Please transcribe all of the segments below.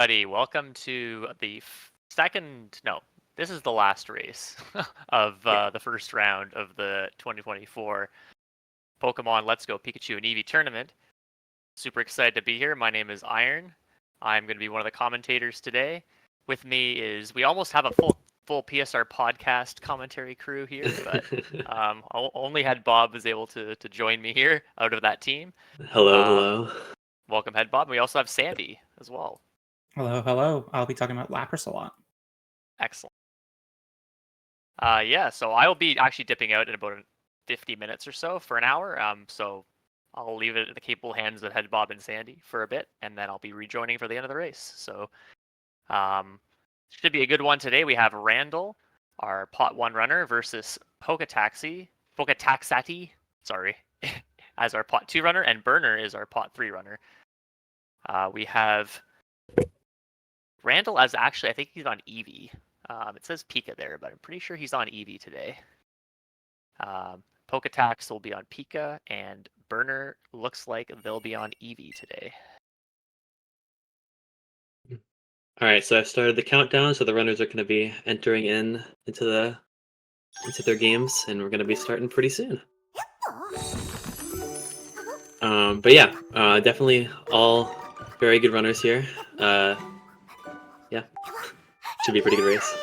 Buddy, welcome to the this is the last race of the first round of the 2024 Pokemon Let's Go Pikachu and Eevee tournament. Super excited to be here. My name is Iron. I'm going to be one of the commentators today. With me is, we almost have a full PSR podcast commentary crew here, but only Head Bob was able to join me here out of that team. Hello. Welcome, Head Bob. We also have Sandy as well. Hello. I'll be talking about Lapras a lot. Excellent. So I'll be actually dipping out in about 50 minutes or so for an hour. So I'll leave it in the capable hands of Head Bob and Sandy for a bit, and then I'll be rejoining for the end of the race. So should be a good one today. We have Randall, our pot 1 runner, versus Poketaxatty, as our pot 2 runner, and Burner is our pot 3 runner. We have Randall as actually, I think he's on Eevee. It says Pika there, but I'm pretty sure he's on Eevee today. Poketax will be on Pika, and Burner looks like they'll be on Eevee today. All right, so I've started the countdown, so the runners are going to be entering into their games, and we're going to be starting pretty soon. But yeah, definitely all very good runners here. Yeah, should be a pretty good race.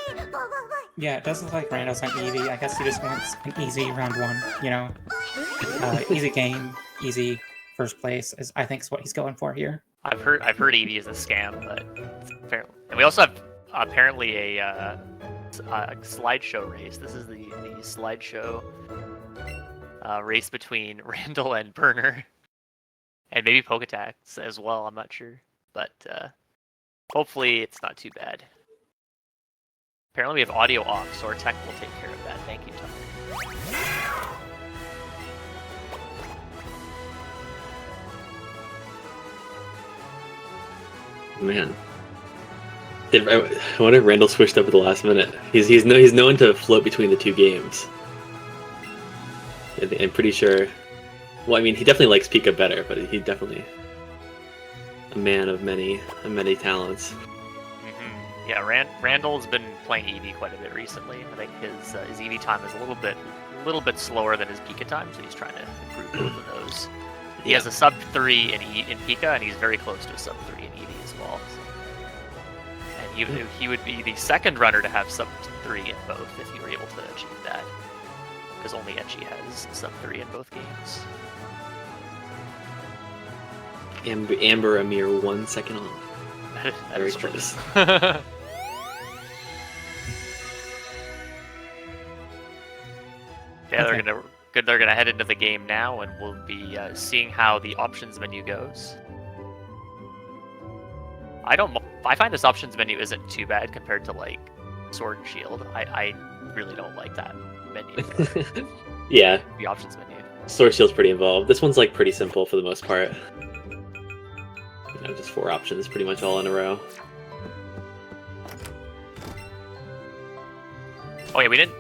Yeah, it does look like Randall's on Eevee. I guess he just wants an easy round 1, you know? Easy game, easy first place, I think is what he's going for here. I've heard Eevee is a scam, but apparently, and we also have apparently a slideshow race. This is the slideshow race between Randall and Burner, and maybe Poketax as well. I'm not sure, but hopefully it's not too bad. Apparently we have audio off, so our tech will take care of that. Thank you, Tom. Man, I wonder if Randall switched up at the last minute. He's known to float between the two games. I'm pretty sure. Well, I mean, he definitely likes Pika better, but he's definitely a man of many talents. Mm-hmm. Yeah, Randall's been playing Eevee quite a bit recently. I think his Eevee time is a little bit slower than his Pika time, so he's trying to improve both of those. He has a sub 3 in Pika, and he's very close to a sub 3 in Eevee as well. So. And he would be the second runner to have sub 3 in both if he were able to achieve that, because only Etchi has sub 3 in both games. Amber a mere 1 second off. that very is close. Yeah, okay. They're gonna head into the game now, and we'll be seeing how the options menu goes. I find this options menu isn't too bad compared to like Sword and Shield. I really don't like that menu. Yeah, the options menu. Sword Shield's pretty involved. This one's like pretty simple for the most part. You know, just 4 options, pretty much all in a row. Oh yeah, we didn't.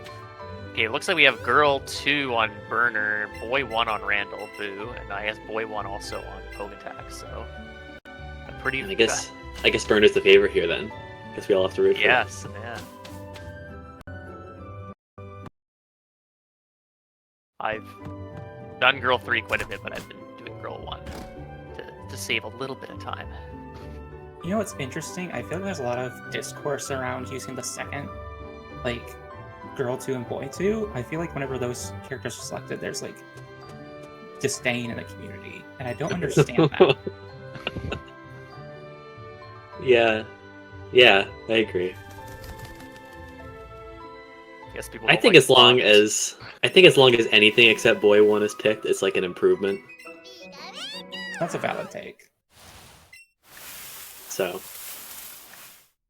Okay, it looks like we have Girl 2 on Burner, Boy 1 on Randall, Boo, and I guess Boy 1 also on Poketax, so pretty. I guess Burner's the favorite here then. I guess we all have to root for him. Yes, yeah. I've done Girl 3 quite a bit, but I've been doing Girl 1 to save a little bit of time. You know what's interesting? I feel like there's a lot of discourse around using the second, like, Girl 2 and Boy 2. I feel like whenever those characters are selected, there's like disdain in the community, and I don't understand that. Yeah, I agree. I think as long as anything except Boy 1 is picked, it's like an improvement. That's a valid take. So.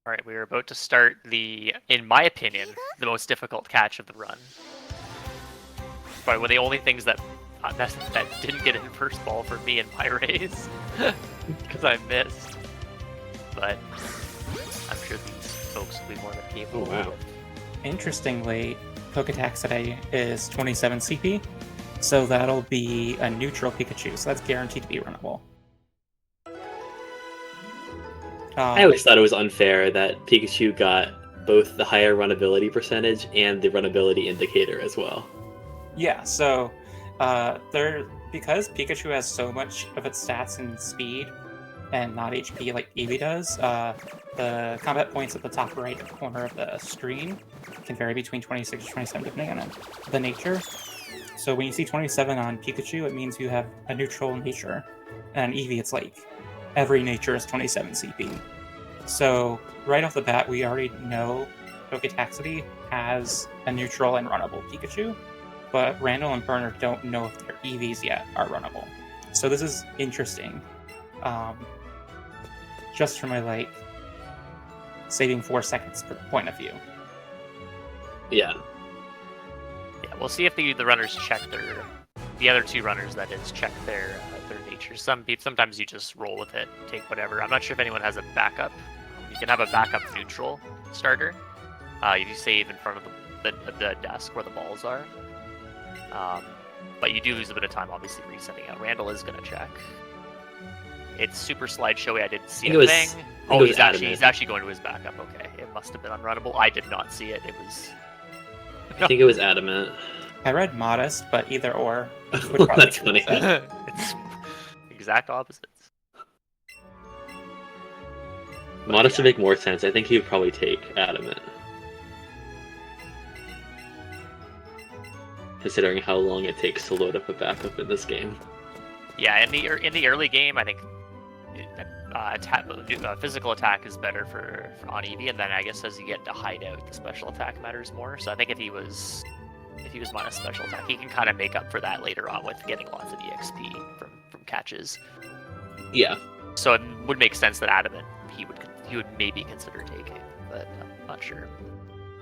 Alright, we are about to start in my opinion, the most difficult catch of the run. Probably one of the only things that didn't get in first ball for me in my race, because I missed. But I'm sure these folks will be more than capable. Oh, wow. Interestingly, Poketaxatty is 27 CP, so that'll be a neutral Pikachu, so that's guaranteed to be runnable. I always thought it was unfair that Pikachu got both the higher runnability percentage and the runnability indicator as well. Yeah, so because Pikachu has so much of its stats in speed and not HP like Eevee does, the combat points at the top right corner of the screen can vary between 26 to 27 depending on the nature. So when you see 27 on Pikachu, it means you have a neutral nature. And on Eevee, it's like every nature is 27 CP. So right off the bat, we already know Poketaxatty has a neutral and runnable Pikachu, but Randall and Burner don't know if their EVs yet are runnable. So this is interesting. Just from my saving 4 seconds point of view. Yeah. Yeah, we'll see if the runners check the other two runners, that is, check their nature. Sometimes you just roll with it, take whatever. I'm not sure if anyone has a backup. You can have a backup neutral starter. You save in front of the desk where the balls are. But you do lose a bit of time, obviously, resetting out. Randall is going to check. It's super slideshowy. I didn't see a thing. Oh, he's actually going to his backup. Okay, it must have been unrunnable. I did not see it. It was. I think it was adamant. I read modest, but either or. That's funny. It's exact opposites. Modest would make more sense. I think he would probably take adamant. Considering how long it takes to load up a backup in this game. Yeah, in the early game, I think physical attack is better for on Eevee, and then I guess as you get to hideout, the special attack matters more. So I think if he was minus special attack, he can kind of make up for that later on with getting lots of EXP from catches. Yeah. So it would make sense that adamant he would maybe consider taking, but I'm not sure.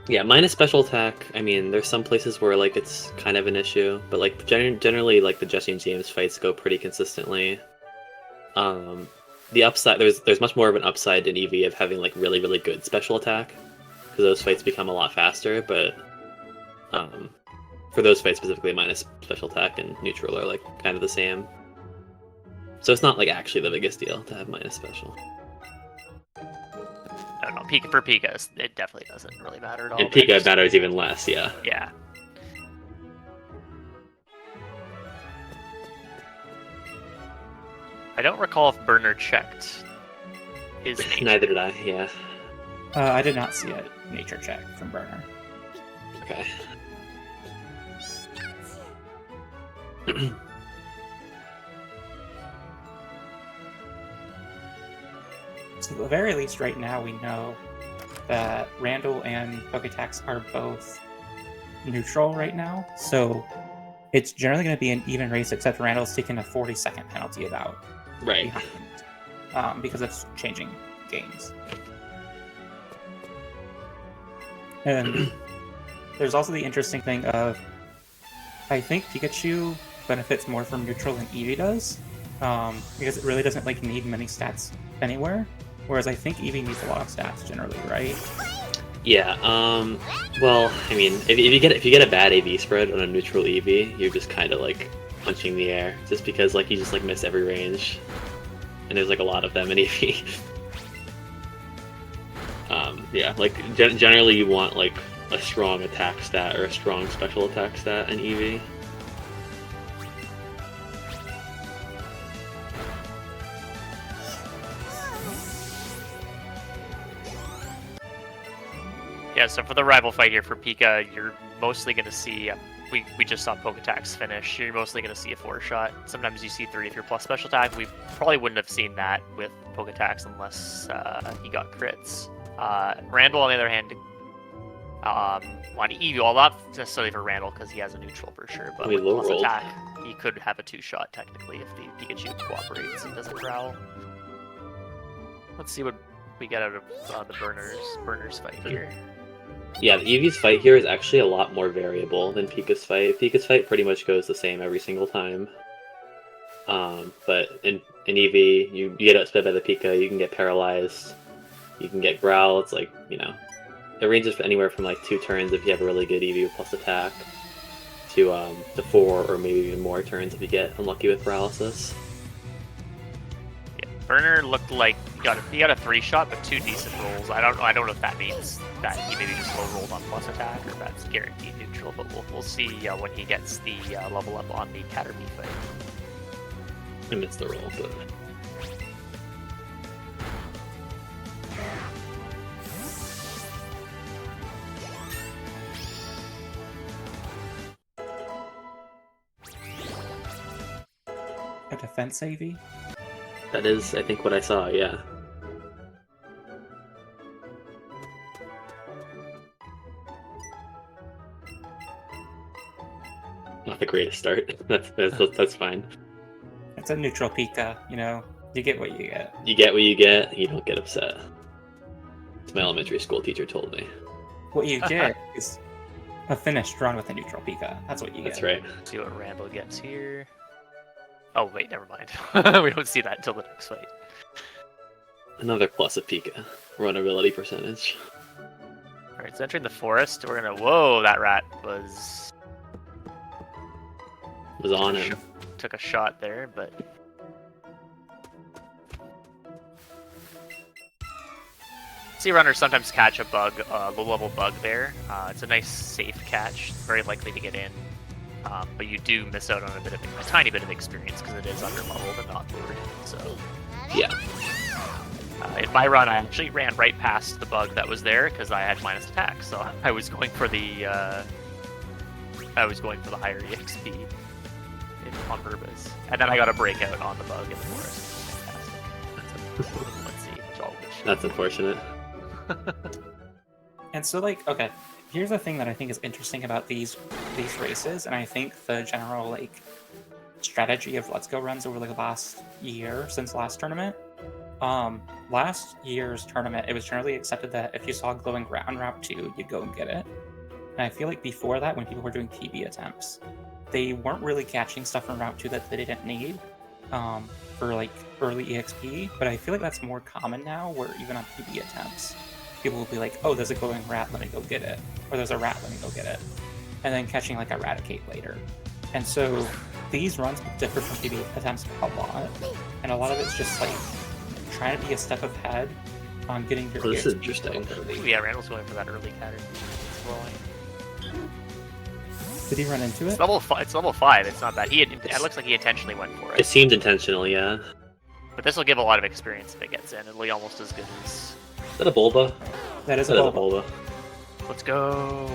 Yeah, minus special attack. I mean, there's some places where it's kind of an issue, but generally the Jesse and James fights go pretty consistently. The upside there's much more of an upside in Eevee of having really really good special attack, because those fights become a lot faster. But for those fights specifically, minus special attack and neutral are kind of the same. So it's not actually the biggest deal to have minus special. I don't know. For Pika, it definitely doesn't really matter at all. And Pika matters even less, yeah. Yeah. I don't recall if Burner checked his nature. Neither did I, yeah. I did not see a nature check from Burner. Okay. So at the very least right now we know that Randall and Poketax are both neutral right now. So it's generally going to be an even race, except Randall's taking a 40-second penalty about Right. behind, because of changing games. And there's also the interesting thing of, I think Pikachu benefits more from neutral than Eevee does, because it really doesn't need many stats anywhere. Whereas I think Eevee needs a lot of stats generally, right? Yeah. Well, I mean, if you get a bad AV spread on a neutral Eevee, you're just kind of punching the air, just because you just miss every range, and there's a lot of them in Eevee. Yeah, generally you want a strong attack stat or a strong special attack stat in Eevee. Yeah, so for the rival fight here for Pika, you're mostly going to see, we just saw Poketax finish, you're mostly going to see a 4-shot. Sometimes you see 3 if you're plus special attack. We probably wouldn't have seen that with Poketax unless he got crits. Randall, on the other hand, on Eevee, well, not necessarily for Randall because he has a neutral for sure, but with plus attack, he could have a 2-shot technically if the Pikachu cooperates and doesn't growl. Let's see what we get out of the Burners fight here. Yeah, the Eevee's fight here is actually a lot more variable than Pika's fight. Pika's fight pretty much goes the same every single time. But in Eevee, you get outsped by the Pika, you can get paralyzed, you can get growl. It's it ranges anywhere from 2 turns if you have a really good Eevee with plus attack, to 4 or maybe even more turns if you get unlucky with paralysis. Yeah. Burner looked like he got a 3-shot, but 2 decent rolls. I don't know if that means that he maybe just low rolled on plus attack or if that's guaranteed neutral. But we'll see when he gets the level up on the Caterpie fight. I missed the roll, but A defense AV? that is, I think, what I saw. Yeah. Not the greatest start. That's fine. It's a neutral Pika, you know? You get what you get. You get what you get. You don't get upset. As my elementary school teacher told me. What you get is a finished run with a neutral Pika. That's what you get. That's right. See what Randall gets here. Oh wait, never mind. We don't see that until the next fight. Another plus of Pika. Runnability percentage. Alright, so entering the forest, we're gonna... Whoa, that rat was On him. took a shot there, but... Sea runners sometimes catch a bug, low-level bug there. It's a nice, safe catch, very likely to get in. But you do miss out on a tiny bit of experience because it is under-leveled and not lured. So, Yeah. in my run, I actually ran right past the bug that was there because I had minus attack. So I was going for the higher EXP on purpose, and then I got a breakout on the bug in the forest. Fantastic. Let's see. Which I'll wish. That's unfortunate. And so, like, okay, here's the thing that I think is interesting about these races, and I think the general, like, strategy of Let's Go runs over, like, the last year since last tournament. Last year's tournament, it was generally accepted that if you saw glowing ground Route 2, you'd go and get it. And I feel like before that, when people were doing PB attempts, they weren't really catching stuff from Route 2 that they didn't need for, like, early EXP, but I feel like that's more common now, where even on PB attempts, people will be like, oh, there's a glowing rat, let me go get it. Or there's a rat, let me go get it. And then catching, like, Eradicate later. And so these runs differ from PB attempts a lot, and a lot of it's just, like, trying to be a step ahead on getting your This is EXP interesting. early. Yeah, Randall's going for that early Caterpie. Slowing. Did he run into It's it? level 5. It's level 5. It's not bad. It looks like he intentionally went for It it. seemed intentional, yeah. But this will give a lot of experience if it gets in. It'll be almost as good as... Is that a Bulba? That is a That is a bulb. Bulba. Let's go.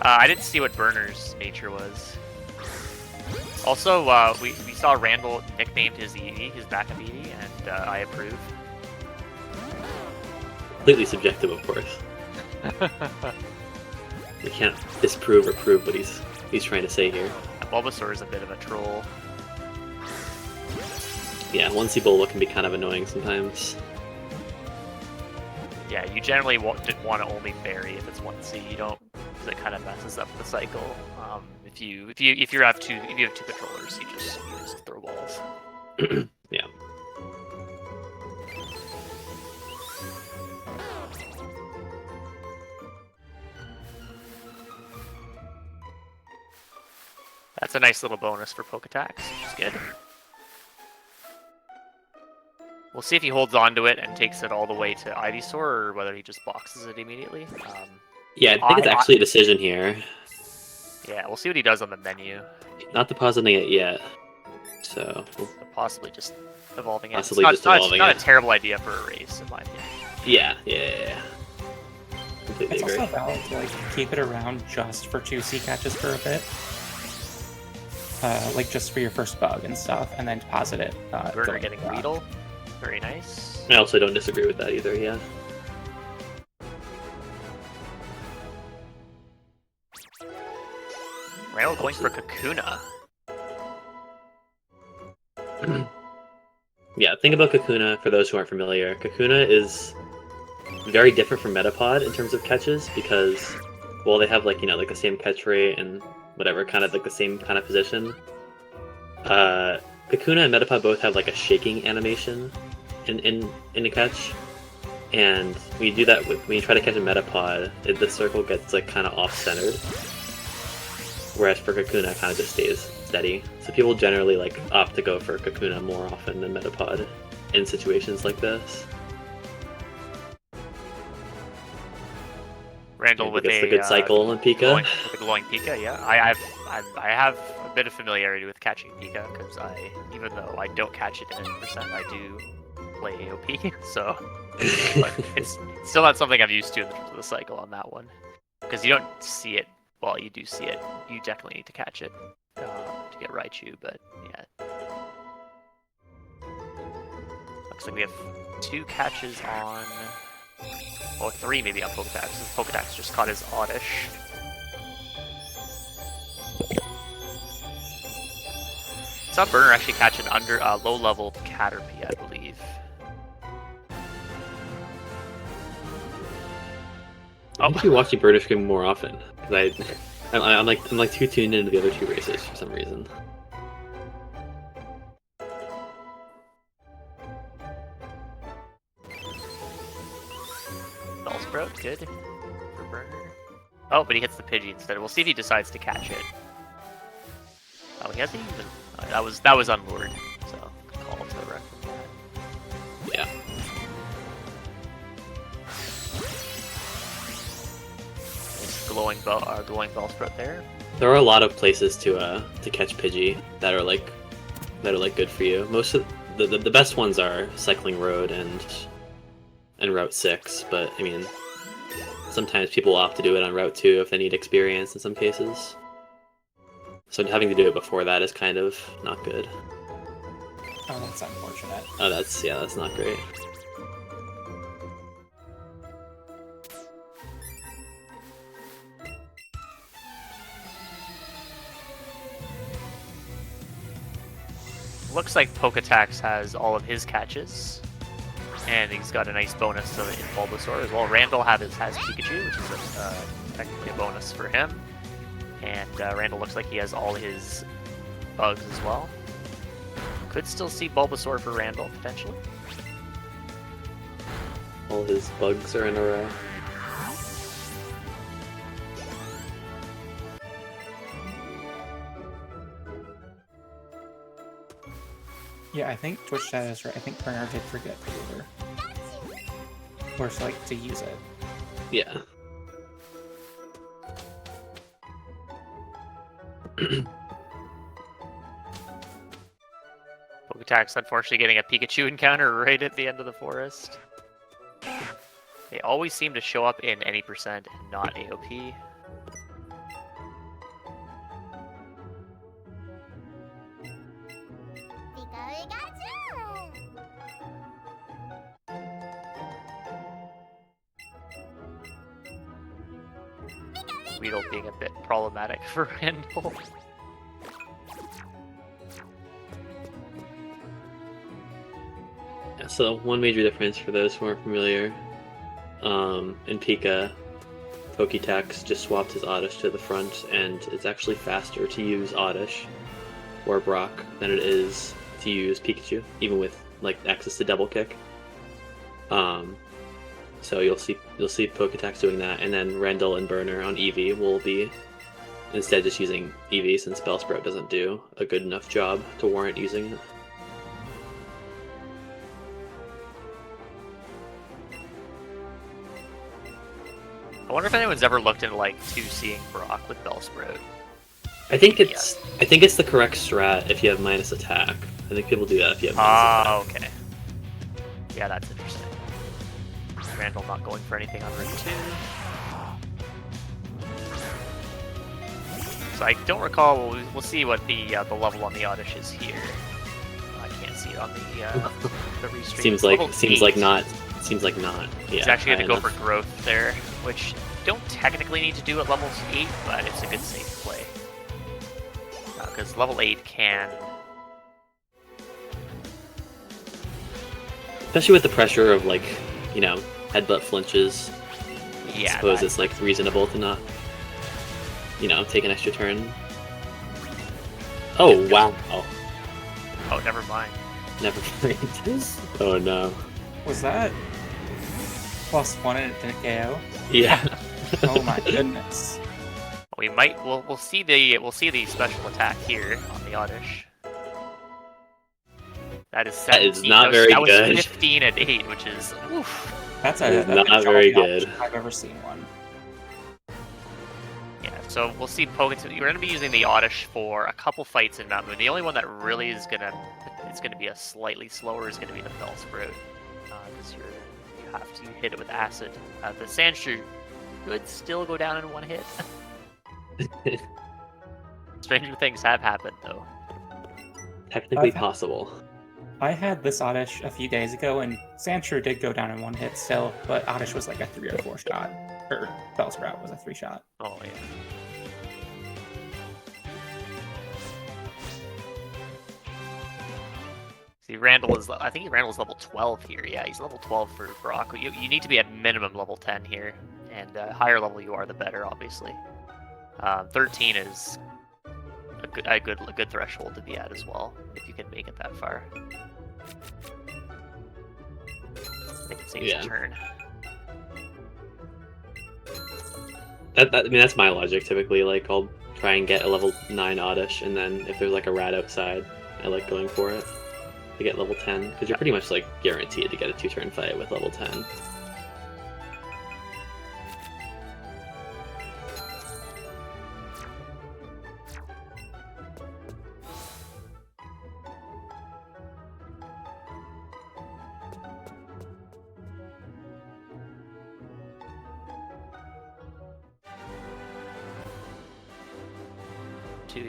I didn't see what Burner's nature was. Also, we saw Randall nicknamed his Eevee, his backup Eevee, and I approve. Completely subjective, of course. We can't disprove or prove what he's trying to say here. Bulbasaur is a bit of a troll. Yeah, 1C Bulba can be kind of annoying sometimes. Yeah, you generally want to only bury if it's 1C. You don't, because it kind of messes up the cycle. If you have two controllers, you just throw balls. Yeah. That's a nice little bonus for Poketax, which is good. We'll see if he holds on to it and takes it all the way to Ivysaur, or whether he just boxes it immediately. Yeah, I think it's actually a decision here. Yeah, we'll see what he does on the menu. Not depositing it yet. So, Possibly just evolving it. Possibly It's just not evolving a it. terrible idea for a race, in my opinion. yeah. Completely It's agree. also valid to, like, keep it around just for 2C catches for a bit. Like, just for your first bug and stuff, and then deposit it. Burner going getting around. Weedle. Very nice. I also don't disagree with that either, yeah. Randall going for Kakuna. Yeah, think about Kakuna, for those who aren't familiar. Kakuna is very different from Metapod in terms of catches, because while they have, like, like the same catch rate and whatever, kind of like the same kind of position, Kakuna and Metapod both have, like, a shaking animation in a catch. And when you do that, when you try to catch a Metapod, the circle gets, like, kind of off-centered. Whereas for Kakuna, it kind of just steady. So people generally like opt to go for Kakuna more often than Metapod in situations like this. Randall with Gets a the good cycle in Pika. with a glowing Pika, yeah. I have a bit of familiarity with catching Pika because even though I don't catch it 100%, I do play AOP. So, but it's still not something I'm used to in terms of the cycle on that one because you don't see it. Well, you do see it. You definitely need to catch it to get Raichu, but yeah. Looks like we have 2 catches on. Or 3 maybe on Poketax. Poketax just caught his Oddish. Saw Burner actually catch an low-level Caterpie, I believe. I need to be watching Birdish Game more often because I'm like too tuned into the other 2 races for some reason. Bellsprout, good for Burner. Oh, but he hits the Pidgey instead. We'll see if he decides to catch it. Oh, he hasn't even. That was unlured. So call to the ref. Yeah. Nice glowing Bellsprout there. There are a lot of places to catch Pidgey that are like good for you. Most of the best ones are Cycling Road and Route 6, but I mean, sometimes people opt to do it on Route 2 if they need experience in some cases. So having to do it before that is kind of not good. Oh, that's unfortunate. Oh, that's not great. Looks like Poketax has all of his catches. And he's got a nice bonus in Bulbasaur as well. Randall has Pikachu, which is technically a bonus for him. And Randall looks like he has all his bugs as well. Could still see Bulbasaur for Randall, potentially. All his bugs are in a row. Yeah, I think Twitch chat is right. I think Bernard did forget the Uber. Or like to use it. Yeah. Poketax unfortunately getting a Pikachu encounter right at the end of the forest. They always seem to show up in any percent and not AOP. Weedle being a bit problematic for Randall. Yeah, so one major difference for those who aren't familiar, in Pika, Poketax just swapped his Oddish to the front, and it's actually faster to use Oddish or Brock than it is to use Pikachu, even with like access to double kick. So you'll see Poketax doing that, and then Randall and Burner on Eevee will be instead just using Eevee since Bellsprout doesn't do a good enough job to warrant using it. I wonder if anyone's ever looked into like 2-seeing Brock with Bellsprout. I think it's the correct strat if you have minus attack. I think people do that if you have minus attack. Okay. Yeah, that's interesting. Randall not going for anything on Route 2. So I don't recall. We'll see what the level on the Oddish is here. I can't see it on the restream. Seems like not. Yeah, he's actually going to go enough. for growth there, which you don't technically need to do at level 8, but it's a good safe play. Because level 8 can... Especially with the pressure of, like, you know, headbutt flinches. Yeah, I suppose it's, like, reasonable to not, you know, take an extra turn. Oh, wow. Oh, never mind. Never mind. Oh, no. Was that +1 and it didn't KO? Yeah. Oh my goodness. We'll see the special attack here on the Oddish. That is That 17. is not that was, very that was good. 15 and 8, which is oof. That's It a is that's not a very jolly good. option if I've ever seen one. Yeah, so we'll see Poketaxatty. We're going to be using the Oddish for a couple fights in Mountain Moon. The only one that really is going to be a slightly slower is going to be the Bellsprout, because you have to hit it with acid. The Sandshrew could still go down in one hit. Stranger things have happened, though. Technically possible. I had this Oddish a few days ago, and Sandshrew did go down in one hit still, but Oddish was like a 3 or 4 shot. Or Bellsprout was a 3 shot. Oh, yeah. See, I think Randall's level 12 here. Yeah, he's level 12 for Brock. You need to be at minimum level 10 here, and higher level you are, the better, obviously. 13 is a good threshold to be at as well, if you can make it that far. I think it saves a turn. I mean, that's my logic typically. Like, I'll try and get a level 9 Oddish, and then if there's like a rat outside, I like going for it to get level 10, because you're pretty much like guaranteed to get a 2-turn fight with level 10.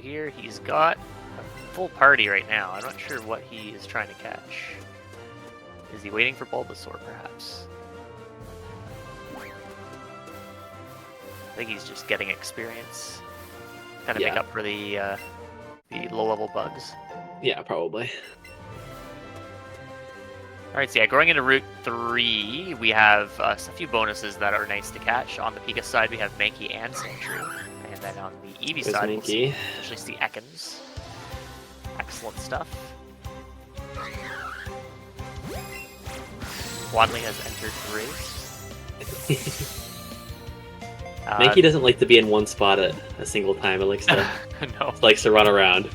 Here, he's got a full party right now. I'm not sure what he is trying to catch. Is he waiting for Bulbasaur, perhaps? I think he's just getting experience. Kind of make up for the low-level bugs. Yeah, probably. Alright, so yeah, going into Route 3, we have a few bonuses that are nice to catch. On the Pika side, we have Mankey and Sandshrew. And then on the Eevee side, we'll actually see Ekans. Excellent stuff. Wadley has entered the race. Mankey doesn't like to be in one spot at a single time. It likes to likes to run around.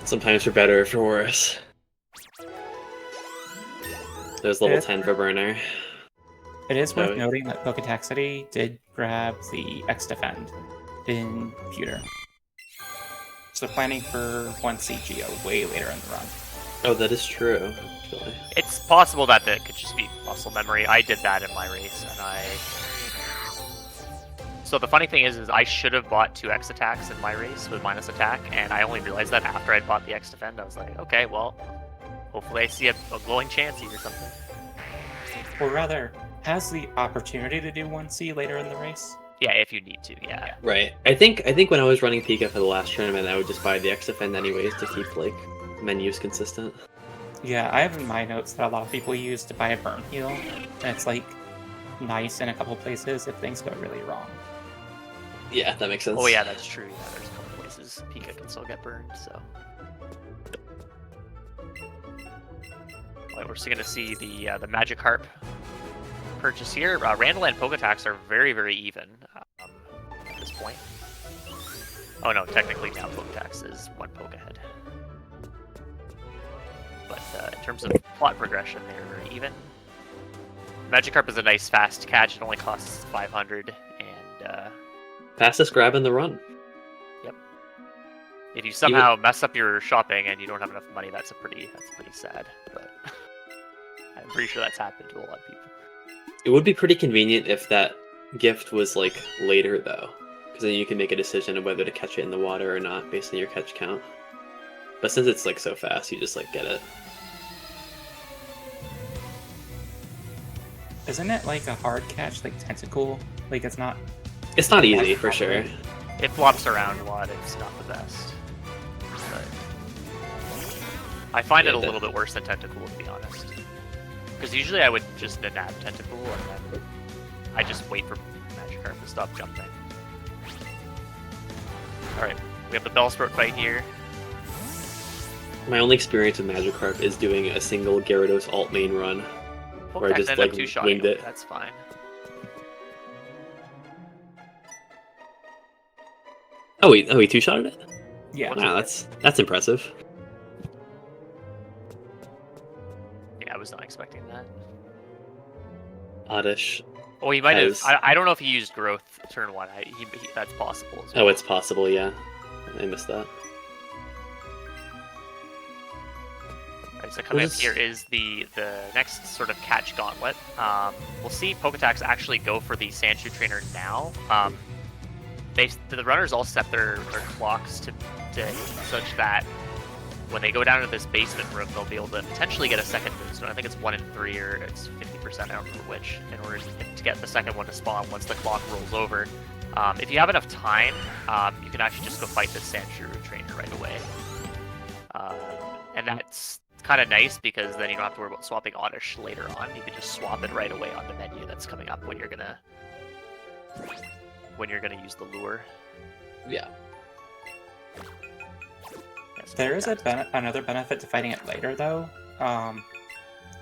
Sometimes for better or for worse. There's level 10 for Burner. It is worth noting that Poketaxatty did grab the X-Defend in Pewter. So planning for 1C Geo way later in the run. Oh, that is true, actually. It's possible that could just be muscle memory. I did that in my race, and So the funny thing is I should have bought 2 X attacks in my race with minus attack, and I only realized that after I'd bought the X-Defend. I was like, okay, well, hopefully I see a glowing Chansey or something. Or rather, has the opportunity to do 1C later in the race. Yeah, if you need to, yeah. Right. I think when I was running Pika for the last tournament, I would just buy the X-Defend anyways to keep like menus consistent. Yeah, I have in my notes that a lot of people use to buy a burn heal, and it's like nice in a couple places if things go really wrong. Yeah, that makes sense. Oh yeah, that's true. Yeah, there's a couple places Pika can still get burned, so. Right, we're still gonna see the Magikarp purchase here. Randall and Poketax are very, very even at this point. Oh no, technically now Poketax is 1 poke ahead. But in terms of plot progression, they're very even. Magikarp is a nice fast catch. It only costs 500, and fastest grab in the run. Yep. If you somehow mess up your shopping and you don't have enough money, that's pretty sad. But I'm pretty sure that's happened to a lot of people. It would be pretty convenient if that gift was like later though, because then you can make a decision of whether to catch it in the water or not based on your catch count. But since it's like so fast, you just like get it. Isn't it like a hard catch, like Tentacool? Like it's not easy for sure. It flops around a lot. It's not the best. But I find it a little bit worse than Tentacool, to be honest. Because usually I would just nab Tentacool and then I just wait for Magikarp to stop jumping. Alright, we have the Bellsprout fight here. My only experience with Magikarp is doing a single Gyarados alt main run. Where I just like winged it. That's fine. Oh, he two-shotted it? Yeah. Wow, that's impressive. Yeah, I was not expecting that. Oddish. Oh, he might have. Has- I don't know if he used growth turn 1. That's possible as well. Oh, it's possible, yeah. I missed that. Right, so coming up here is the next sort of catch gauntlet. We'll see Poketax actually go for the Sandshrew Trainer now. The runners all set their clocks to such that when they go down to this basement room, they'll be able to potentially get a second moonstone. I think it's 1 in 3 or it's 50%, I don't remember which, in order to get the second one to spawn once the clock rolls over. If you have enough time, you can actually just go fight the Sandshrew Trainer right away. And that's kind of nice because then you don't have to worry about swapping Oddish later on. You can just swap it right away on the menu that's coming up when you're gonna use the lure. Yeah. There is another benefit to fighting it later, though.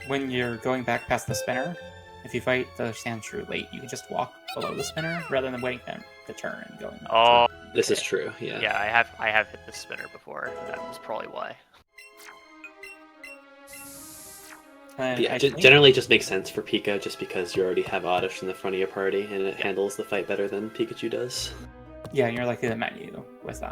When you're going back past the spinner, if you fight the Sandshrew late, you can just walk below the spinner rather than waiting for him to turn and going. Oh, This is true, yeah. yeah, I have hit the spinner before. That was probably why. And Yeah, I think- generally it just makes sense for Pika just because you already have Oddish in the front of your party and it handles the fight better than Pikachu does. Yeah, you're like in the menu with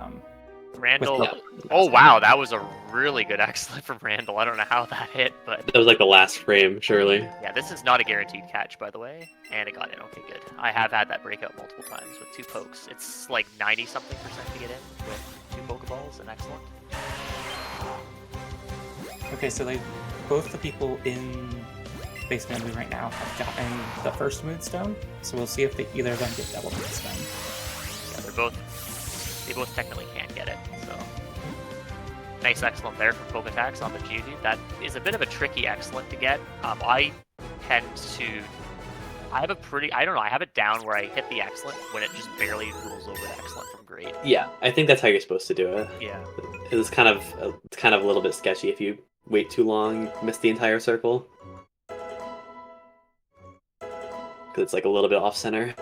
Randall. With Oh wow, that was a really good excellent from Randall. I don't know how that hit, but That was like the last frame, surely. yeah, this is not a guaranteed catch, by the way. And it got in. Okay, good. I have had that breakout multiple times with 2 pokes. It's like 90-something% to get in with 2 Pokeballs, and excellent. Okay, so both the people in Basement Moon right now have gotten the first Moonstone, so we'll see if either of them get double Moonstone. Yeah, they both technically can't get it, so. Nice excellent there from Poketax on the Geodude. That is a bit of a tricky excellent to get. I have it down where I hit the excellent when it just barely rolls over the excellent from great. Yeah, I think that's how you're supposed to do it. Yeah. It's kind of a little bit sketchy if you wait too long, miss the entire circle. Because it's like a little bit off center.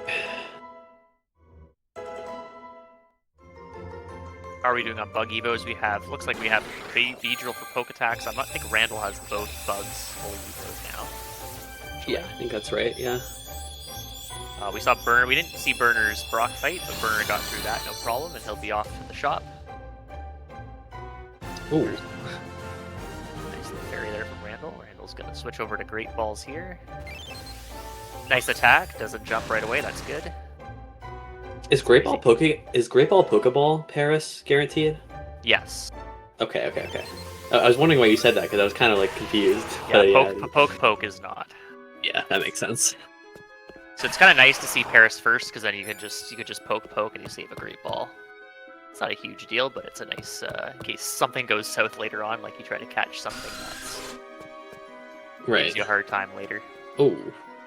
How are we doing on bug evos? Looks like we have Beedrill for Poketax. I think Randall has both bugs fully evos now. Yeah, I think that's right, yeah. We saw Burner. We didn't see Burner's Brock fight, but Burner got through that no problem, and he'll be off to the shop. Ooh. Nice little parry there from Randall. Randall's gonna switch over to Great Balls here. Nice attack. Doesn't jump right away. That's good. Is Great Ball Pokeball Paris guaranteed? Yes. Okay. I was wondering why you said that because I was kind of like confused. Yeah, Poke is not. Yeah, that makes sense. So it's kind of nice to see Paris first because then you could just poke and you save a Great Ball. It's not a huge deal, but it's a nice in case something goes south later on, like you try to catch something that's gives you a hard time later. Oh,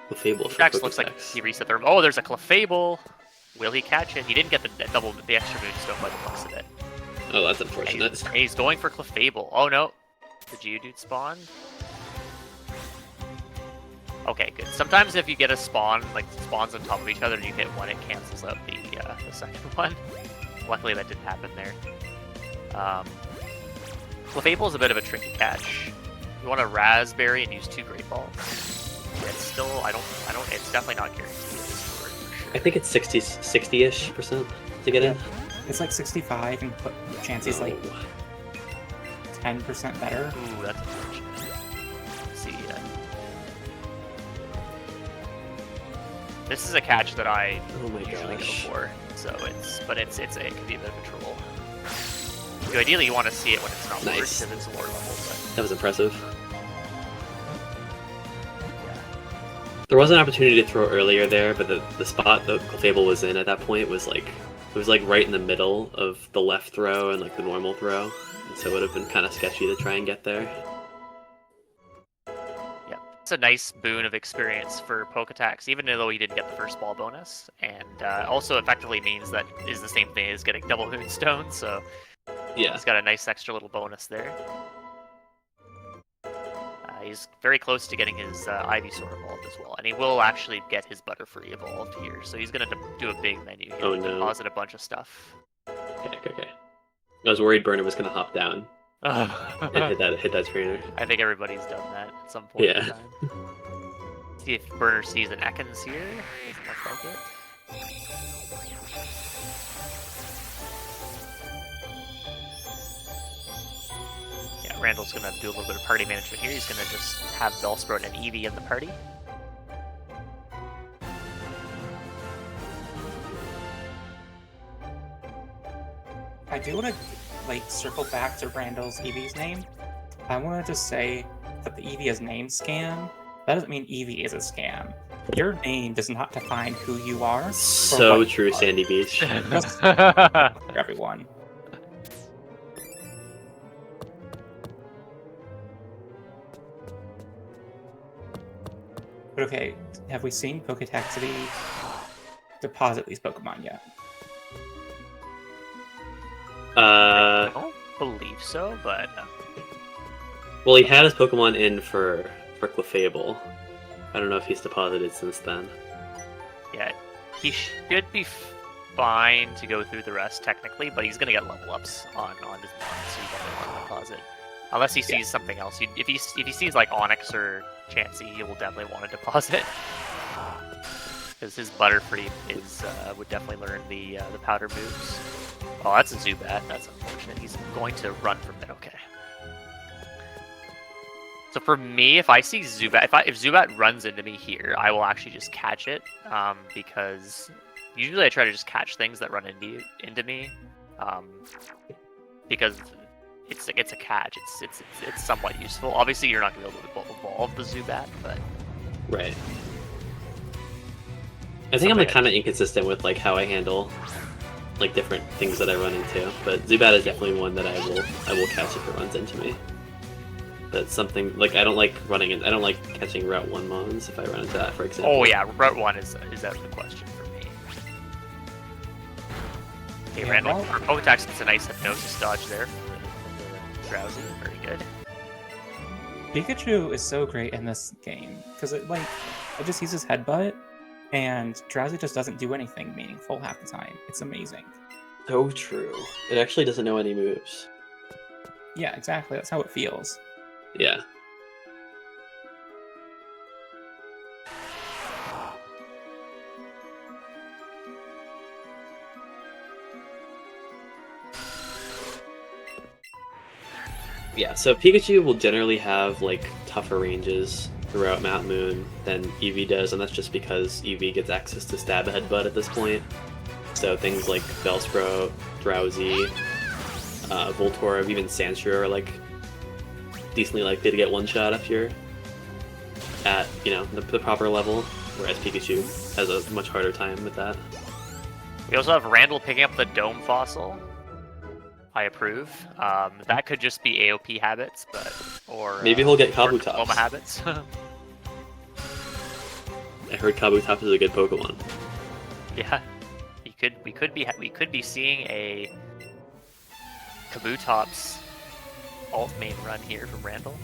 Clefable for Jax looks like he reset the. Oh, there's a Clefable. Will he catch it? He didn't get the extra Moonstone by the looks of it. Oh, that's unfortunate. And he's going for Clefable. Oh no, the Geodude spawned. Okay, good. Sometimes if you get a spawn, like spawns on top of each other and you hit one, it cancels out the second one. Luckily that didn't happen there. Clefable is a bit of a tricky catch. You want a Raspberry and use 2 Great Balls. It's still, it's definitely not guaranteed. For sure. I think it's 60-ish% to get in. It's like 65, and the chance is like 10% better. Ooh, that's unfortunate. Let's see. This is a catch that I usually go for, so it can be a bit of a troll. Ideally, you want to see it when it's not lowered because it's lower level. But... That was impressive. There was an opportunity to throw earlier there, but the spot that Clefable was in at that point was like right in the middle of the left throw and like the normal throw, and so it would have been kind of sketchy to try and get there. Yeah, it's a nice boon of experience for Poketax, even though he didn't get the first ball bonus, and also effectively means that is the same thing as getting double Moonstone, so yeah, he's got a nice extra little bonus there. He's very close to getting his Ivysaur evolved as well, and he will actually get his Butterfree evolved here. So he's going to do a big menu here. Oh no! Deposit a bunch of stuff. I was worried Burner was gonna hop down and hit that trainer. I think everybody's done that at some point in Yeah. time. See if Burner sees an Ekans here. Doesn't look like it. Yeah, Randall's gonna do a little bit of party management here. He's gonna just have Bellsprout and Eevee in the party. I do want to like circle back to Randall's Eevee's name. I want to just say that the Eevee is name scam. That doesn't mean Eevee is a scam. Your name does not define who you are. So what true, you are. Sandy Beach. Just for everyone. But okay, have we seen Poketaxatty deposit these Pokemon yet? I don't believe so, but Well, he had his Pokemon in for Clefable. I don't know if he's deposited since then. yeah, he should be fine to go through the rest technically, but he's gonna get level ups on his mon, so you definitely want to deposit. Unless he sees something else. If he sees like Onyx or Chansey, he will definitely want to deposit. Because his Butterfree would definitely learn the powder moves. Oh, that's a Zubat. That's unfortunate. He's going to run from it. Okay. So for me, if I see Zubat, if Zubat runs into me here, I will actually just catch it. Because usually I try to just catch things that run into me. Because it's a catch. It's somewhat useful. Obviously, you're not going to be able to evolve the Zubat, but Right. I think I'm like kind of inconsistent with like how I handle like different things that I run into, but Zubat is definitely one that I will catch if it runs into me. That's something like I don't like catching Route 1 Mons if I run into that, for example. Oh yeah, Route 1 is out of the question for me. Okay, Yeah, Randall, well- for Poketax, it's a nice hypnosis dodge there for the Drowsy. Very good. Pikachu is so great in this game because it just uses Headbutt, and Drowsy just doesn't do anything meaningful half the time. It's amazing. So true. It actually doesn't know any moves. Yeah, exactly. That's how it feels. Yeah. Yeah, so Pikachu will generally have like tougher ranges throughout Mount Moon than Eevee does, and that's just because Eevee gets access to Stab Headbutt at this point. So things like Bellsprout, Drowsy, Voltorb, even Sandshrew are like decently likely to get one shot if you're at, you know, the proper level, whereas Pikachu has a much harder time with that. We also have Randall picking up the Dome Fossil. I approve. That could just be AOP habits, or Maybe he'll get or Kabutops. Diploma habits. I heard Kabutops is a good Pokemon. Yeah, we could be seeing a Kabutops alt main run here from Randall.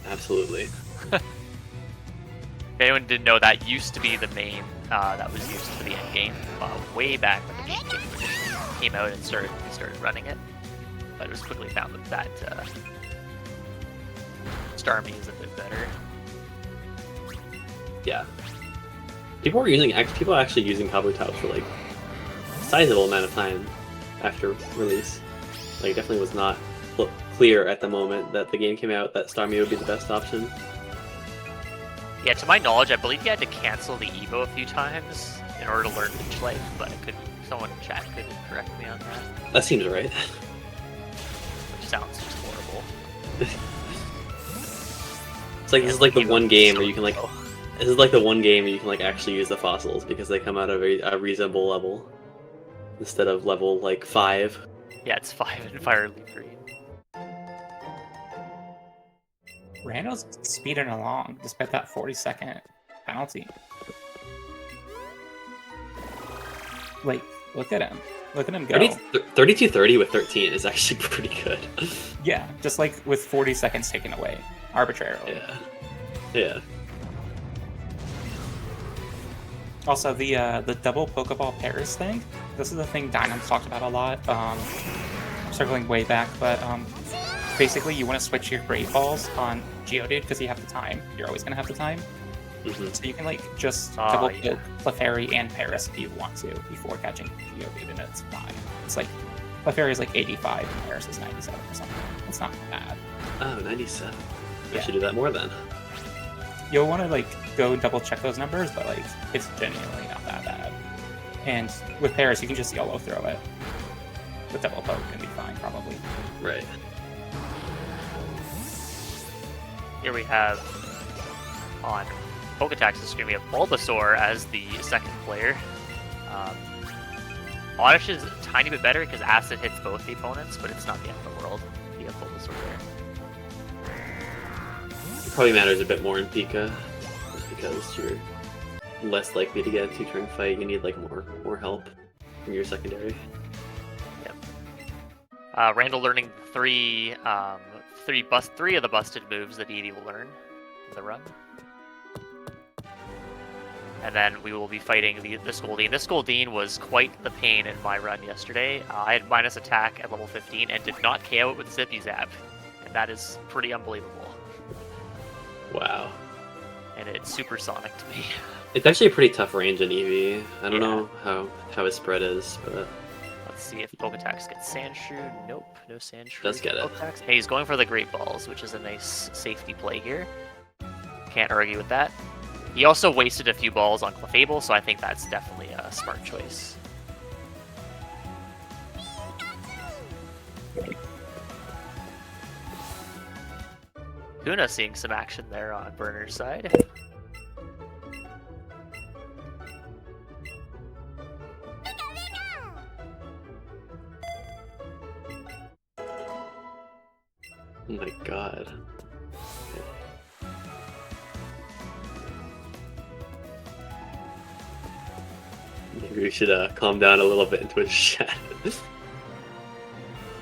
Absolutely. If anyone didn't know, that used to be the main that was used for the end game way back when the game came out and we started running it. But it was quickly found that Starmie is a bit better. Yeah. People are actually using Kabutops for like a sizable amount of time after release. Like it definitely was not clear at the moment that the game came out that Starmie would be the best option. Yeah, to my knowledge, I believe you had to cancel the Evo a few times in order to learn Leech Life, but someone in chat could correct me on that. That seems right. Which sounds just horrible. It's like this is like the one game where you can like actually use the fossils because they come out of a reasonable level instead of level like 5. Yeah, it's 5 in Fire Leaf Green. Randall's speeding along despite that 40-second penalty. Like, look at him. Look at him go. 32-30 with 13 is actually pretty good. Yeah, just like with 40 seconds taken away arbitrarily. Yeah. Also, the double Pokeball pairs thing. This is a thing Dynam's talked about a lot. circling way back, but basically you want to switch your Great Balls on Geodude because you have the time. You're always gonna have the time. So you can like just double poke Clefairy and Paris if you want to before catching Geodude, and it's fine. It's like Clefairy is like 85 and Paris is 97 or something. It's not bad. Oh, 97. I Yeah. should do that more then. You'll want to like go double check those numbers, but like it's genuinely not that bad. And with Paris, you can just YOLO throw it with double poke and be fine probably. Right. Here we have on Poketaxatty screen, we have Bulbasaur as the second player. Oddish is a tiny bit better because Acid hits both the opponents, but it's not the end of the world. You have Bulbasaur there. It probably matters a bit more in Pika, just because you're less likely to get a 2-turn fight. You need like more help from your secondary. Yep. Randall learning three of the busted moves that Eevee will learn in the run. And then we will be fighting the Scoldine. This Scoldine was quite the pain in my run yesterday. I had minus attack at level 15 and did not KO it with Zippy Zap. And that is pretty unbelievable. Wow. And it supersonic to me. It's actually a pretty tough range in Eevee. I don't know how his spread is, but... Let's see if Poketax gets Sandshrew. Nope, no Sandshrew. Does get it. Poketax. Hey, he's going for the Great Balls, which is a nice safety play here. Can't argue with that. He also wasted a few balls on Clefable, so I think that's definitely a smart choice. Kuna seeing some action there on Burner's side. Oh my god. Maybe we should calm down a little bit in Twitch chat.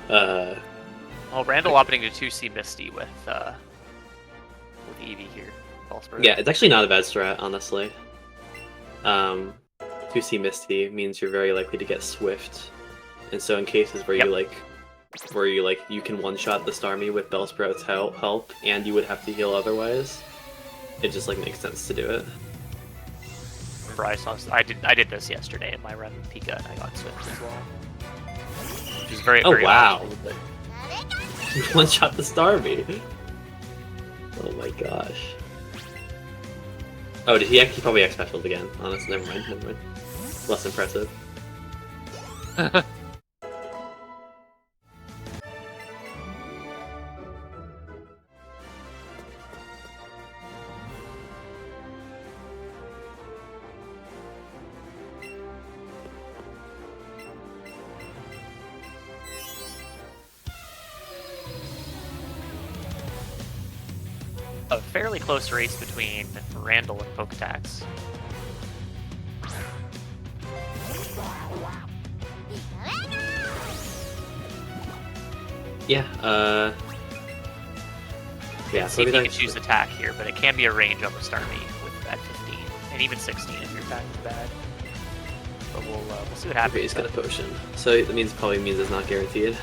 Well, Randall opting to 2C Misty with Eevee here. Yeah, it's actually not a bad strat, honestly. 2C Misty means you're very likely to get Swift, and so in cases where you can one-shot the Starmie with Bellsprout's help, and you would have to heal otherwise, it just like makes sense to do it. I did this yesterday in my run with Pika, and I got Swift as well. Which is very, Oh, very wow. logical, You one-shot the Starmie! Oh my gosh. Oh, did he probably X-Specialed again? Honestly, never mind. Less impressive. A fairly close race between Randall and Poketax. Yeah, yeah, See so if Pikachu's attack here, but it can be a range on the Starmie with at 15, and even 16 if your attack is bad. But we'll see what happens. Okay, he's got a potion, so that probably means it's not guaranteed.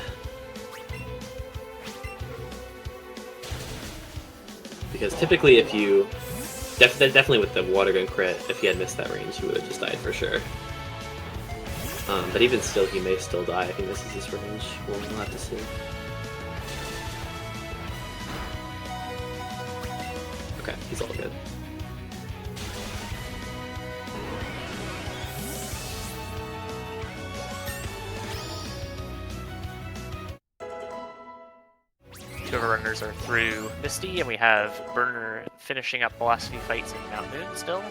Because typically, if you definitely with the water gun crit, if he had missed that range, he would have just died for sure. But even still, he may still die. I think this is his range. We'll have to see. Okay, he's all good. Two of our runners are through Misty, and we have Burner finishing up the last few fights in Mount Moon still.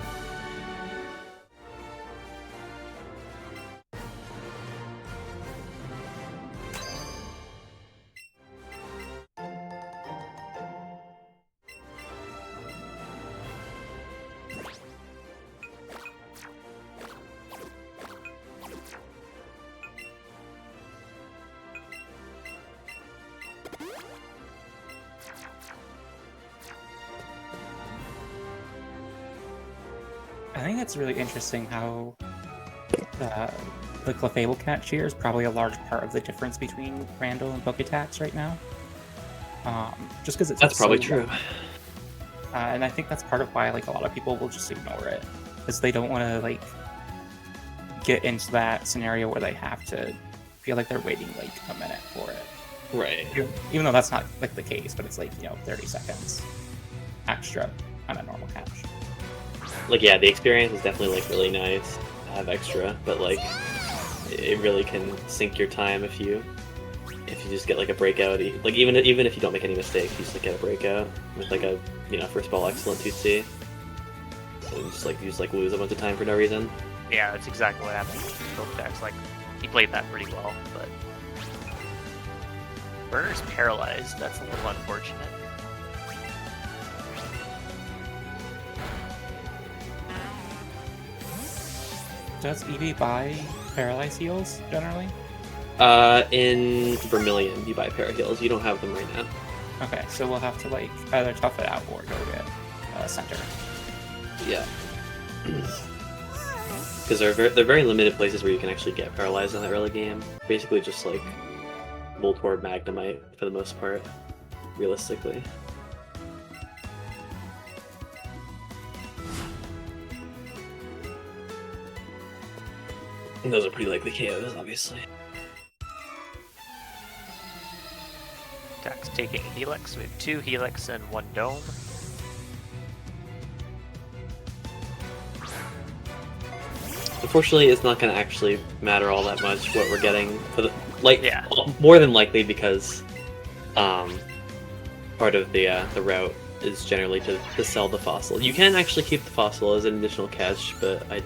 I think it's really interesting how the Clefable Cat cheer is probably a large part of the difference between Randall and Poketax right now. Just because it's That's probably so true. and I think that's part of why like a lot of people will just ignore it, because they don't want to like get into that scenario where they have to feel like they're waiting like a minute for it. Right. Even though that's not like the case, but it's like 30 seconds extra on a normal catch. Like, yeah, the experience is definitely like really nice to have extra, but like it really can sink your time if you just get like a breakout. Like even if you don't make any mistakes, you just like get a breakout with like a first ball excellent 2C. And you just lose a bunch of time for no reason. Yeah, that's exactly what happened with Pokedex. Like, he played that pretty well, but Burner's paralyzed. That's a little unfortunate. Does Eevee buy Paralyze Heals generally? In Vermilion, you buy Paraheals. You don't have them right now. Okay, so we'll have to like either tough it out or go get Center. Yeah. Because they're very limited places where you can actually get paralyzed in the early game. Basically just like Voltorb, Magnemite for the most part, realistically. And those are pretty likely KOs, obviously. Dax taking Helix. We have 2 Helix and 1 Dome. Unfortunately, it's not going to actually matter all that much what we're getting for the Yeah. more than likely because part of the route is generally to sell the fossil. You can actually keep the fossil as an additional catch, but I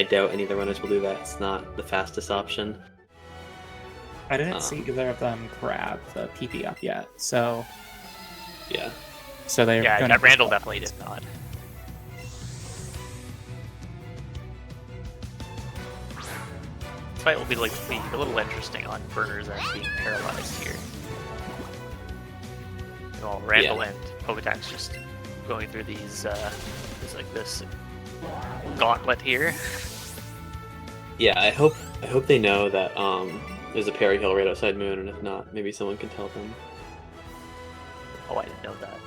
doubt any of the runners will do that. It's not the fastest option. I didn't see either of them grab the PP up yet, so Yeah. so they're Yeah, gonna Randall definitely did not. This fight will be a little interesting on Burners and being paralyzed here. Well, Randall and Poketax just going through these this gauntlet here. Yeah, I hope they know that there's a Paraheal right outside Moon, and if not, maybe someone can tell them. Oh, I didn't know that.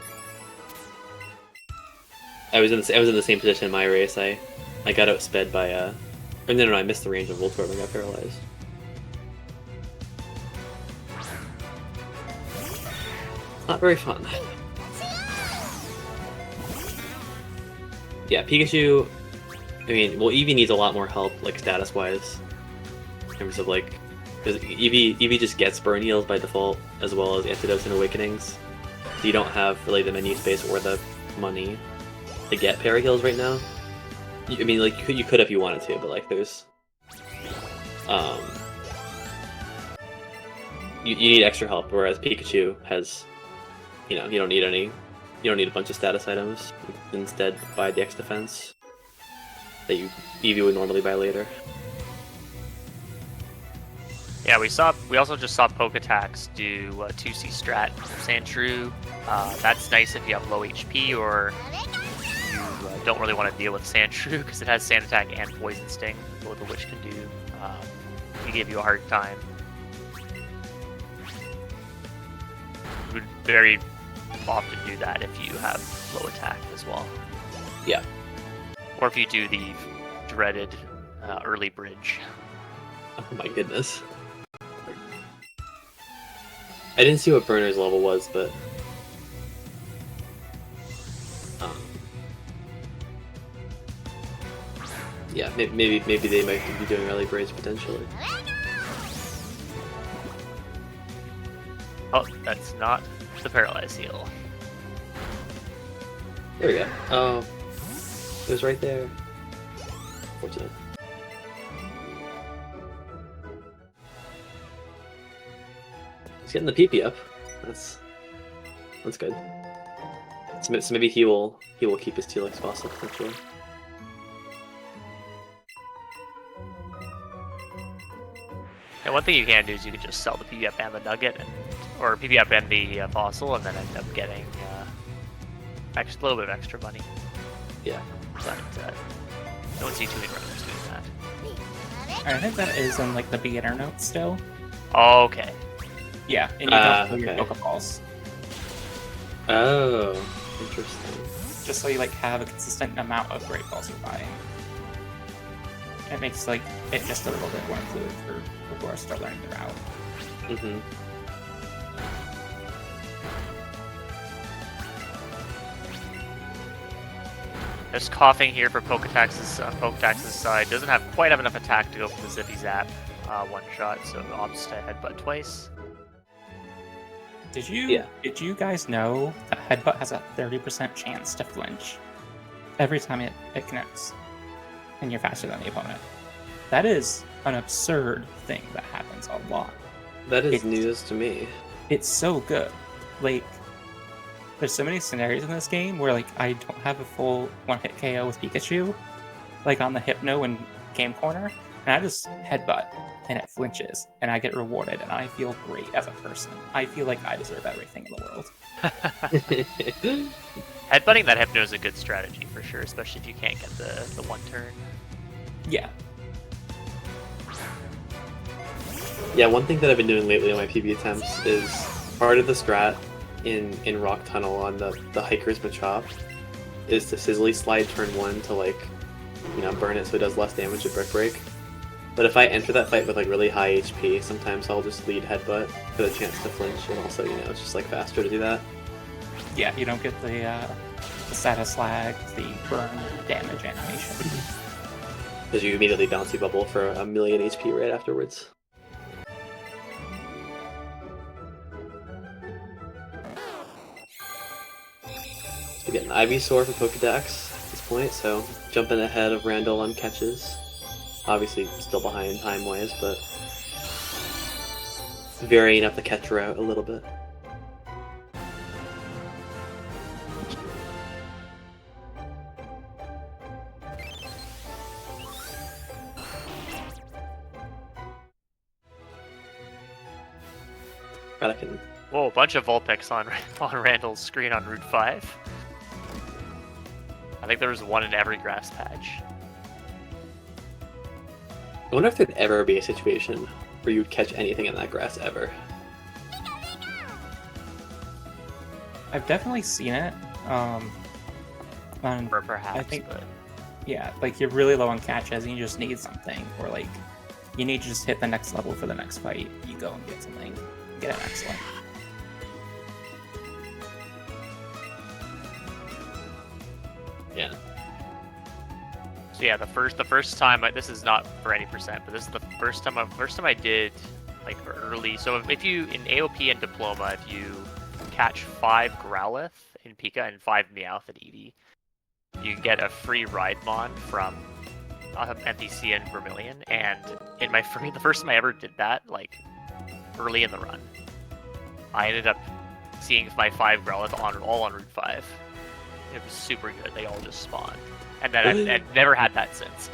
I was in the same position in my race. I got outsped by or no, I missed the range of Voltorb and got paralyzed. Not very fun. Yeah, Pikachu. I mean, well, Eevee needs a lot more help, like status-wise, in terms of like, because Eevee just gets burn heals by default, as well as antidotes and awakenings. So you don't have really the menu space or the money to get Paraheals right now. I mean, like you could if you wanted to, but like there's, you need extra help. Whereas Pikachu has, you don't need a bunch of status items. You can instead buy the X defense that Eevee would normally buy later. Yeah, we also just saw Poketax do 2C strat Sandshrew. That's nice if you have low HP or you don't really want to deal with Sandshrew because it has Sand Attack and Poison Sting, both of which can give you a hard time. You would very often do that if you have low attack as well. Yeah. Or if you do the dreaded early bridge. Oh my goodness. I didn't see what Burner's level was, but yeah, maybe they might be doing early bridge potentially. Oh, that's not the paralyzed heal. There we go. Oh, it was right there. Fortunate. He's getting the PP up. That's good. So maybe he will keep his T-Lex fossil potentially. And one thing you can do is you can just sell the PvP and the nugget, or PvP and the fossil, and then end up getting a little bit of extra money. Yeah. But don't see too many runners doing that. I think that is in like the beginner notes still. Okay. Yeah, and you don't throw your okay. Pokeballs. Oh, interesting. Just so you like have a consistent amount of Great Balls you're buying. It makes like it just a little bit more fluid for people who are still learning the route. Mm-hmm. Just coughing here for Poketax's side. Doesn't have quite have enough attack to go for the Zippy Zap one shot, so opts to headbutt twice. Did you guys know that Headbutt has a 30% chance to flinch every time it connects, and you're faster than the opponent? That is an absurd thing that happens a lot. That is news to me. It's so good. Like, there's so many scenarios in this game where like I don't have a full one-hit KO with Pikachu, like on the Hypno and Game Corner, and I just Headbutt and it flinches, and I get rewarded, and I feel great as a person. I feel like I deserve everything in the world. Headbutting that Hypno is a good strategy for sure, especially if you can't get the one turn. Yeah. Yeah, one thing that I've been doing lately on my PB attempts is part of the strat in Rock Tunnel on the Hiker's Machop is to Sizzly Slide turn 1 to like, burn it so it does less damage to Brick Break. But if I enter that fight with like really high HP, sometimes I'll just lead Headbutt for the chance to flinch, and also, it's just like faster to do that. Yeah, you don't get the status lag, the burn damage animation. Because you immediately bouncy bubble for a million HP right afterwards. So we get an Ivysaur for Pokedex at this point, so jumping ahead of Randall on catches. Obviously still behind time-wise, but varying up the catch route a little bit. Whoa, a bunch of Vulpix on Randall's screen on Route 5. I think there was one in every grass patch. I wonder if there'd ever be a situation where you'd catch anything in that grass ever. I've definitely seen it. Or perhaps, I think, but... yeah, like you're really low on catches and you just need something, or like you need to just hit the next level for the next fight. You go and get something, get an excellent. Yeah. So yeah, the first time this is not for any percent, but this is the first time I did like early. So if you in AOP and Diploma, if you catch 5 Growlithe in Pika and 5 Meowth in Eevee, you get a free Ride-Mon from NPC and Vermilion. And in the first time I ever did that, like early in the run, I ended up seeing my 5 Growlithe all on Route 5. It was super good. They all just spawned. And then I've never had that since.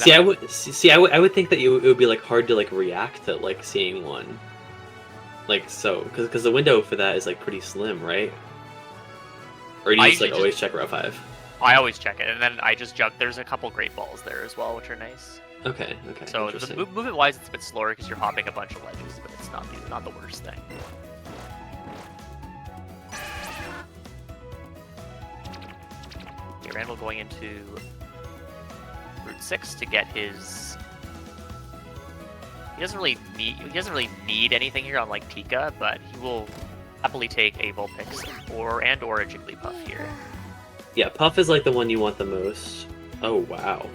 I would think that it would be like hard to like react to like seeing one, like so because the window for that is like pretty slim, right? Or do you just always check Route 5? I always check it, and then I just jump. There's a couple Great Balls there as well, which are nice. Okay. So the movement wise, it's a bit slower because you're hopping a bunch of ledges, but it's not the worst thing. Randall going into Route 6 to get his. He doesn't really need anything here on like Pika, but he will happily take a Vulpix or a Jigglypuff here. Yeah, Puff is like the one you want the most. Oh wow,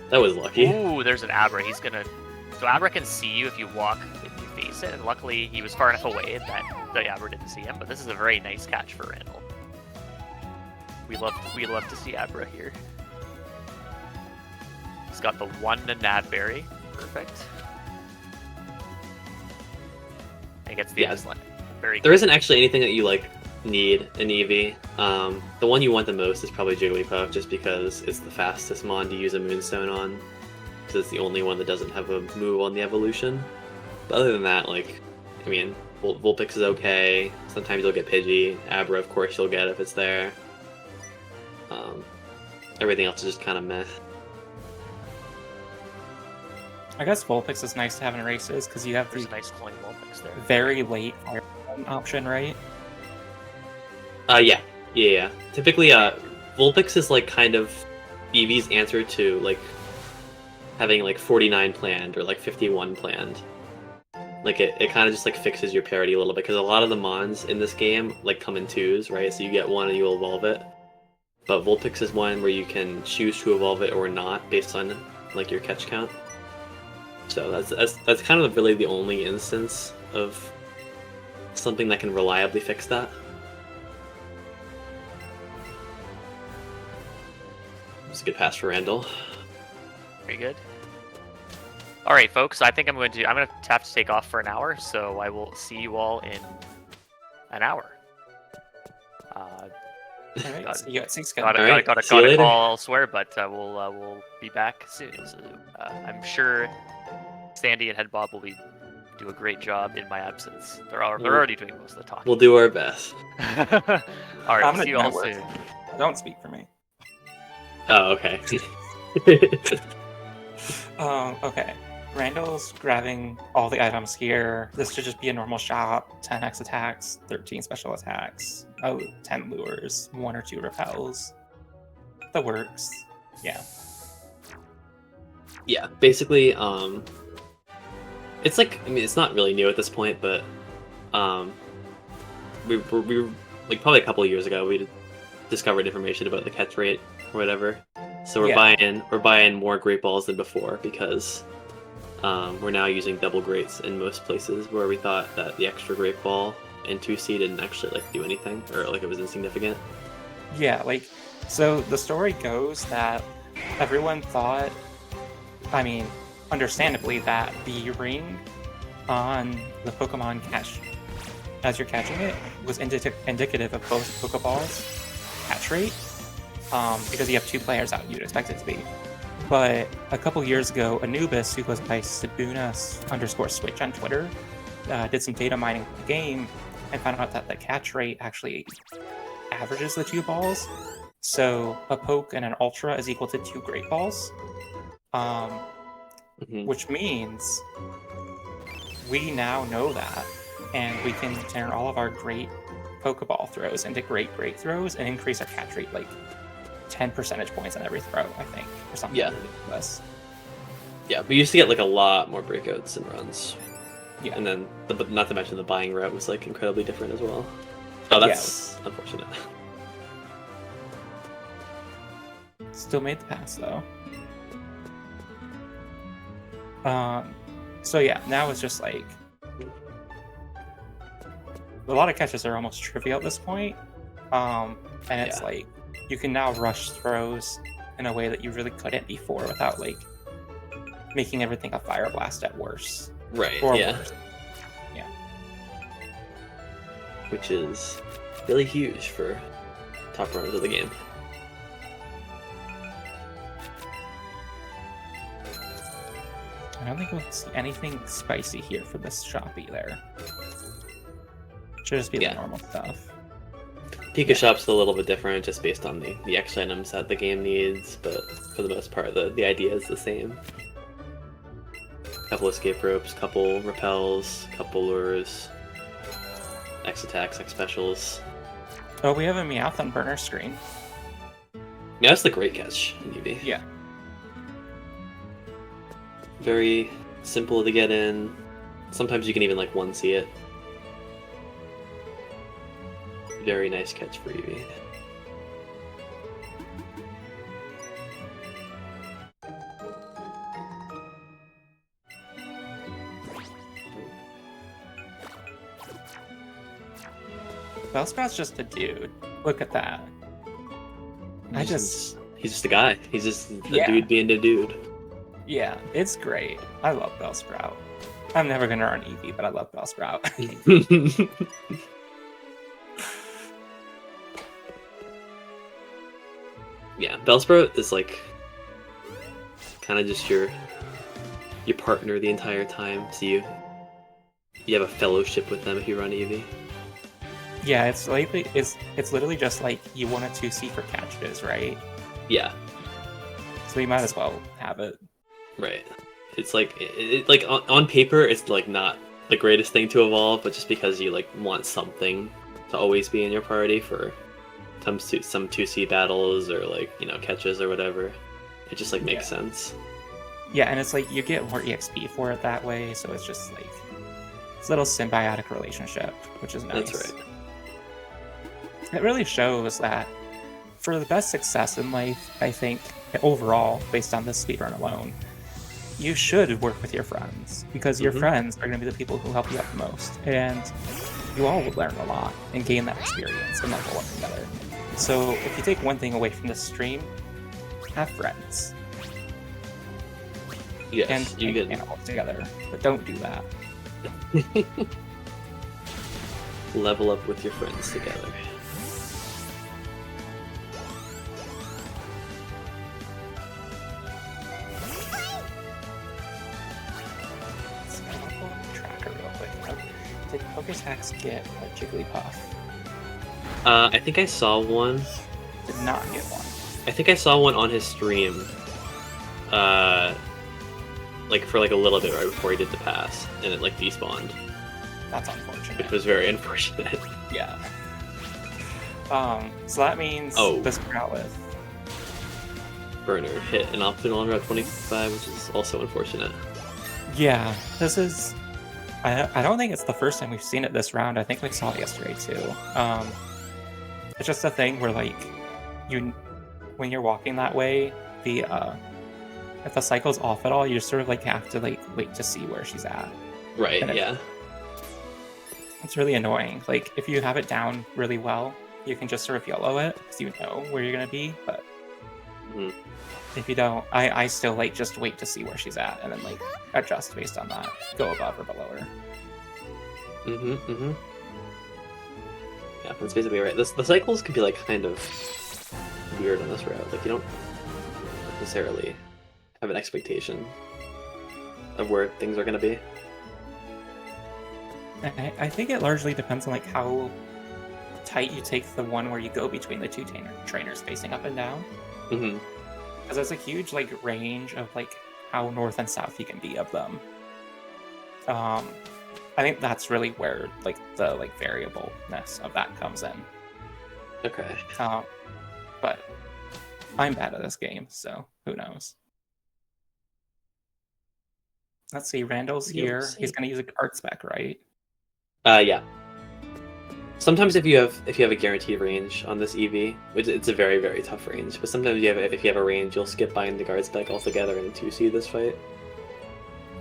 that was lucky. Ooh, there's an Abra. So Abra can see you if you face it, and luckily he was far enough away that the Abra didn't see him. But this is a very nice catch for Randall. We love to see Abra here. He's got the 1 Nabberry. Perfect. And he gets the Aslan. Very good. There isn't actually anything that you like need in Eevee. The one you want the most is probably Jigglypuff, just because it's the fastest mon to use a Moonstone on. Because it's the only one that doesn't have a move on the evolution. But other than that, like, I mean, Vulpix is okay. Sometimes you'll get Pidgey. Abra, of course, you'll get if it's there. Everything else is just kind of meh. I guess Vulpix is nice to have in races because you have There's the a nice coin Vulpix there. very late fire option, right? Yeah. Typically, Vulpix is like kind of Eevee's answer to like having like 49 planned or like 51 planned. Like it kind of just like fixes your parity a little bit because a lot of the mons in this game like come in twos, right? So you get one and you evolve it. But Vulpix is one where you can choose to evolve it or not based on like your catch count. So that's kind of really the only instance of something that can reliably fix that. It's a good pass for Randall. Very good. All right, folks. I think I'm going to have to take off for an hour, so I will see you all in an hour. All right, see you at 6. Got All right, a see you later. call elsewhere, but we'll be back soon. So, I'm sure Sandy and Headbob will do a great job in my absence. They're already doing most of the talking. We'll do our best. All right, I'm see you gonna all network. soon. Don't speak for me. Oh, okay. Okay. Randall's grabbing all the items here. This should just be a normal shop. 10x attacks, 13 special attacks, 10 lures, 1 or 2 repels. That works. Yeah. Yeah, basically, it's like, I mean, it's not really new at this point, but we were like probably a couple of years ago we discovered information about the catch rate or whatever. So we're buying more great balls than before because we're now using double greats in most places where we thought that the extra great ball in 2C didn't actually like do anything or like it was insignificant. Yeah, like, so the story goes that everyone thought, I mean, understandably, that the ring on the Pokemon catch, as you're catching it, was indicative of both Pokeballs catch rate, because you have 2 players out, you'd expect it to be. But a couple years ago, Anubis, who goes by Sabuna_Switch on Twitter, did some data mining of the game and found out that the catch rate actually averages the 2 balls. So a Poke and an Ultra is equal to 2 Great Balls, which means we now know that, and we can turn all of our great Pokeball throws into great throws and increase our catch rate like 10 percentage points on every throw, I think, or something. Yeah. ridiculous. Yeah, we used to get like a lot more breakouts and runs. Yeah. And then, but not to mention the buying route was like incredibly different as well. Oh, that's unfortunate. Still made the pass though. So yeah, now it's just like a lot of catches are almost trivial at this point. And it's like you can now rush throws in a way that you really couldn't before without like making everything a fire blast at worst. Right. Or yeah. worse. Yeah. Which is really huge for top runners of the game. I don't think we'll see anything spicy here for this shop either. Should just be the normal stuff. Pika Shop's a little bit different just based on the extra items that the game needs, but for the most part the idea is the same. Couple escape ropes, couple repels, couple lures, X attacks, X specials. Oh, we have a Meowth on burner screen. Yeah, that's the great catch in UV. Yeah. Very simple to get in. Sometimes you can even like 1C it. Very nice catch for Eevee. Bellsprout's just a dude. Look at that. He's just a guy. He's just a dude being a dude. Yeah, it's great. I love Bellsprout. I'm never gonna run Eevee, but I love Bellsprout. Yeah, Bellsprout is like kind of just your partner the entire time. So you have a fellowship with them if you run Eevee. Yeah, it's literally just like you want a 2C for catches, right? Yeah. So you might as well have it. Right. It's like like on paper, it's like not the greatest thing to evolve, but just because you like want something to always be in your party for some 2C battles or like catches or whatever, it just like makes sense. Yeah, and it's like you get more EXP for it that way, so it's just like it's a little symbiotic relationship, which is nice. That's right. It really shows that for the best success in life, I think overall, based on this speedrun alone, you should work with your friends because your friends are going to be the people who help you out the most, and you all will learn a lot and gain that experience and level up together. So if you take one thing away from this stream, have friends. Yes, and you get animals together, but don't do that. Level up with your friends together. Did Poketaxatty get a Jigglypuff? I think I saw one. Did not get one. I think I saw one on his stream. Like for like a little bit right before he did the pass, and it like despawned. That's unfortunate. Which was very unfortunate. Yeah. So that means this Growlithe. Burner hit an optimal on Route 25, which is also unfortunate. Yeah, this is. I don't think it's the first time we've seen it this round. I think we saw it yesterday too. It's just a thing where like when you're walking that way, if the cycle's off at all, you just sort of like have to like wait to see where she's at. Right. Yeah. It's really annoying. Like if you have it down really well, you can just sort of YOLO it because you know where you're gonna be. But if you don't, I still like just wait to see where she's at and then like adjust based on that. Go above or below her. Yeah, that's basically right. The cycles can be like kind of weird on this route. Like you don't necessarily have an expectation of where things are going to be. I think it largely depends on like how tight you take the one where you go between the two trainers facing up and down. Because there's a huge like range of like how north and south you can be of them. I think that's really where like the like variableness of that comes in. Okay. But I'm bad at this game, so who knows? Let's see, Randall's here. He's gonna use a guard spec, right? Yeah. Sometimes if you have a guaranteed range on this EV, which it's a very, very tough range, but sometimes if you have a range, you'll skip buying the guard spec altogether and 2C this fight.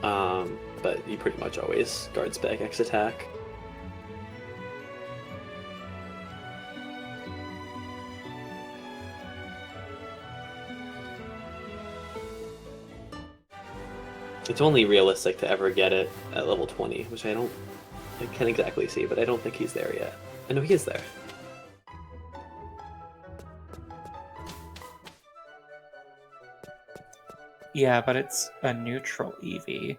But you pretty much always guard spec X attack. It's only realistic to ever get it at level 20, which I can't exactly see, but I don't think he's there yet. I know he is there. Yeah, but it's a neutral EV.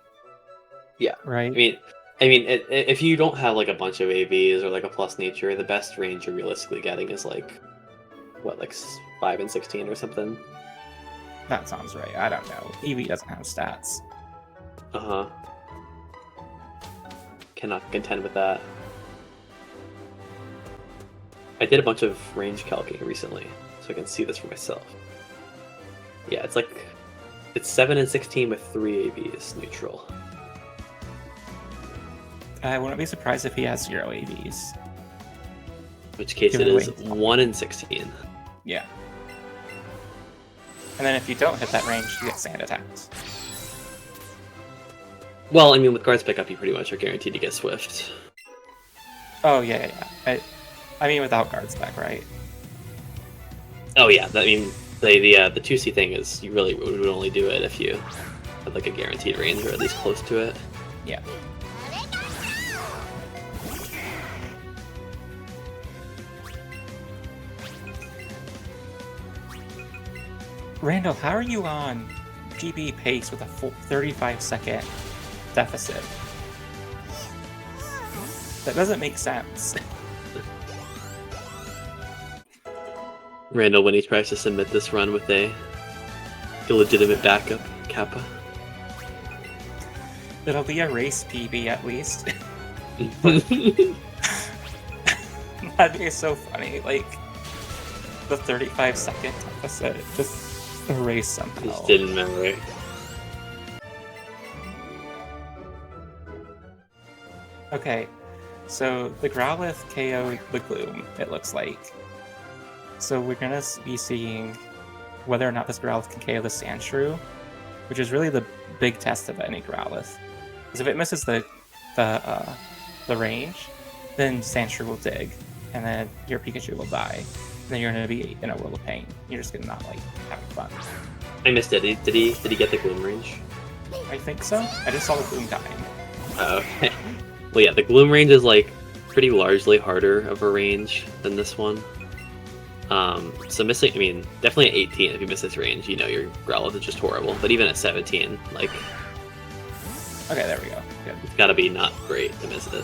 Yeah. Right? I mean, if you don't have like a bunch of AVs or like a plus nature, the best range you're realistically getting is like, what, like 5 and 16 or something? That sounds right. I don't know. EV doesn't have stats. Cannot contend with that. I did a bunch of range calcing recently, so I can see this for myself. Yeah, it's 7 and 16 with 3 AVs neutral. I wouldn't be surprised if he has 0 AVs. In which case it is 1 and 16. Yeah. And then if you don't hit that range, you get sand attacks. Well, I mean, with guards pickup, you pretty much are guaranteed to get swift. Oh, yeah. I mean, without guard spec, right? Oh, yeah. I mean, the 2C thing is you really would only do it if you had like a guaranteed range or at least close to it. Yeah. Randall, how are you on PB pace with a 35-second deficit? That doesn't make sense. Randall, when he tries to submit this run with a illegitimate backup, Kappa. It'll be a race PB at least. That'd be so funny. Like the 35-second deficit just erased somehow. Just didn't remember. Okay, so the Growlithe KO'd the Gloom, it looks like. So we're gonna be seeing whether or not this Growlithe can KO the Sandshrew, which is really the big test of any Growlithe. Because if it misses the range, then Sandshrew will dig, and then your Pikachu will die. And then you're gonna be in a world of pain. You're just gonna not like having fun. I missed it. Did he get the Gloom range? I think so. I just saw the Gloom dying. Oh, okay. Well, yeah, the Gloom range is like pretty largely harder of a range than this one. So missing, I mean, definitely at 18, if you miss this range, you know your Growlithe is just horrible. But even at 17, like, Okay, there we go. Good. it's gotta be not great to miss it.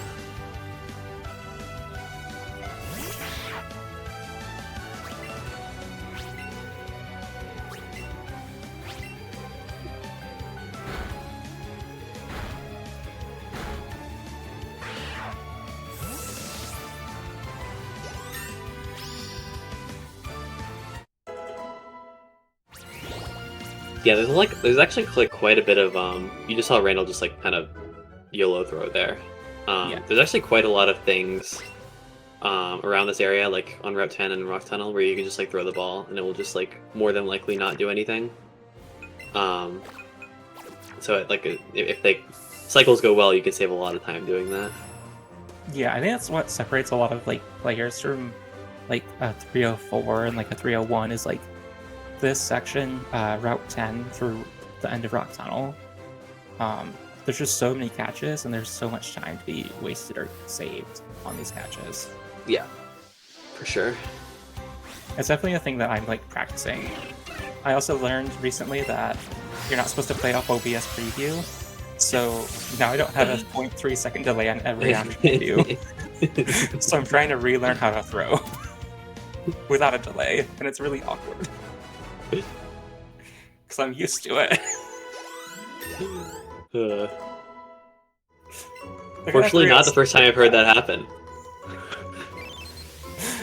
Yeah, there's actually like quite a bit of you just saw Randall just like kind of YOLO throw there. Yeah. There's actually quite a lot of things around this area, like on Route 10 and Rock Tunnel, where you can just like throw the ball and it will just like more than likely not do anything. So if the cycles go well, you can save a lot of time doing that. Yeah, I think that's what separates a lot of like players from like a 304 and like a 301 is like this section, Route 10 through the end of Rock Tunnel. There's just so many catches and there's so much time to be wasted or saved on these catches. Yeah, for sure. It's definitely a thing that I'm like practicing. I also learned recently that you're not supposed to play off OBS preview, so now I don't have a 0.3 second delay on every preview. So I'm trying to relearn how to throw without a delay, and it's really awkward. Because I'm used to it. Fortunately, not the first time I've heard that happen.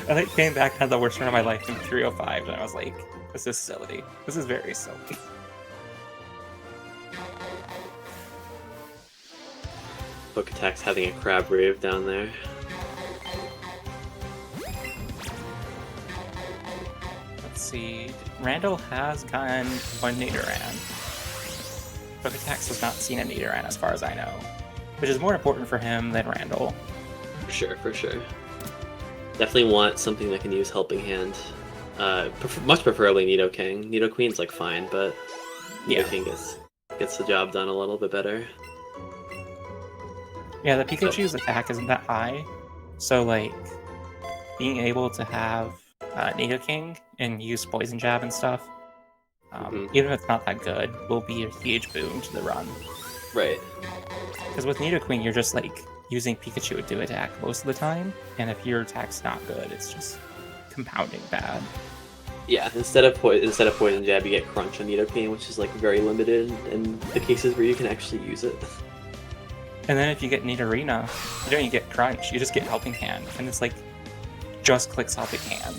And I came back, had the worst run of my life in 305, and I was like, this is silly. This is very silly. Poketax having a crab rave down there. Let's see. Randall has gotten one Nidoran. Poketax has not seen a Nidoran as far as I know, which is more important for him than Randall. For sure, for sure. Definitely want something that can use Helping Hand. Much preferably Nidoking. Nidoqueen's like fine, but Nidoking gets the job done a little bit better. Yeah, the Pikachu's attack isn't that high, so like being able to have Nidoking and use Poison Jab and stuff, even if it's not that good, will be a huge boon to the run. Right. Because with Nidoqueen, you're just like using Pikachu to attack most of the time, and if your attack's not good, it's just compounding bad. Yeah, instead of Poison Jab, you get Crunch on Nidoqueen, which is like very limited in the cases where you can actually use it. And then if you get Nidorina, you don't even get Crunch, you just get Helping Hand, and it's like just clicks Helping Hand.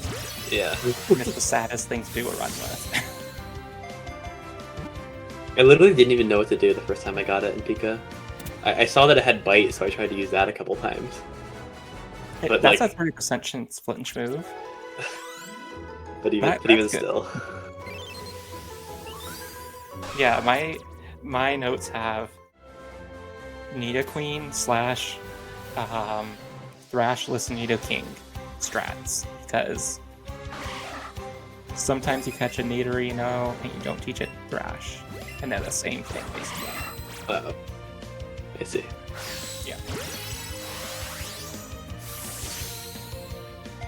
Yeah. And it's the saddest thing to do a run with. I literally didn't even know what to do the first time I got it in Pika. I saw that it had Bite, so I tried to use that a couple times. But that's like, a 30% chance flinch move. But even That's still. Yeah, my notes have Nidoqueen / Thrashless Nidoking strats, because sometimes you catch a Nidorino and you don't teach it Thrash, and they're the same thing basically. Uh-oh. I see. Yeah.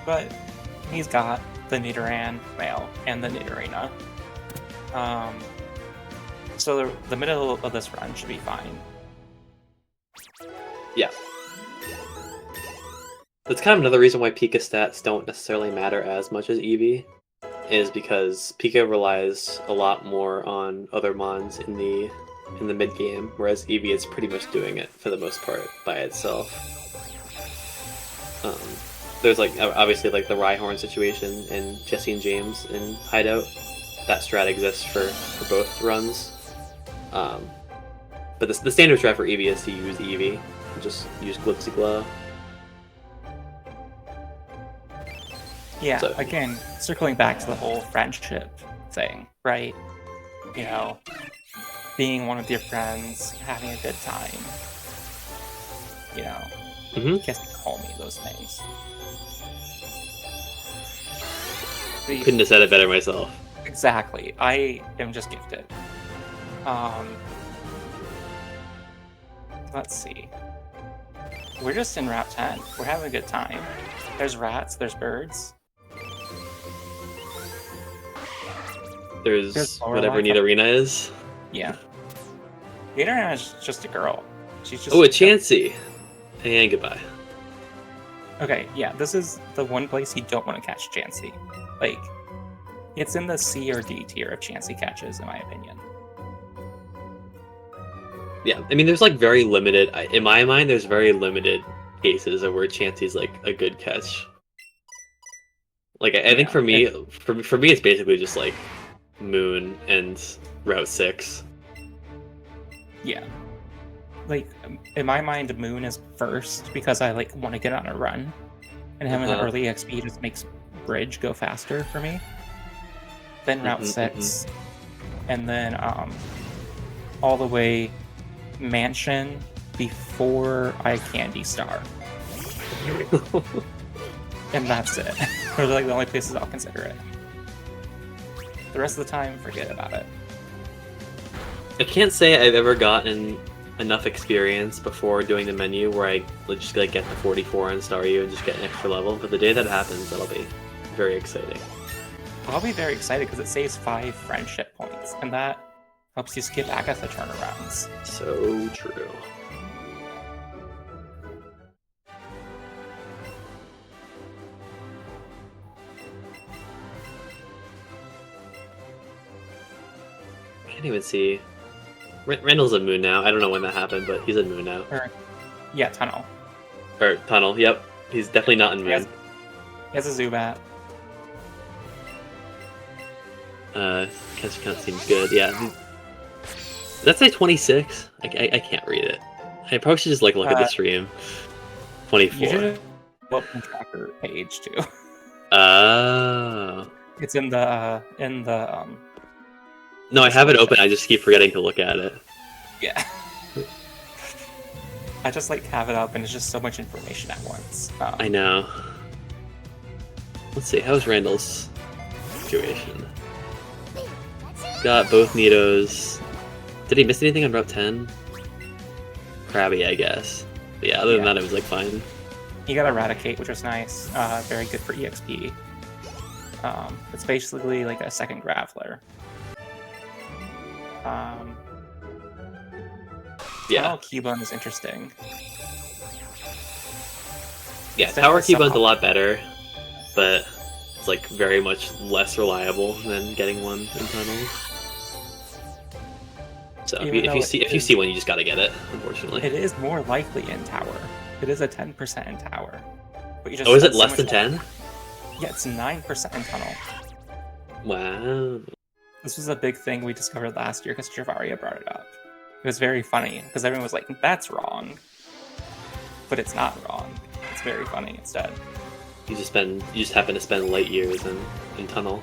But he's got the Nidoran male and the Nidorina. So the middle of this run should be fine. Yeah. That's kind of another reason why Pika stats don't necessarily matter as much as Eevee, is because Pika relies a lot more on other mons in the in the mid game, whereas Eevee is pretty much doing it for the most part by itself. There's like obviously like the Rhyhorn situation and Jesse and James in Hideout. That strat exists for both runs. But the standard strat for Eevee is to use Eevee. Just use Glitzy Glow. Yeah, So- again, circling back to the whole friendship thing, right? You know, being one with your friends, having a good time. You know, Mhm. kiss me, call me, those things. Couldn't have said it better myself. Exactly. I am just gifted. Let's see. We're just in Route 10. We're having a good time. There's rats, there's birds. There's There's whatever Lorelei. Nidorina is. Yeah. Nidorina is just a girl. She's just Oh, a Chansey! And goodbye. Okay, yeah, this is the one place you don't want to catch Chansey. Like, it's in the C or D tier of Chansey catches, in my opinion. Yeah, I mean, there's like very limited. In my mind, there's very limited cases of where Chansey's like a good catch. Like, I think Yeah, for me, for me, it's basically just like Moon and Route 6. Yeah. Like, in my mind, Moon is first because I, like, want to get on a run. And having an Uh-huh. early XP just makes Bridge go faster for me. Then Route Mhm, 6. And then, all the way Mansion before I Candy Star. And that's it. Those are, like, the only places I'll consider it. The rest of the time, forget about it. I can't say I've ever gotten enough experience before doing the menu where I just like get the 44 on Star U and just get an extra level. But the day that happens, that'll be very exciting. I'll be very excited because it saves 5 friendship points, and that helps you skip Agatha turnarounds. So true. I can't even see. Randall's in Moon now. I don't know when that happened, but he's in Moon now. Yeah, Tunnel. Or Tunnel, yep. He's definitely not in Moon. Yes. He has a Zubat. Kind of seems good, yeah. That's like 26? I can't read it. I probably should just like look at the stream. 24. You should look the tracker page too. Oh. It's in the No, I have it open, I just keep forgetting to look at it. yeah. I just like have it up and it's just so much information at once. I know. Let's see, how's Randall's situation? Got both Nidos. Did he miss anything on Route 10? Krabby, I guess. But yeah, other than Yeah. that, it was like fine. He got Eradicate, which was nice. Very good for EXP. It's basically like a second Graveler. Yeah, Tunnel Cubone is interesting. yeah. Instead Power of Keybone's a somehow- lot better, but it's like very much less reliable than getting one in tunnels. So Even if though you it see one, you just gotta get it. Unfortunately. It is more likely in Tower. It is a 10% in Tower. But you just Oh, is spend it so less much than more- 10? Yeah, it's 9% in Tunnel. Wow. This was a big thing we discovered last year because Javaria brought it up. It was very funny because everyone was like, that's wrong. But it's not wrong. It's very funny instead. You just happen to spend light years in tunnel.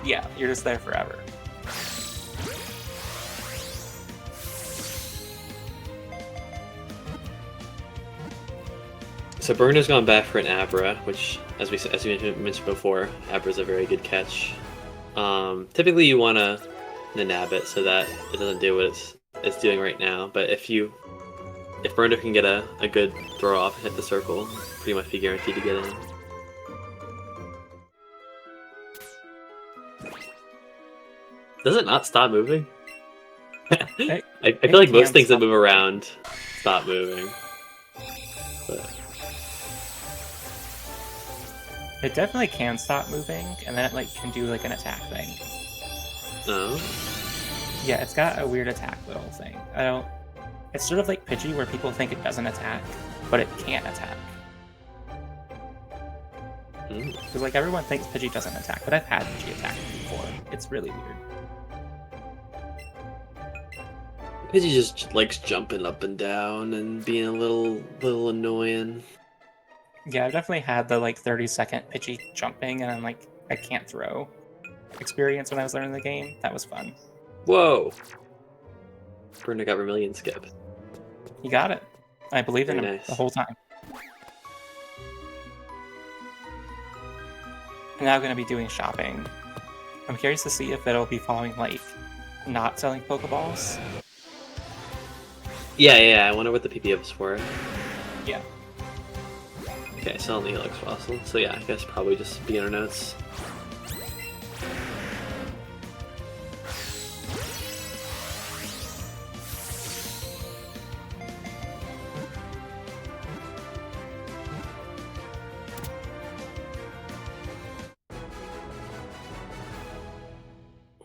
Yeah, you're just there forever. So Burner's gone back for an Abra, which, as we mentioned before, Abra's a very good catch. Typically you want to nab it so that it doesn't do what it's doing right now. But if Burner can get a good throw off and hit the circle, pretty much be guaranteed to get in. Does it not stop moving? I feel like most things that move around stop moving. But... It definitely can stop moving, and then it like can do like an attack thing. No. Yeah, it's got a weird attack little thing. I don't. It's sort of like Pidgey, where people think it doesn't attack, but it can attack. Because like everyone thinks Pidgey doesn't attack, but I've had Pidgey attack before. It's really weird. Pidgey just likes jumping up and down and being a little annoying. Yeah, I've definitely had the like 30-second Pidgey jumping and I'm like, I can't throw experience when I was learning the game. That was fun. Whoa! Burner got Vermilion skip. He got it. I believed in him Very nice. the whole time. I'm now going to be doing shopping. I'm curious to see if it'll be following like not selling Pokeballs. Yeah, I wonder what the PPO is for. Yeah. Okay, selling the Helix Fossil. So yeah, I guess probably just beginner notes.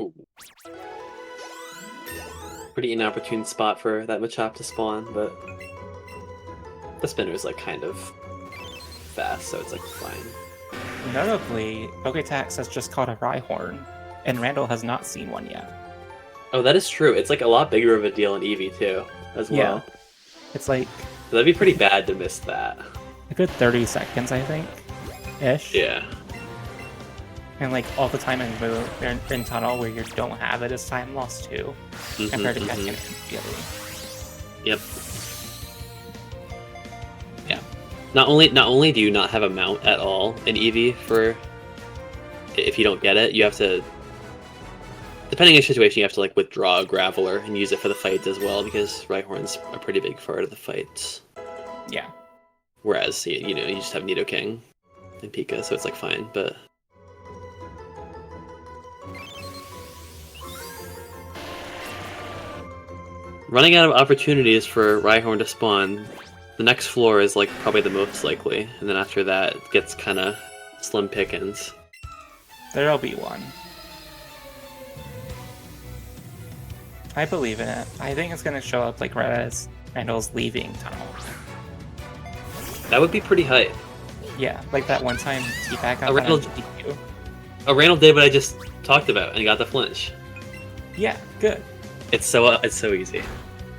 Ooh. Pretty inopportune spot for that Machop to spawn, but the spinner is like kind of fast, so it's like fine. Notably, Poketax has just caught a Rhyhorn, and Randall has not seen one yet. Oh, that is true. It's like a lot bigger of a deal in Eevee too, as well. Yeah. It's like So that'd be pretty bad to miss that. a good 30 seconds, I think, ish. Yeah. And like all the time in Tunnel where you don't have it is time lost too, compared to catching it immediately. Yep. Yeah. Not only do you not have a mount at all in Eevee for if you don't get it, you have to, depending on the situation, you have to like withdraw a Graveler and use it for the fights as well, because Rhyhorn's a pretty big part of the fights. Yeah. Whereas you just have Nidoking and Pika, so it's like fine, but running out of opportunities for Rhyhorn to spawn, the next floor is like probably the most likely, and then after that it gets kind of slim pickings. There'll be one. I believe in it. I think it's gonna show up like right as Randall's leaving Tunnel. That would be pretty hype. Yeah, like that one time T-Pack got Randall- on GQ. Oh, Randall did what I just talked about and got the flinch. Yeah, good. It's so easy.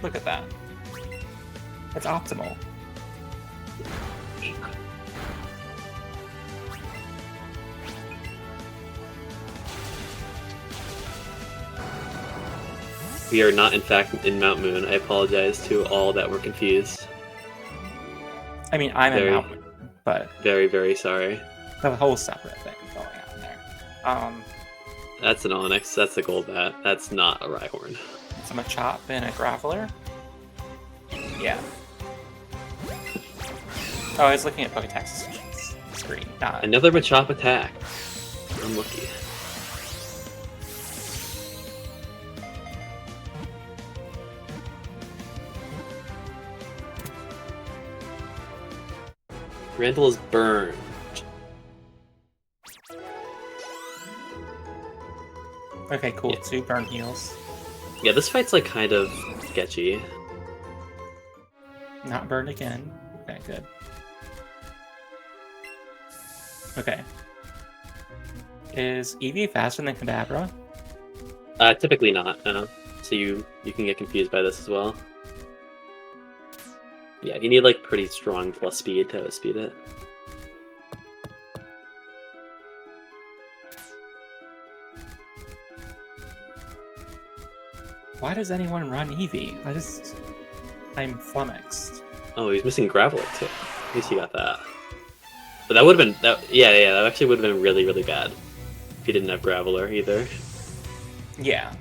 Look at that. It's optimal. We are not, in fact, in Mount Moon. I apologize to all that were confused. I mean, I'm Very- in Mountain, but Very, very sorry. the whole separate thing going on there. That's an Onyx. That's a Gold Bat. That's not a Rhyhorn. Some Machop and a Graveler. Yeah. Oh, I was looking at Poketax's screen. Not... Another Machop attack. Unlucky. Randall is burned. Okay, cool. Yeah. 2 burn heals. Yeah, this fight's like kind of sketchy. Not burned again. Okay, good. Okay. Is Eevee faster than Kadabra? Typically not. So you can get confused by this as well. Yeah, you need like pretty strong plus speed to outspeed it. Why does anyone run Eevee? I'm flummoxed. Oh, he's missing Graveler too. At least he got that. But that would have been that actually would have been really, really bad if he didn't have Graveler either. Yeah.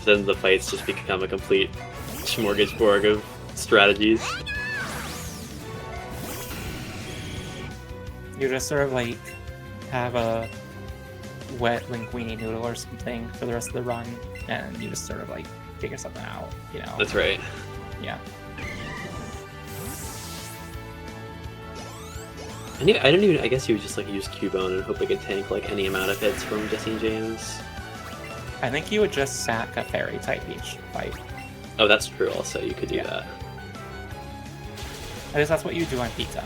Then the fights just become a complete smorgasbord of strategies. You just sort of like have a wet linguine noodle or something for the rest of the run, and you just sort of like figure something out, you know? That's right. Yeah. I guess you would just like use Cubone and hope it could tank like any amount of hits from Jesse and James. I think you would just sack a fairy type each fight. Oh, that's true. Also, you could do that. At least that's what you do on Pika.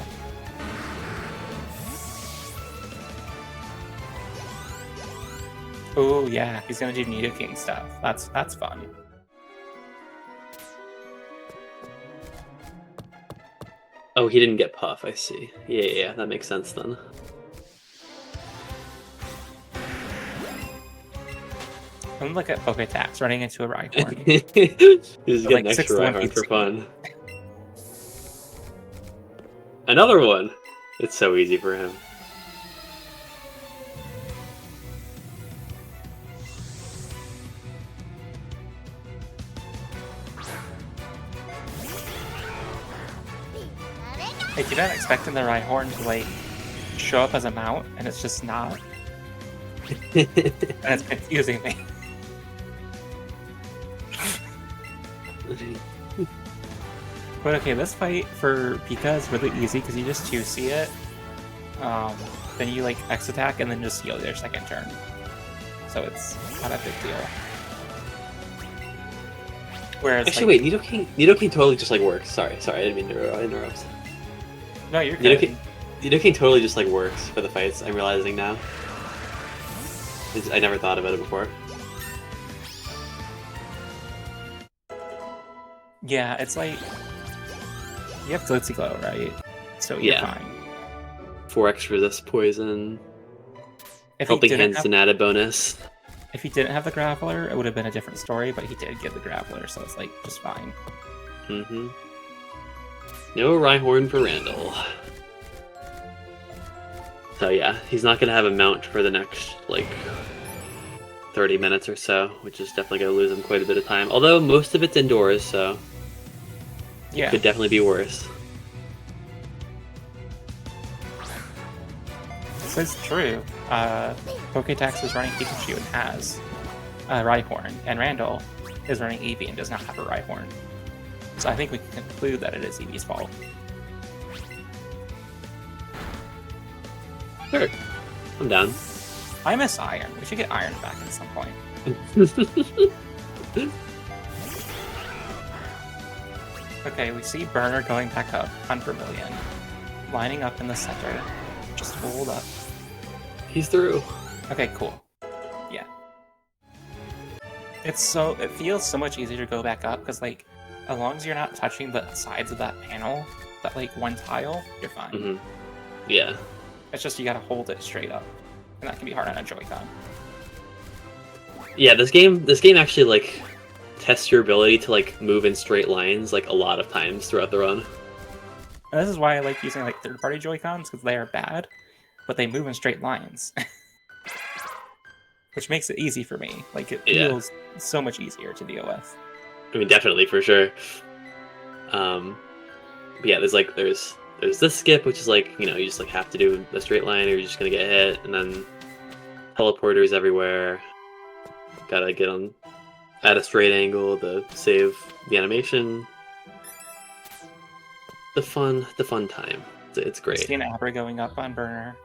Oh yeah, he's gonna do Nidoking stuff. That's fun. Oh, he didn't get Puff. I see. Yeah, that makes sense then. And look at Poketax running into a Rhyhorn. He's getting like extra 6-1 Rhyhorn for fun. Another one! It's so easy for him. Like, you're not expecting the Rhyhorn to, like, show up as a mount, and it's just not. And it's confusing me. But okay, this fight for Pika is really easy because you just 2C it. Then you, like, X attack and then just heal your second turn. So it's not a big deal. Whereas, actually, like, wait, Nidoking totally just like works. Sorry, I didn't mean to interrupt. no, you're good. Nidoking totally just like works for the fights. I'm realizing now. I never thought about it before. Yeah, it's like you have Glitzy Glow, right? So you're fine. 4x resist poison. If Helping he didn't Hands an added bonus. If he didn't have the Graveler, it would have been a different story, but he did give the Graveler, so it's like just fine. Mm-hmm. No Rhyhorn for Randall. So yeah, he's not gonna have a mount for the next like 30 minutes or so, which is definitely gonna lose him quite a bit of time. Although most of it's indoors, so yeah, it could definitely be worse. This is true. Poketax is running Pikachu and has Rhyhorn, and Randall is running Eevee and does not have a Rhyhorn. So I think we can conclude that it is Eevee's fault. Sure. I'm down. I miss Iron. We should get Iron back at some point. Okay, we see Burner going back up on Vermilion. Lining up in the center. Just hold up. He's through. Okay, cool. Yeah. It feels so much easier to go back up, because, like, as long as you're not touching the sides of that panel, that, like, one tile, you're fine. Mm-hmm. Yeah. It's just you gotta hold it straight up. And that can be hard on a Joy-Con. Yeah, this game actually, like, tests your ability to, like, move in straight lines, like, a lot of times throughout the run. And this is why I like using, like, third-party Joy-Cons, because they are bad, but they move in straight lines. Which makes it easy for me. Like, it feels so much easier to deal with. I mean, definitely, for sure. But yeah, there's this skip, which is like, you know, you just like have to do the straight line or you're just gonna get hit, and then teleporters everywhere. Gotta get on at a straight angle to save the animation. The fun time. It's great. See an Abra going up on Burner.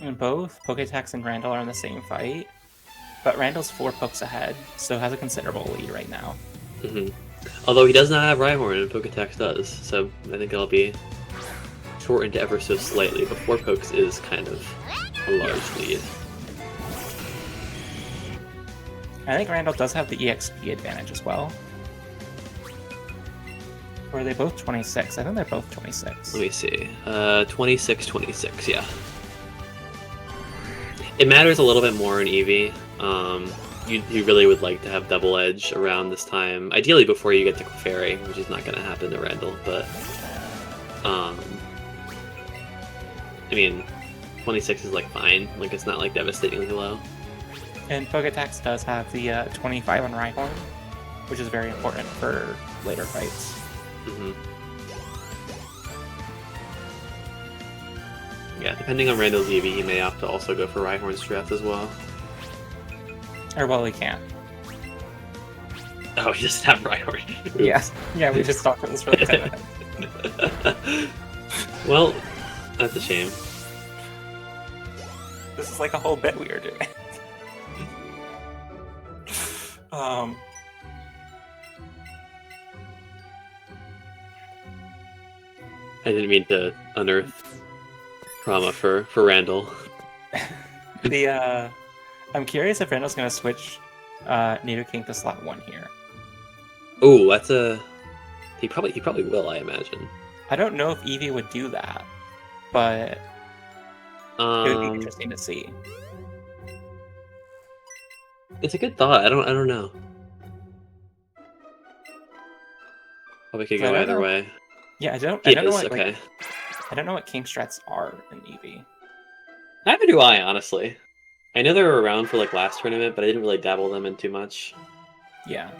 And both Poketax and Randall are in the same fight, but Randall's 4 pokes ahead, so has a considerable lead right now. Mm-hmm. Although he does not have Rhyhorn and Poketax does, so I think it'll be shortened ever so slightly, but 4 pokes is kind of a large lead. I think Randall does have the EXP advantage as well. Or are they both 26? I think they're both 26. Let me see. 26, yeah. It matters a little bit more in Eevee. You really would like to have double edge around this time, ideally before you get to Clefairy, which is not going to happen to Randall, but I mean, 26 is like fine, like it's not like devastatingly low. And Poketax does have the 25 on Rhyhorn, which is very important for later fights. Mm-hmm. Yeah, depending on Randall's Eevee, he may opt to also go for Rhyhorn's Stress as well. Or, well, he can't. Oh, he doesn't have Rhyhorn. Yeah, we just talked about this for like 10 minutes. Well, that's a shame. This is like a whole bit we were doing. I didn't mean to unearth trauma for Randall. I'm curious if Randall's gonna switch Nidoking to slot 1 here. Oh, that's a. He probably will, I imagine. I don't know if Eevee would do that, but it would be interesting to see. It's a good thought. I don't know. Probably could go either way. Yeah, I don't know what I don't know what King strats are in Eevee. Neither do I, honestly. I know they were around for like last tournament, but I didn't really dabble them in too much. Yeah.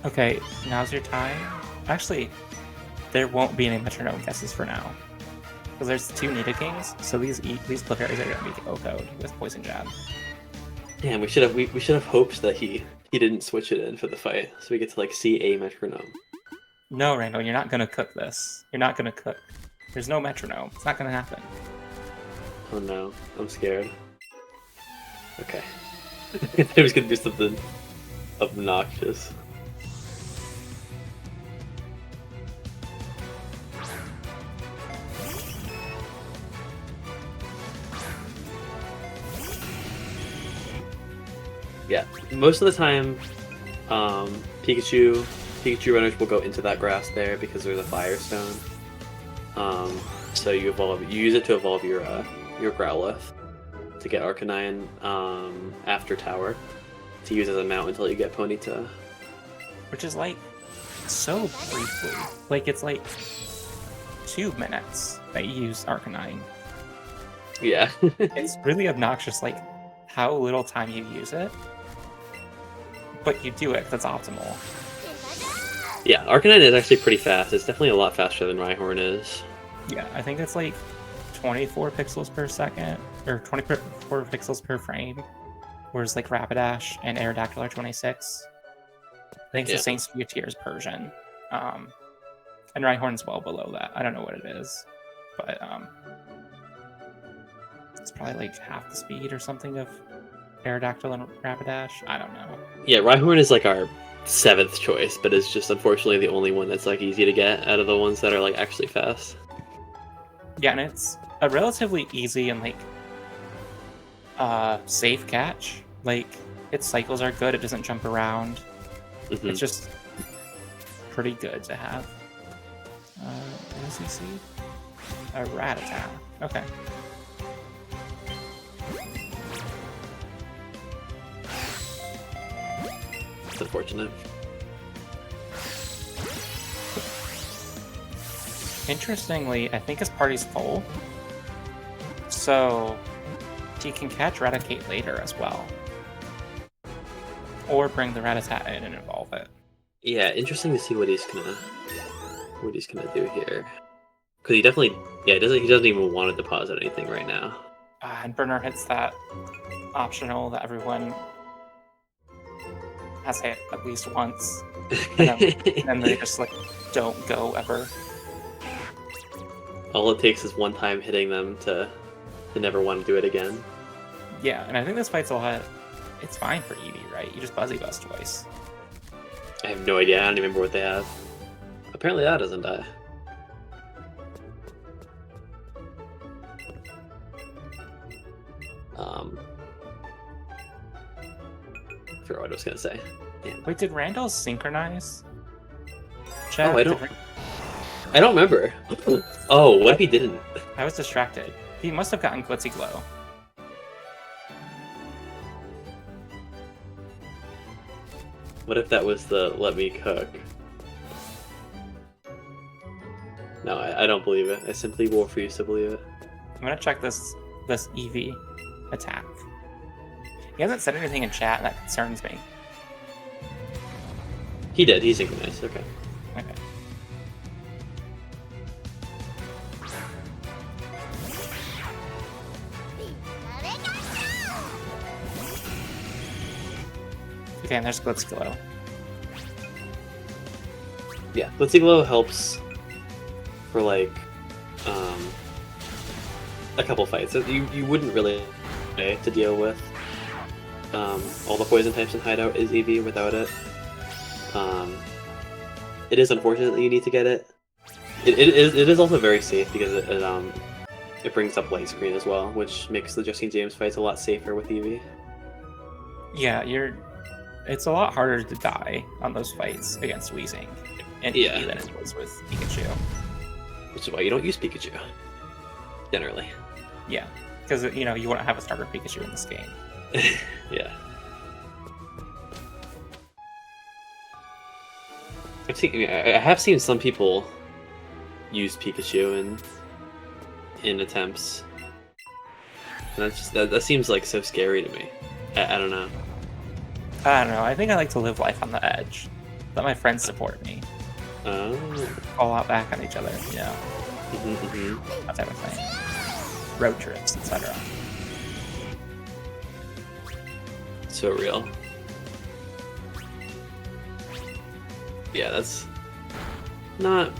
Okay, now's your time. Actually, there won't be any metronome guesses for now. Because there's 2 Nidokings, so these Clefairies are going to be OHKO'd with Poison Jab. Damn, we should have hoped that he didn't switch it in for the fight, so we get to like see a metronome. No, Randall, you're not going to cook this. You're not going to cook. There's no metronome. It's not going to happen. Oh no, I'm scared. Okay. I was gonna do something obnoxious. Yeah, most of the time, Pikachu runners will go into that grass there because there's a Firestone. So you use it to evolve your Growlithe to get Arcanine after Tower to use as a mount until you get Ponyta. Which is like so briefly. Like it's like 2 minutes that you use Arcanine. Yeah. It's really obnoxious, like how little time you use it. But you do it, that's optimal. Yeah, Arcanine is actually pretty fast. It's definitely a lot faster than Rhyhorn is. Yeah, I think it's like 24 pixels per second, or 24 pixels per frame, whereas like Rapidash and Aerodactyl are 26. I think it's the same speed tier as Persian. And Rhyhorn's well below that. I don't know what it is, but it's probably like half the speed or something of Aerodactyl and Rapidash. I don't know. Yeah, Rhyhorn is like our 7th choice, but it's just unfortunately the only one that's like easy to get out of the ones that are like actually fast. Yeah, and it's a relatively easy and like safe catch. Like its cycles are good. It doesn't jump around. Mm-hmm. It's just pretty good to have. What does he see? A Rattata. Okay. It's unfortunate. Interestingly, I think his party's full, so he can catch Raticate later as well. Or bring the Rattata in and evolve it. Yeah, interesting to see what he's gonna do here. Because he definitely, he doesn't even want to deposit anything right now. And Bernard hits that optional that everyone has hit at least once, and then they just like don't go ever. All it takes is one time hitting them to never want to do it again. Yeah, and I think this fight's a lot. It's fine for Eevee, right? You just Buzzy Buzz twice. I have no idea. I don't even remember what they have. Apparently that doesn't die. I forgot what I was gonna say. Damn. Wait, did Randall synchronize? Oh, I don't remember. Oh, what if he didn't? I was distracted. He must have gotten Glitzy Glow. What if that was the let me cook? No, I don't believe it. I simply will refuse to believe it. I'm gonna check this Eevee attack. He hasn't said anything in chat, and that concerns me. He did. He synchronized. Okay. Okay. Okay, and there's Blitzkillo. Yeah, Blitzkillo helps for like a couple fights. You wouldn't really to deal with all the poison types in Hideout is Eevee without it. It is unfortunate that you need to get it. It is also very safe because it brings up light screen as well, which makes the Justine James fights a lot safer with Eevee. Yeah, it's a lot harder to die on those fights against Weezing and Eevee than it was with Pikachu. Which is why you don't use Pikachu. Generally. Yeah, because you wouldn't have a starter Pikachu in this game. Yeah. I have seen some people use Pikachu in attempts. And that seems like so scary to me. I don't know. I don't know. I think I like to live life on the edge. Let my friends support me. Call out back on each other, that type of thing. Road trips, etc. So real. Yeah, that's not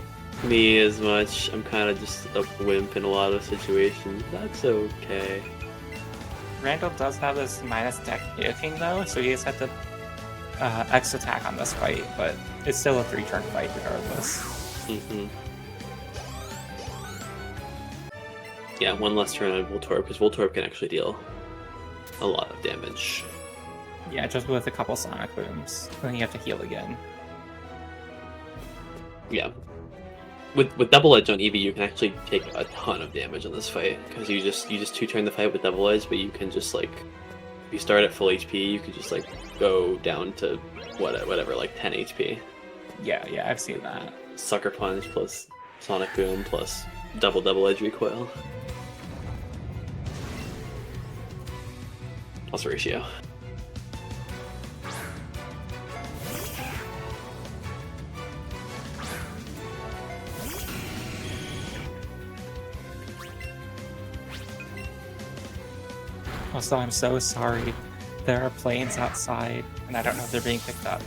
me as much. I'm kind of just a wimp in a lot of situations. That's okay. Randall does have this minus deck King though, so he has had to X attack on this fight, but it's still a 3-turn fight regardless. Yeah, one less turn on Voltorb, because Voltorb can actually deal a lot of damage. Yeah, just with a couple Sonic Booms. Then you have to heal again. Yeah. With Double Edge on Eevee, you can actually take a ton of damage in this fight, because you just 2-turn the fight with Double Edge, but you can just like, if you start at full HP, you can just like go down to whatever, like 10 HP. Yeah, I've seen that. Sucker Punch plus Sonic Boom plus Double Edge recoil. Plus ratio. Also, I'm so sorry. There are planes outside, and I don't know if they're being picked up.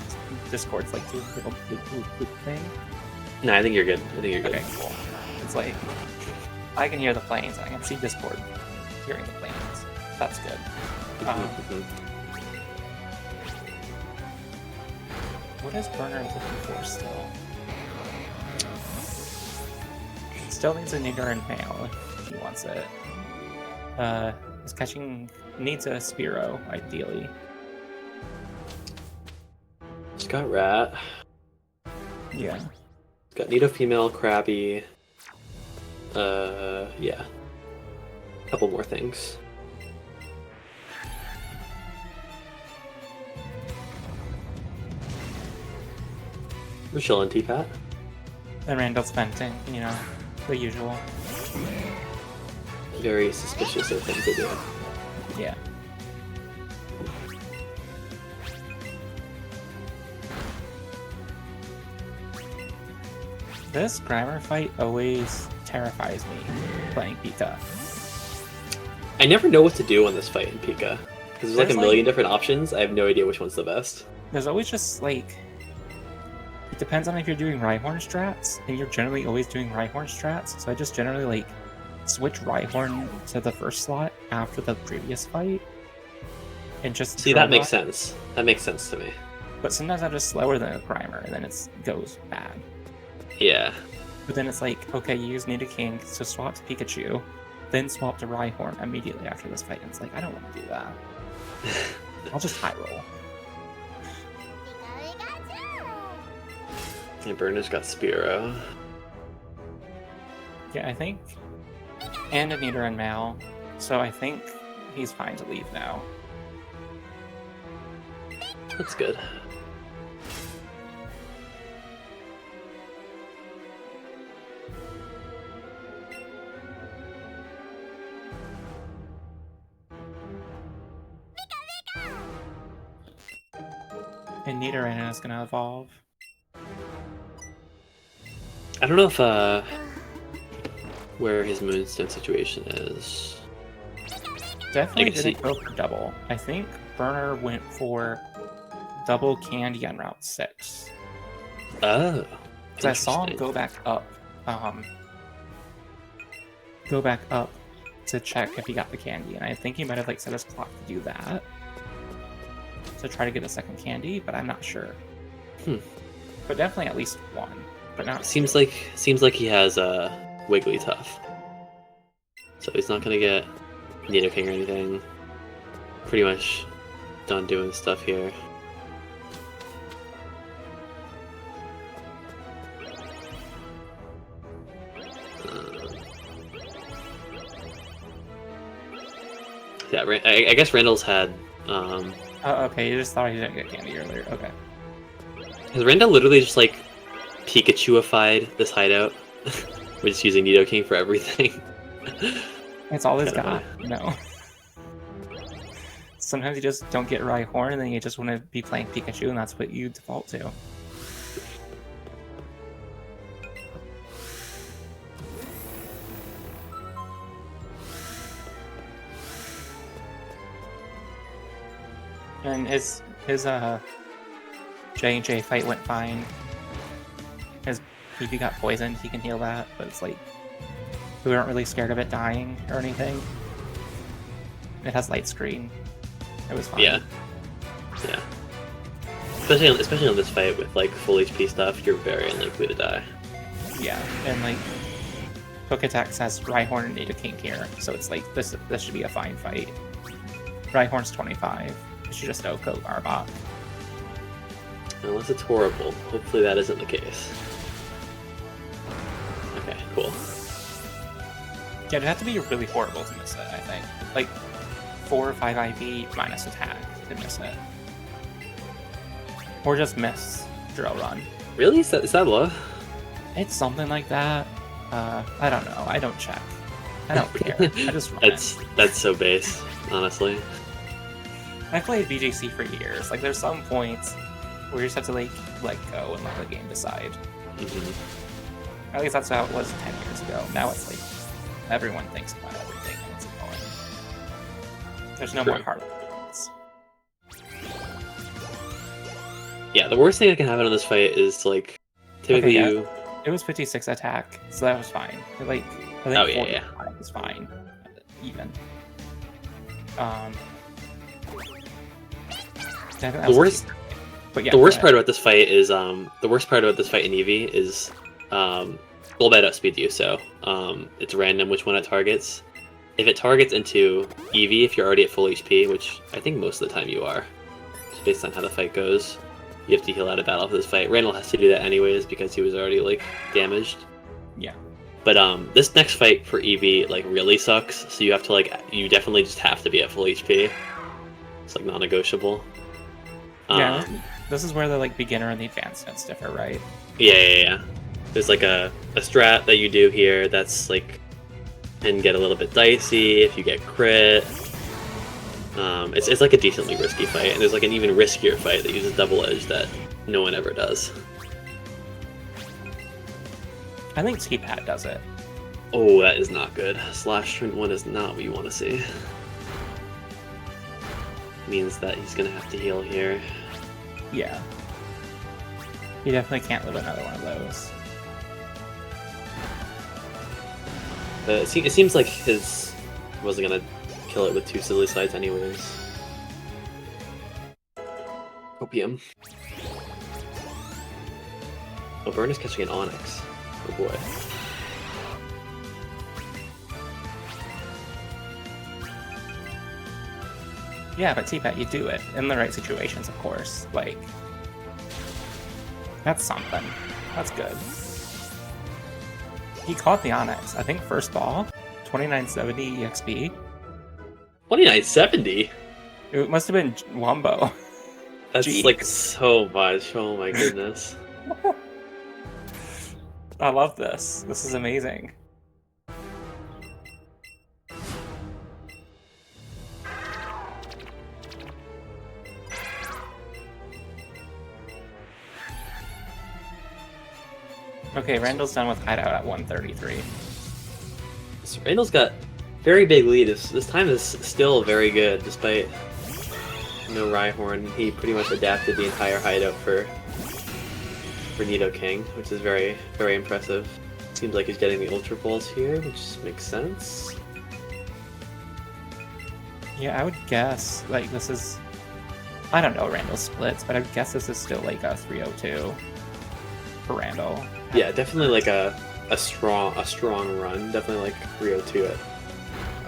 Discord's like doing a little boop thing. No, I think you're good. Okay, cool. It's like, I can hear the planes, and I can see Discord hearing the planes. That's good. What is Burner looking for still? Still needs a Nigger and Mail if he wants it. Needs a Spearow, ideally. It's got Rat. Yeah. It's got Nido Female, Krabby. Yeah. A couple more things. Rochelle and Teapot. And Randall's venting, the usual. Very suspicious of things to do. Yeah. This Grimer fight always terrifies me playing Pika. I never know what to do on this fight in Pika. Because there's like a There's, million different options. I have no idea which one's the best. There's always just like... It depends on if you're doing Rhyhorn strats, and you're generally always doing Rhyhorn strats, so I just generally like switch Rhyhorn to the first slot after the previous fight. And just see, that makes sense. That makes sense to me. But sometimes I'm just slower than a Grimer, and then it goes bad. Yeah. But then it's like, okay, you use Nidoking to swap to Pikachu, then swap to Rhyhorn immediately after this fight. And it's like, I don't want to do that. I'll just high roll. And Burner's got Spearow. Yeah, I think. And a Nidoran Mal. So I think he's fine to leave now. That's good. And Nidoran is gonna evolve. I don't know if where his Moonstone situation is. Definitely guess didn't go for double. I think Burner went for double candy on Route 6. Oh. Because I saw him interesting. go back up. Go back up to check if he got the candy, and I think he might have like set his clock to do that. To try to get a second candy, but I'm not sure. But definitely at least one. But not Seems two. like he has a Wigglytuff. So he's not gonna get Nidoking or anything. Pretty much done doing stuff here. Yeah, I guess Randall's had. Oh, okay, you just thought he didn't get candy earlier. Okay. Has Randall literally just like Pikachu-ified this hideout? We're just using Nidoking for everything. It's all he's Kinda got. No. Sometimes you just don't get Rhyhorn, and then you just want to be playing Pikachu, and that's what you default to. And his J&J fight went fine. His Eevee got poisoned, he can heal that, but it's like we weren't really scared of it dying or anything. It has light screen. It was fine. Yeah. Yeah. Especially on this fight with like full HP stuff, you're very unlikely to die. Yeah, and like Poketax has Rhyhorn and Nidoking here, so it's like this should be a fine fight. Rhyhorn's 25. It should just OHKO Arbok. Unless it's horrible. Hopefully that isn't the case. Okay, cool. Yeah, it'd have to be really horrible to miss it, I think. Like 4 or 5 IV minus attack to miss it. Or just miss Drill Run. Really? Is that low? It's something like that. I don't know. I don't check. I don't care. I just run it. That's so base, honestly. I played VGC for years. Like, there's some points where you just have to like let go and let the game decide. Mm-hmm. At least that's how it was 10 years ago. Now it's like everyone thinks about everything and it's annoying. There's no True. more hard points. Yeah, the worst thing that can happen in this fight is like typically Okay, yeah. you. It was 56 attack, so that was fine. Like, I think Oh, yeah, 45 was fine. Even. The worst. But yeah, The worst go part ahead. about this fight is the worst part about this fight in Eevee is full bed outspeed you. So it's random which one it targets. If it targets into Eevee, if you're already at full HP, which I think most of the time you are, just based on how the fight goes, you have to heal out of battle for this fight. Randall has to do that anyways because he was already like damaged. Yeah. But this next fight for Eevee like really sucks. So you have to you definitely just have to be at full HP. It's like non-negotiable. Yeah, this is where the like beginner and the advanced notes differ, right? Yeah. There's like a strat that you do here that's like can get a little bit dicey if you get crit. It's like a decently risky fight, and there's like an even riskier fight that uses double edge that no one ever does. I think T-Pat does it. Oh, that is not good. Slash turn 1 is not what you want to see. Means that he's gonna have to heal here. Yeah. He definitely can't live another one of those. It seems like his wasn't gonna kill it with 2 silly slides anyways. Opium. Oh, Burn is catching an Onyx. Oh boy. Yeah, but T-Pat, you do it in the right situations, of course. Like, that's something. That's good. He caught the Onyx. I think first ball, 2970 EXP. 2970? It must have been Wumbo. That's Jeez. like so much. Oh my goodness. I love this. This is amazing. Okay, Randall's done with hideout at 133. So Randall's got very big lead. This time is still very good, despite no Rhyhorn. He pretty much adapted the entire hideout for Nidoking, which is very, very impressive. Seems like he's getting the Ultra Balls here, which makes sense. Yeah, I would guess, like, this is... I don't know Randall splits, but I would guess this is still, like, a 302 for Randall. Yeah, definitely, like, a strong run. Definitely, like, 302 at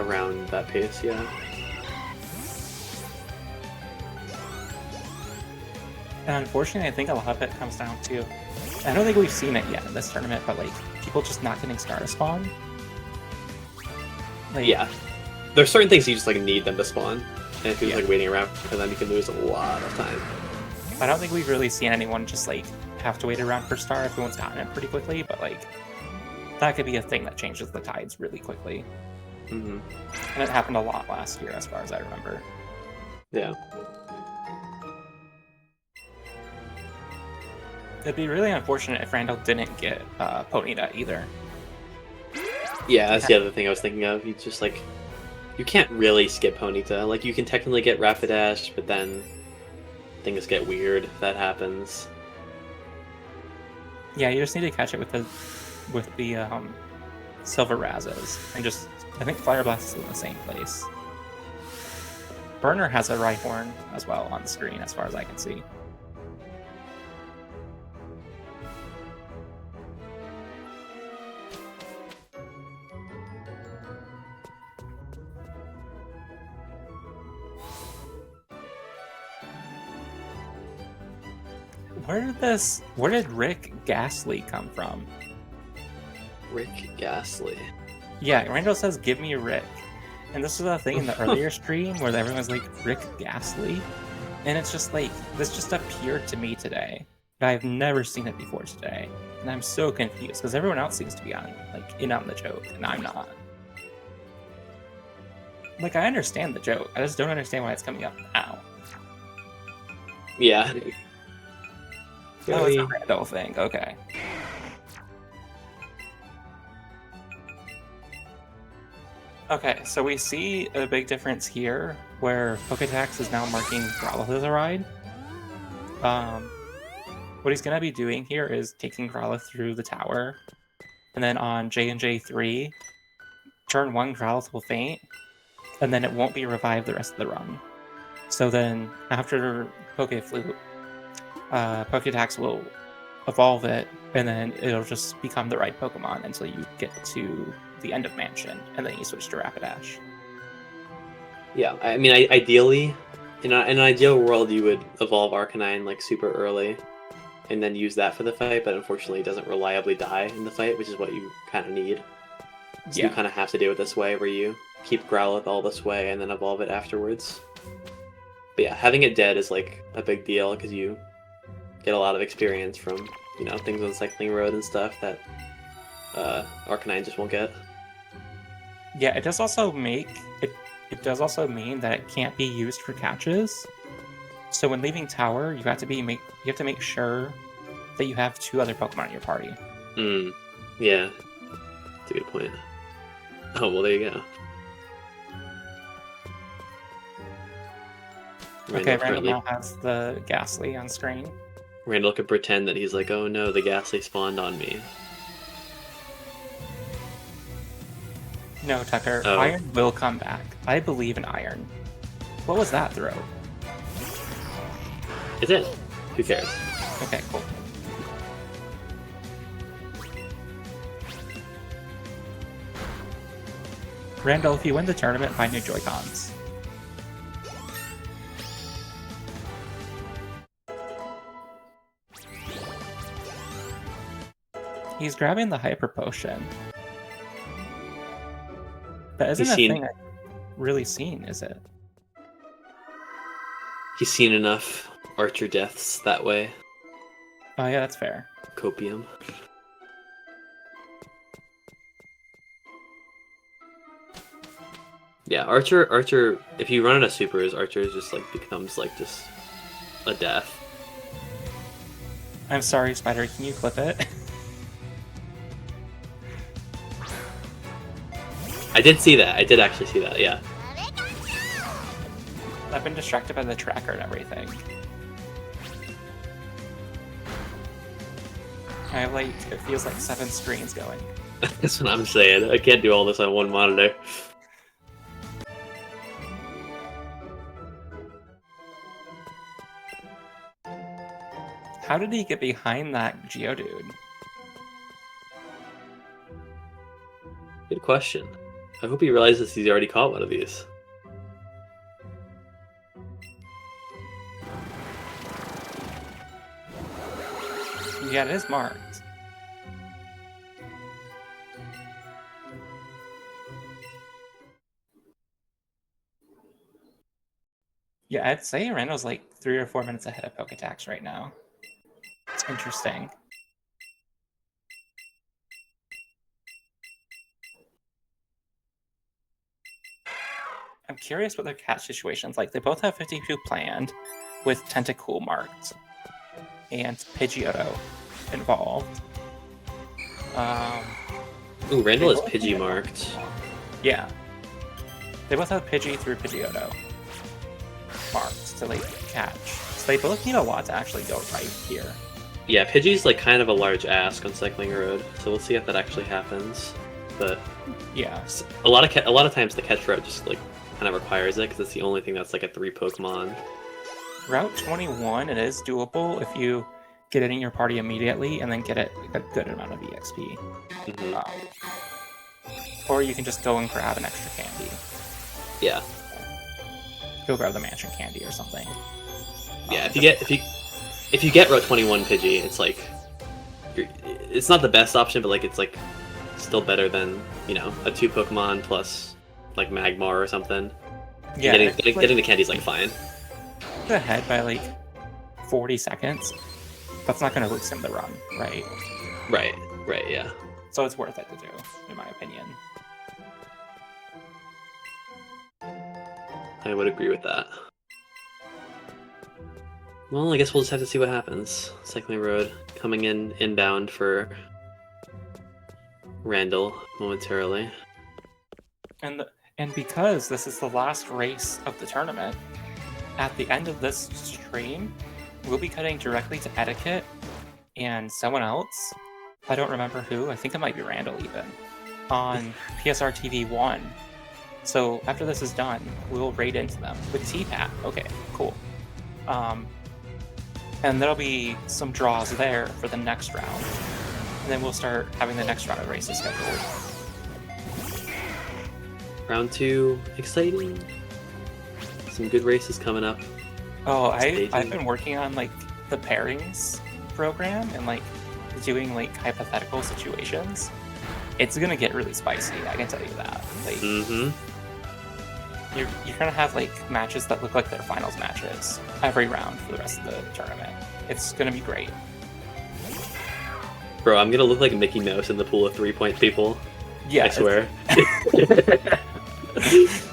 around that pace, yeah. And unfortunately, I think a lot of it comes down to... I don't think we've seen it yet in this tournament, but, like, people just not getting Star to spawn. Like, Yeah. There's certain things you just, like, need them to spawn. And if you're just, like, waiting around for them, you can lose a lot of time. I don't think we've really seen anyone just, like, have to wait around for Star. Everyone's gotten it pretty quickly, but, like, that could be a thing that changes the tides really quickly. Mm-hmm. And it happened a lot last year, as far as I remember. Yeah. It'd be really unfortunate if Randall didn't get Ponyta either. Yeah, that's the other thing I was thinking of. You just, like... You can't really skip Ponyta. Like, you can technically get Rapidash, but then things get weird if that happens. Yeah, you just need to catch it with the Silver Razzes. And just... I think Fire Blast is in the same place. Burner has a Rhyhorn as well on the screen, as far as I can see. Where did Rick Ghastly come from? Rick Ghastly. Yeah, Randall says, "Give me Rick," and this was a thing in the earlier stream where everyone's like, "Rick Ghastly," and it's just like this just appeared to me today. But I've never seen it before today, and I'm so confused because everyone else seems to be on in on the joke, and I'm not. Like, I understand the joke, I just don't understand why it's coming up now. Yeah. Oh, it's a Randall thing. Okay. Okay, so we see a big difference here, where Poketax is now marking Growlithe as a ride. What he's going to be doing here is taking Growlithe through the tower, and then on J&J3, turn 1 Growlithe will faint, and then it won't be revived the rest of the run. So then, after Pokeflute, Poketax will evolve it, and then it'll just become the right Pokemon until you get to the end of Mansion, and then you switch to Rapidash. Yeah, I mean, ideally, in an ideal world, you would evolve Arcanine, like, super early, and then use that for the fight, but unfortunately it doesn't reliably die in the fight, which is what you kind of need. So you kind of have to do it this way, where you keep Growlithe all this way, and then evolve it afterwards. But yeah, having it dead is, like, a big deal, because you get a lot of experience from, you know, things on Cycling Road and stuff that Arcanine just won't get. Yeah, it does also make it does also mean that it can't be used for catches. So when leaving tower, you have to make sure that you have 2 other Pokemon in your party. Yeah. That's a good point. Oh, well, there you go. Okay, Randall now has the Ghastly on screen. Randall could pretend that he's like, oh no, the Ghastly spawned on me. No, Tucker. Oh. Iron will come back. I believe in Iron. What was that throw? It's in. Who cares? Okay, cool. Randall, if you win the tournament, buy new Joy-Cons. He's grabbing the Hyper Potion. That isn't a thing I've really seen, is it? He's seen enough Archer deaths that way. Oh yeah, that's fair. Copium. Yeah, Archer, if you run out of supers, Archer just, like, becomes, like, just a death. I'm sorry, Spider, can you clip it? I did see that. I did actually see that. Yeah. I've been distracted by the tracker and everything. I have like, it feels like 7 screens going. That's what I'm saying. I can't do all this on one monitor. How did he get behind that Geodude? Good question. I hope he realizes he's already caught one of these. Yeah, it is marked. Yeah, I'd say Randall's like 3 or 4 minutes ahead of Poketax right now. It's interesting. I'm curious what their catch situation's like. They both have 52 planned, with Tentacool marked, and Pidgeotto involved. Ooh, Randall is They both Pidgey have- marked. Yeah. They both have Pidgey through Pidgeotto marked to like catch. So they both need a lot to actually go right here. Yeah, Pidgey's like kind of a large ask on Cycling Road, so we'll see if that actually happens. But Yeah. a lot of times the catch route just like kind of requires it because it's the only thing that's like a 3 Pokemon. Route 21, it is doable if you get it in your party immediately and then get it like, a good amount of EXP. Mhm. Or you can just go and grab an extra candy. Yeah, Go grab the mansion candy or something. yeah. If you get Route 21 Pidgey, it's like it's not the best option, but like it's like still better than a 2 Pokemon plus like Magmar or something. Yeah, Getting the candy's like fine. ahead by like 40 seconds. That's not going to loosen the run, right? Right, yeah. So it's worth it to do, in my opinion. I would agree with that. Well, I guess we'll just have to see what happens. Cycling Road coming in inbound for Randall momentarily. And because this is the last race of the tournament, at the end of this stream, we'll be cutting directly to Etiquette and someone else. I don't remember who. I think it might be Randall even. On PSR TV 1. So after this is done, we'll raid into them with T-Pat. Okay, cool. And there'll be some draws there for the next round. And then we'll start having the next round of races scheduled. Round 2, exciting. Some good races coming up. Oh, Staging. I've been working on like the pairings program and like doing like hypothetical situations. It's gonna get really spicy, I can tell you that. Like you're gonna have like matches that look like their finals matches every round for the rest of the tournament. It's gonna be great. Bro, I'm gonna look like Mickey Mouse in the pool of 3-point people. Yeah, I swear.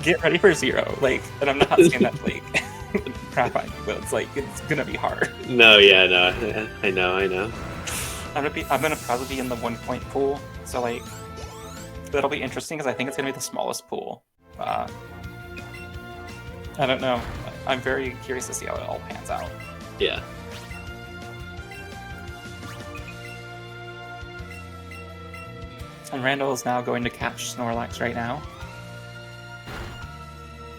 Get ready for 0. Like, and I'm not saying that like crap on you, but it's like it's gonna be hard. No, yeah, no, I know. I'm gonna probably be in the 1-point pool, so like that'll be interesting because I think it's gonna be the smallest pool. I don't know. I'm very curious to see how it all pans out. Yeah. And Randall is now going to catch Snorlax right now,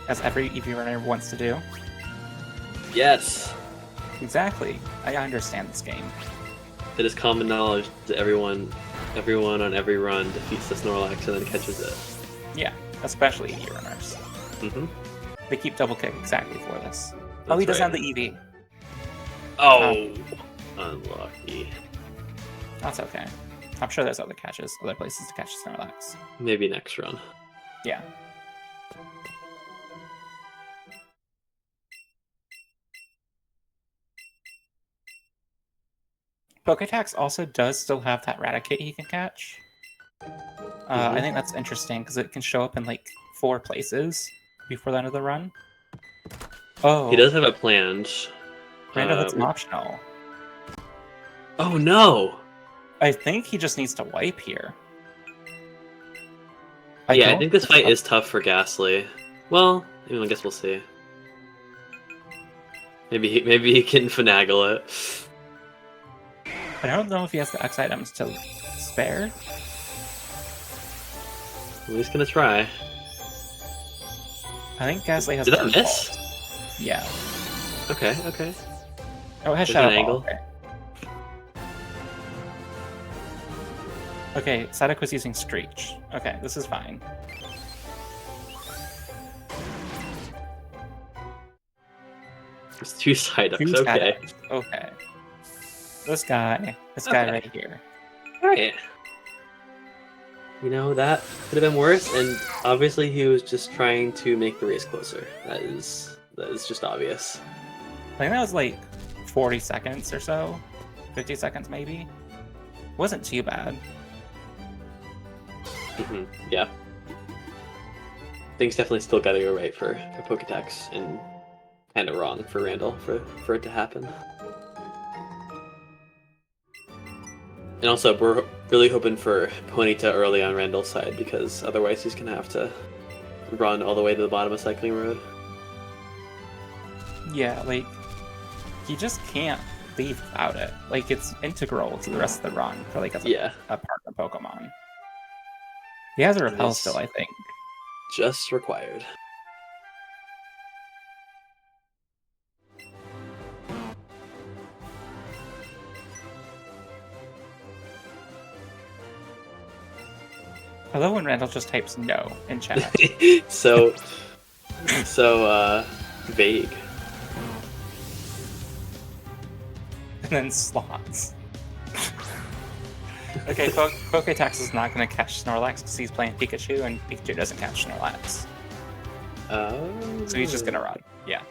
as every EV runner wants to do. Yes. Exactly. I understand this game. It is common knowledge that everyone on every run defeats the Snorlax and then catches it. Yeah, especially EV runners. Mm-hmm. They keep double kick exactly for this. Oh, he That's doesn't right. have the EV. Oh, unlucky. That's okay. I'm sure there's other places to catch Snorlax. Maybe next run. Yeah. Poketax also does still have that Raticate he can catch. I think that's interesting because it can show up in like 4 places before the end of the run. Oh, He does have it planned. Randall, that's an optional. Oh no! I think he just needs to wipe here. I think this fight is tough for Ghastly. Well, I guess we'll see. Maybe he can finagle it. I don't know if he has the X items to spare. Well, he's gonna try. I think Ghastly has. Did that miss? Balls. Yeah. Okay. Oh, it has There's Shadow an Ball. angle. Okay, Psyduck using Screech. Okay, this is fine. There's 2 Psyducks. Two Okay. Psyducks. Okay. This guy right here. Alright. You know, that could have been worse, and obviously he was just trying to make the race closer. That is just obvious. I think that was like 40 seconds or so. 50 seconds maybe. Wasn't too bad. Yeah. Things definitely still gotta go right for Poketax, and kind of wrong for Randall for it to happen. And also, we're really hoping for Ponyta early on Randall's side, because otherwise he's gonna have to run all the way to the bottom of Cycling Road. Yeah, like, he just can't leave without it. Like, it's integral to the rest of the run for, like, a partner Pokemon. He has a repel still, I think. Just required. I love when Randall just types no in chat. so vague. And then slots. Okay, Poketax is not going to catch Snorlax because he's playing Pikachu, and Pikachu doesn't catch Snorlax. Oh. So he's just going to run. Yeah.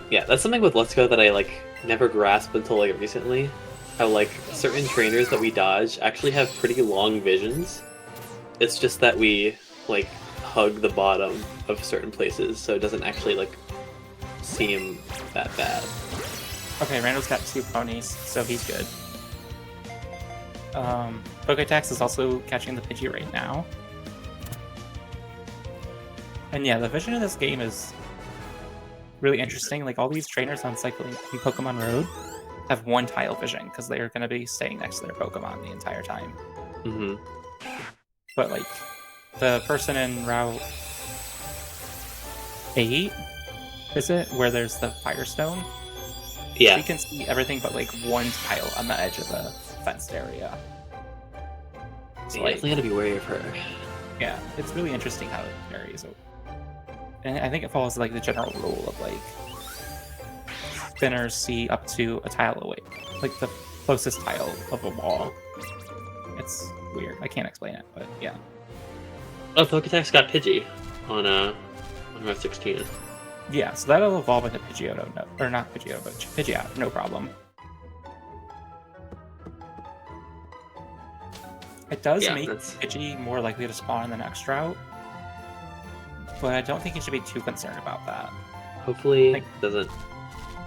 Yeah, that's something with Let's Go that I never grasped until recently. How certain trainers that we dodge actually have pretty long visions. It's just that we hug the bottom of certain places, so it doesn't actually seem that bad. Okay, Randall's got 2 ponies, so he's good. Poketax is also catching the Pidgey right now. And yeah, the vision of this game is really interesting. Like, all these trainers on Cycling on Pokemon Road have 1 tile vision, because they're going to be staying next to their Pokemon the entire time. Mm-hmm. But, the person in Route 8, is it? Where there's the Firestone? Yeah. She can see everything but, 1 tile on the edge of the fenced area. So, You definitely gotta be wary of her. Yeah, it's really interesting how it varies. And I think it follows, the general rule of, spinners see up to a tile away. The closest tile of a wall. It's weird. I can't explain it, but yeah. Oh, Poketax got Pidgey on Route 16. Yeah, so that'll evolve into Pidgeotto, or not Pidgeotto, but Pidgeot, no problem. It does make Pidgey more likely to spawn in the next route, but I don't think you should be too concerned about that. Hopefully it doesn't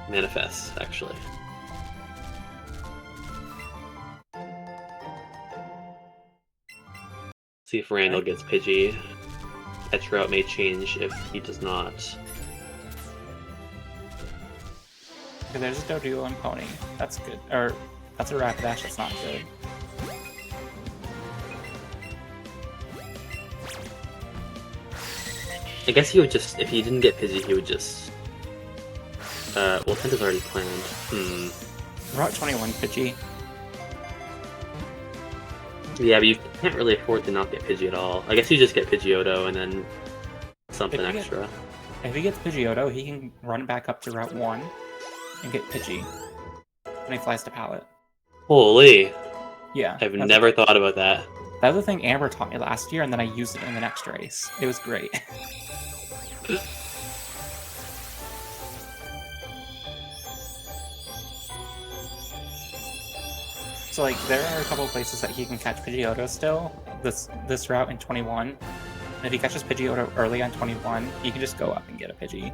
manifest, actually. See if Randall gets Pidgey. Catch route may change if he does not. Okay, there's a Doduo and Pony. That's good. Or, that's a Rapidash, that's not good. I guess he would just, if he didn't get Pidgey, he would just... well, Penta's already planned. Route 21 Pidgey. Yeah, but you can't really afford to not get Pidgey at all. I guess you just get Pidgeotto and then something extra. If he gets Pidgeotto, he can run back up to Route 1 and get Pidgey when he flies to Pallet. Holy! Yeah. I've never thought about that. That was the thing Amber taught me last year, and then I used it in the next race. It was great. So, there are a couple of places that he can catch Pidgeotto still. This route in 21. And if he catches Pidgeotto early on 21, he can just go up and get a Pidgey,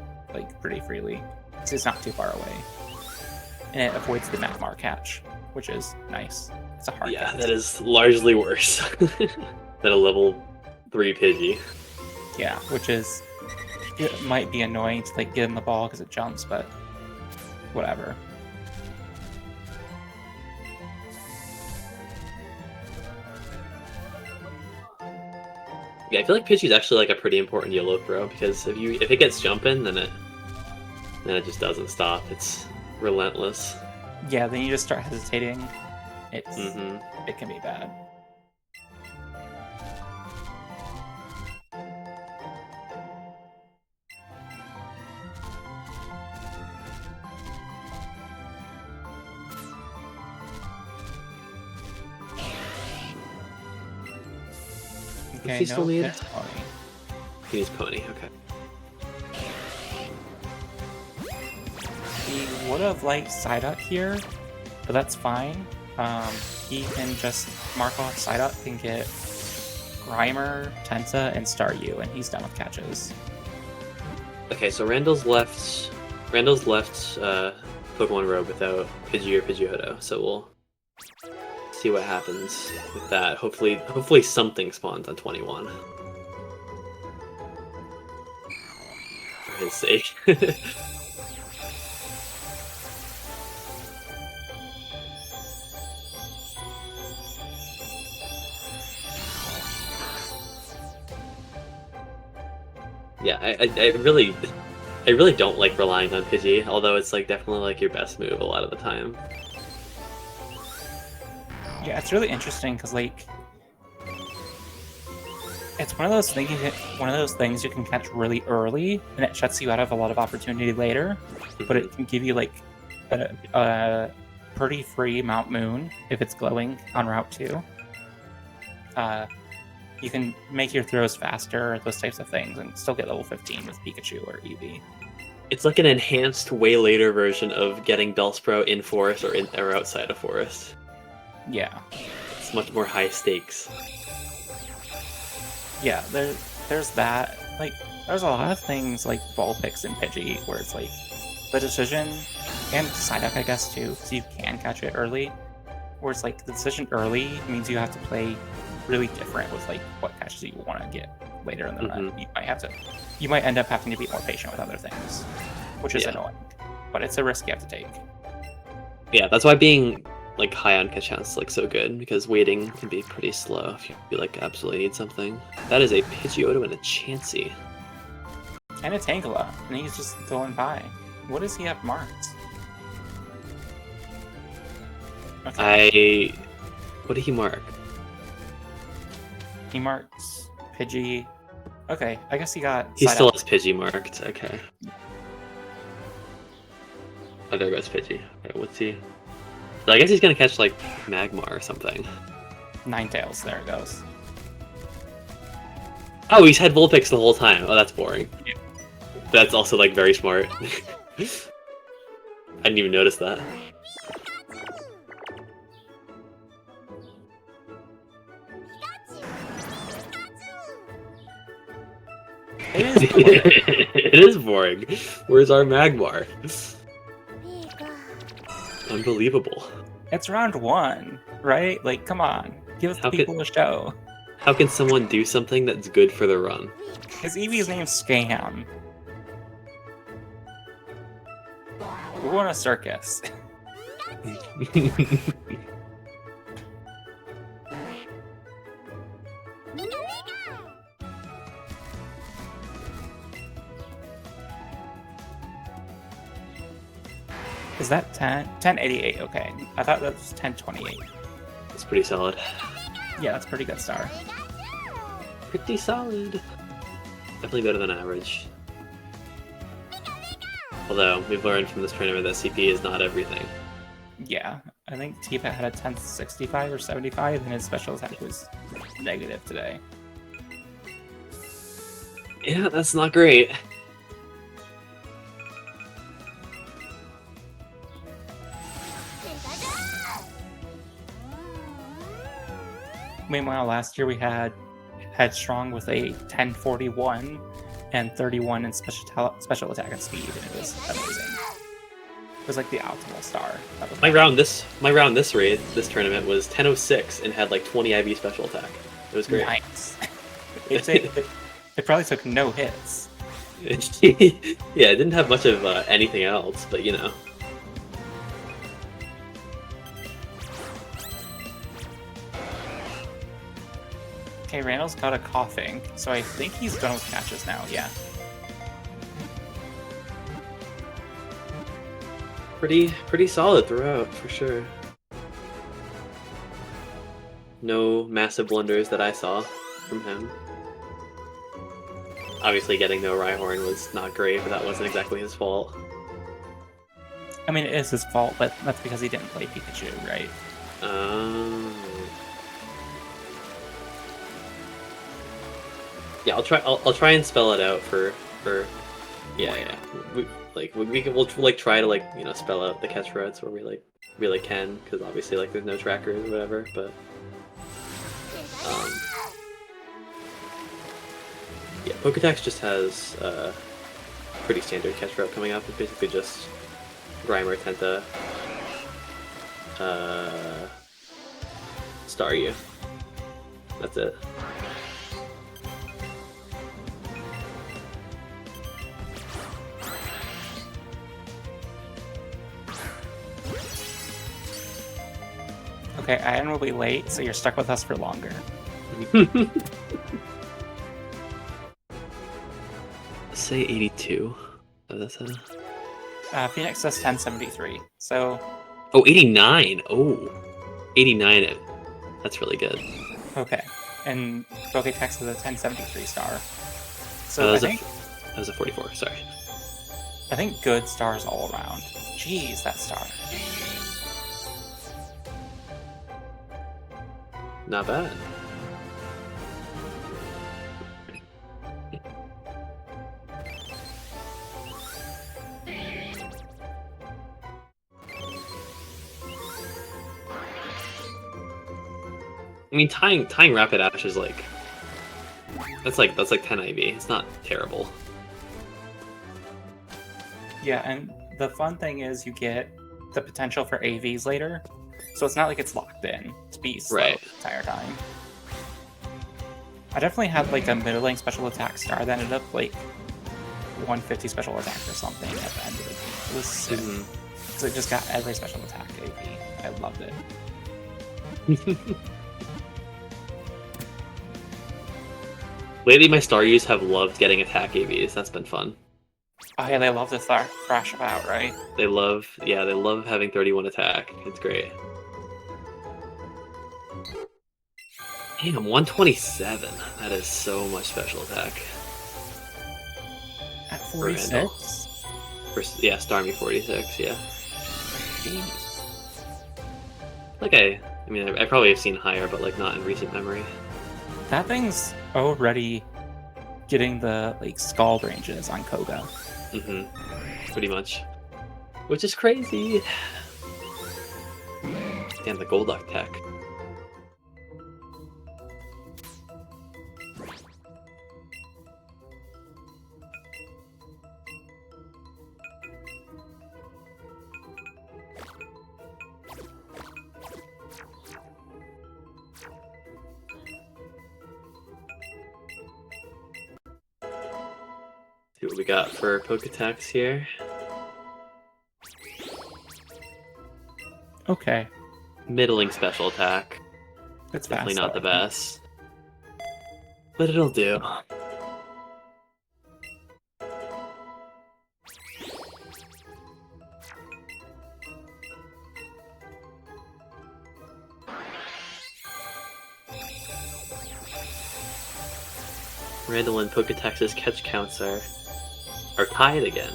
pretty freely. Because he's not too far away. and it avoids the Magmar catch, which is nice. It's a hard catch. That is largely worse than a level 3 Pidgey. Yeah, which is, it might be annoying to like get in the ball because it jumps, but whatever. Yeah, I feel like Pidgey's actually like a pretty important YOLO throw, because if it gets jumping, then it just doesn't stop. It's relentless. Yeah, then you just start hesitating. It can be bad. Okay, he still need? it's Pony. He needs Pony, okay. He would have liked Psyduck here, but that's fine. He can just mark off Psyduck and get Grimer, Tenta, and Staryu, and he's done with catches. Okay, so Randall's left Pokemon Road without Pidgey or Pidgeotto, so we'll see what happens with that. Hopefully something spawns on 21. For his sake. Yeah, I really don't like relying on Pidgey, although it's like definitely like your best move a lot of the time. Yeah, it's really interesting because like it's one of those things you can catch really early, and it shuts you out of a lot of opportunity later. But it can give you like a pretty free Mount Moon if it's glowing on Route 2. You can make your throws faster, those types of things, and still get level 15 with Pikachu or Eevee. It's like an enhanced, way later version of getting Bellsprout in forest or outside of forest. Yeah. It's much more high stakes. Yeah, there's that. Like, there's a lot of things like Vulpix and Pidgey where it's like the decision, and Psyduck, I guess, too, because you can catch it early. Where it's like the decision early means you have to play really different with like what catches you want to get later in the run. You might end up having to be more patient with other things, which is annoying. But it's a risk you have to take. Yeah, that's why being like high on catch chance is like so good, because waiting can be pretty slow if you like absolutely need something. That is a Pidgeotto and a Chansey. And a Tangela, and he's just going by. What does he have marked? Okay. What did he mark? He marks Pidgey. Okay, I guess he got. He still has Pidgey marked. Okay. Oh, there goes Pidgey. Okay, what's he? So I guess he's gonna catch like Magmar or something. Ninetales. There it goes. Oh, he's had Vulpix the whole time. Oh, that's boring. Yeah. That's also like very smart. I didn't even notice that. It is boring. It is boring. Where's our Magmar? Unbelievable. It's round 1, right? Like, come on. Give us the people a show. How can someone do something that's good for the run? His Eevee's name's Scam. We want a circus. Is that 10? 1088, okay. I thought that was 1028. That's pretty solid. Yeah, that's a pretty good star. Pretty solid. Definitely better than average. Although, we've learned from this tournament that CP is not everything. Yeah, I think Tifa had a 1065 or 75, and his special attack was negative today. Yeah, that's not great. Meanwhile, last year we had Headstrong with a 1041 and 31 in special attack and speed, and it was amazing. was like the optimal star. That was My round this tournament was 10:06 and had like 20 IV special attack. It was great. Nice. It probably took no hits. Yeah, it didn't have much of anything else, but you know. Okay, Randall's got a coughing, so I think he's done with catches now, yeah. Pretty solid throughout, for sure. No massive blunders that I saw from him. Obviously getting no Rhyhorn was not great, but that wasn't exactly his fault. I mean, it is his fault, but that's because he didn't play Pikachu, right? Yeah, I'll try and spell it out for yeah. We'll like try to like, you know, spell out the catch routes where we like really can, because obviously like there's no trackers or whatever, but yeah, Poketax just has pretty standard catch route coming up. It's basically just Grimer, Tenta, Staryu. That's it. Okay, Ian will be late, so you're stuck with us for longer. Say 82. Oh, that's a... Phoenix says 1073, so... Oh, 89! Oh! 89. That's really good. Okay, and Poketax is a 1073 star. So I think... That was a 44, sorry. I think good stars all around. Jeez, that star. Not bad. I mean, tying Rapid Ash is like that's like 10 IV. It's not terrible. Yeah, and the fun thing is you get the potential for AVs later, so it's not like it's locked in to be slow Right. the entire time. I definitely had like a middling special attack star that ended up like 150 special attack or something at the end of it. It was sick. So it just got every special attack AV. I loved it. Lately, my Staryus have loved getting attack AVs. That's been fun. Oh yeah, they love to thrash about, right? They love having 31 attack. It's great. Damn, 127. That is so much special attack. At Randall. 46? Yeah, Starmie 46, yeah. Jeez. Like I mean, I probably have seen higher, but like not in recent memory. That thing's already getting the like scald ranges on Koga. Pretty much. Which is crazy. Damn, the Golduck tech. See what we got for Poketax here. Okay. Middling special attack. It's Definitely fast, not the though. best. But it'll do. Randall and Poketax's catch counts are tied again.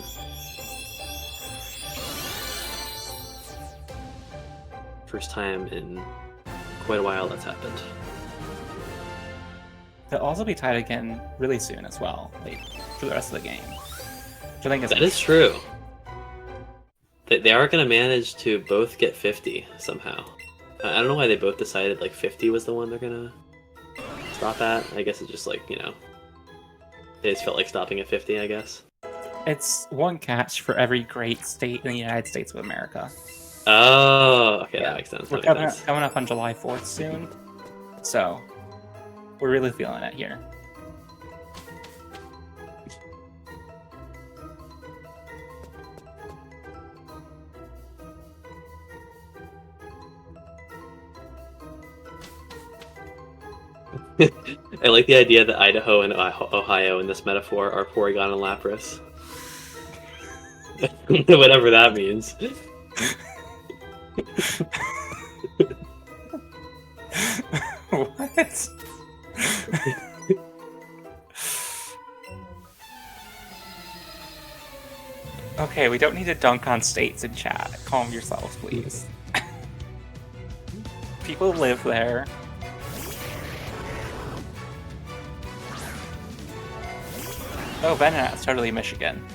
First time in quite a while that's happened. They'll also be tied again really soon as well, like for the rest of the game. Which I think is That is true. They are going to manage to both get 50 somehow. I don't know why they both decided like 50 was the one they're going to stop at. I guess it's just like, you know, they just felt like stopping at 50, I guess. It's one catch for every great state in the United States of America. Oh, okay, Yeah. that makes sense. We're That makes sense. coming up on July 4th soon, so we're really feeling it here. I like the idea that Idaho and Ohio in this metaphor are Porygon and Lapras. Whatever that means. What? Okay, we don't need to dunk on states in chat. Calm yourselves, please. People live there. Oh, Venonat's totally Michigan.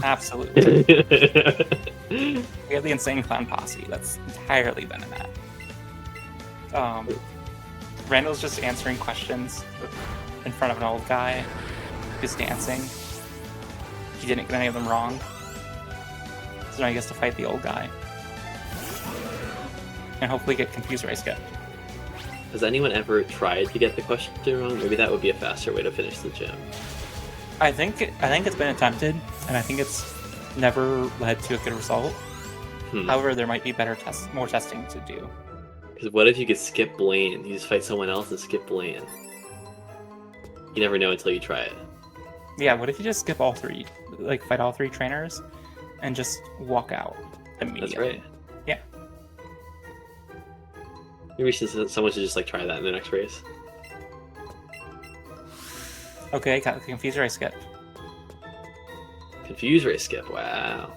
Absolutely. We have the Insane Clown Posse. That's entirely Venonat. Randall's just answering questions in front of an old guy who's dancing. He didn't get any of them wrong. So now he gets to fight the old guy. And hopefully get confused race skip. Has anyone ever tried to get the question wrong? Maybe that would be a faster way to finish the gym. I think it's been attempted, and I think it's never led to a good result. However, there might be more testing to do. Because what if you could skip Blaine? You just fight someone else and skip Blaine. You never know until you try it. Yeah, what if you just skip all three, like fight all three trainers, and just walk out immediately? That's right. Yeah. Maybe someone should just like try that in the next race. Okay, got the confused race skip. Confuse race skip, wow.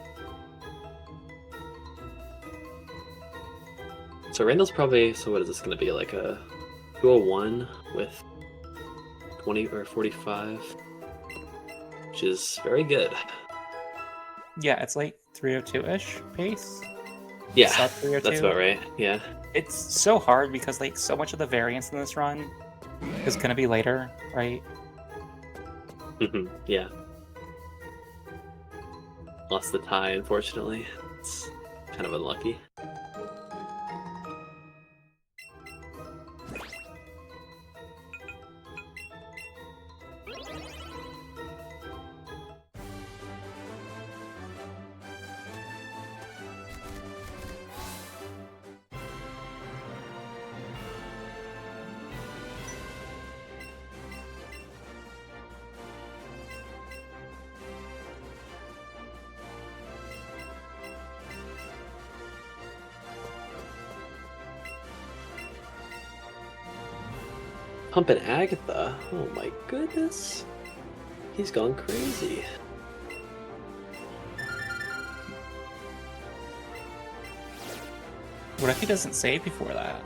So Randall's probably, so what is this going to be, like a 201 with 20 or 45, which is very good. Yeah, it's like 302-ish pace. Yeah, Sub 302. that's about right, yeah. It's so hard because like so much of the variance in this run is going to be later, right? Yeah. Lost the tie, unfortunately. It's kind of unlucky. Pumping Agatha. Oh my goodness. He's gone crazy. What if he doesn't save before that?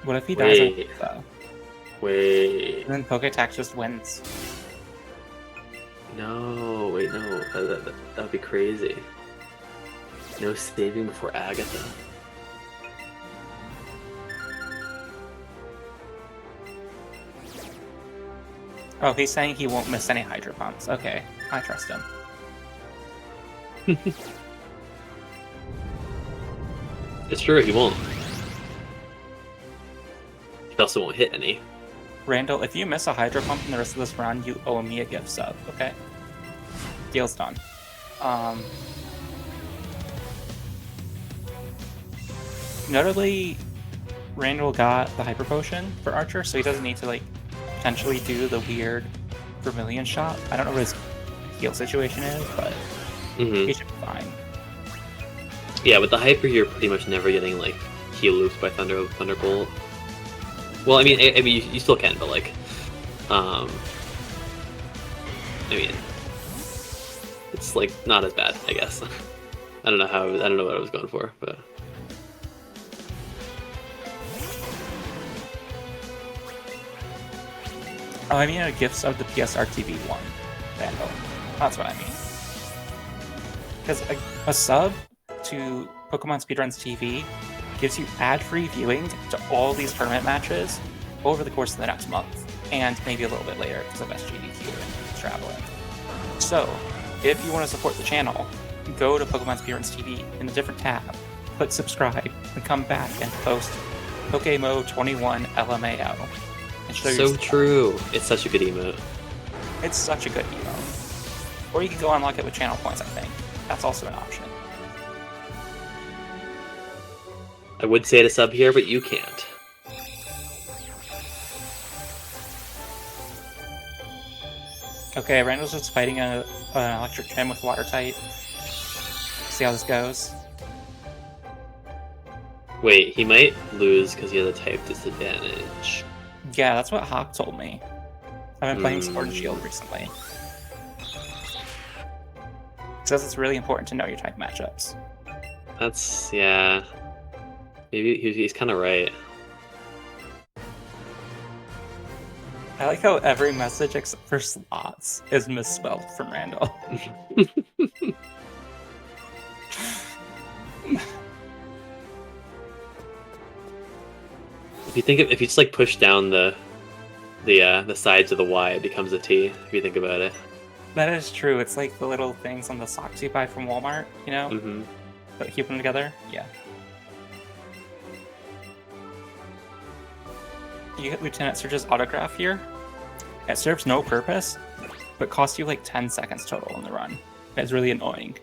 What if he dies on Agatha? Wait. And then Poketax just wins. No, wait, no. That would be crazy. No saving before Agatha. Oh, he's saying he won't miss any Hydro Pumps. Okay, I trust him. It's true, he won't. He also won't hit any. Randall, if you miss a Hydro Pump in the rest of this run, you owe me a gift sub, okay? Deal's done. Notably, Randall got the Hyper Potion for Archer, so he doesn't need to, like, potentially do the weird Vermilion shot. I don't know what his heal situation is, but he should be fine. Yeah, with the Hyper, you're pretty much never getting, like, heal loops by Thunderbolt. Well, I mean, you still can, but, like, I mean, it's, like, not as bad, I guess. I don't know what I was going for, but... Oh, I mean a gift sub to PSR TV 1, Vandal. That's what I mean. Because a sub to Pokemon Speedruns TV gives you ad-free viewing to all these tournament matches over the course of the next month, and maybe a little bit later because of SGDQ and traveling. So, if you want to support the channel, go to Pokemon Speedruns TV in a different tab, click subscribe, and come back and post Pokemo 21 LMAO. And show your So true. It's such a good emote. It's such a good emote. Or you can go unlock it with channel points, I think. That's also an option. I would say to sub here, but you can't. Okay, Randall's just fighting an electric gym with water type. See how this goes. Wait, he might lose because he has a type disadvantage. Yeah, that's what Hawk told me. I've been playing Sword and Shield recently. Says it's really important to know your type matchups. That's, yeah. Maybe he's kind of right. I like how every message except for slots is misspelled from Randall. If you just like push down the sides of the Y, it becomes a T. If you think about it. That is true. It's like the little things on the socks you buy from Walmart, you know? Mm-hmm. But keep them together? Yeah. You get Lieutenant Surge's autograph here. It serves no purpose, but costs you like 10 seconds total in the run. It's really annoying.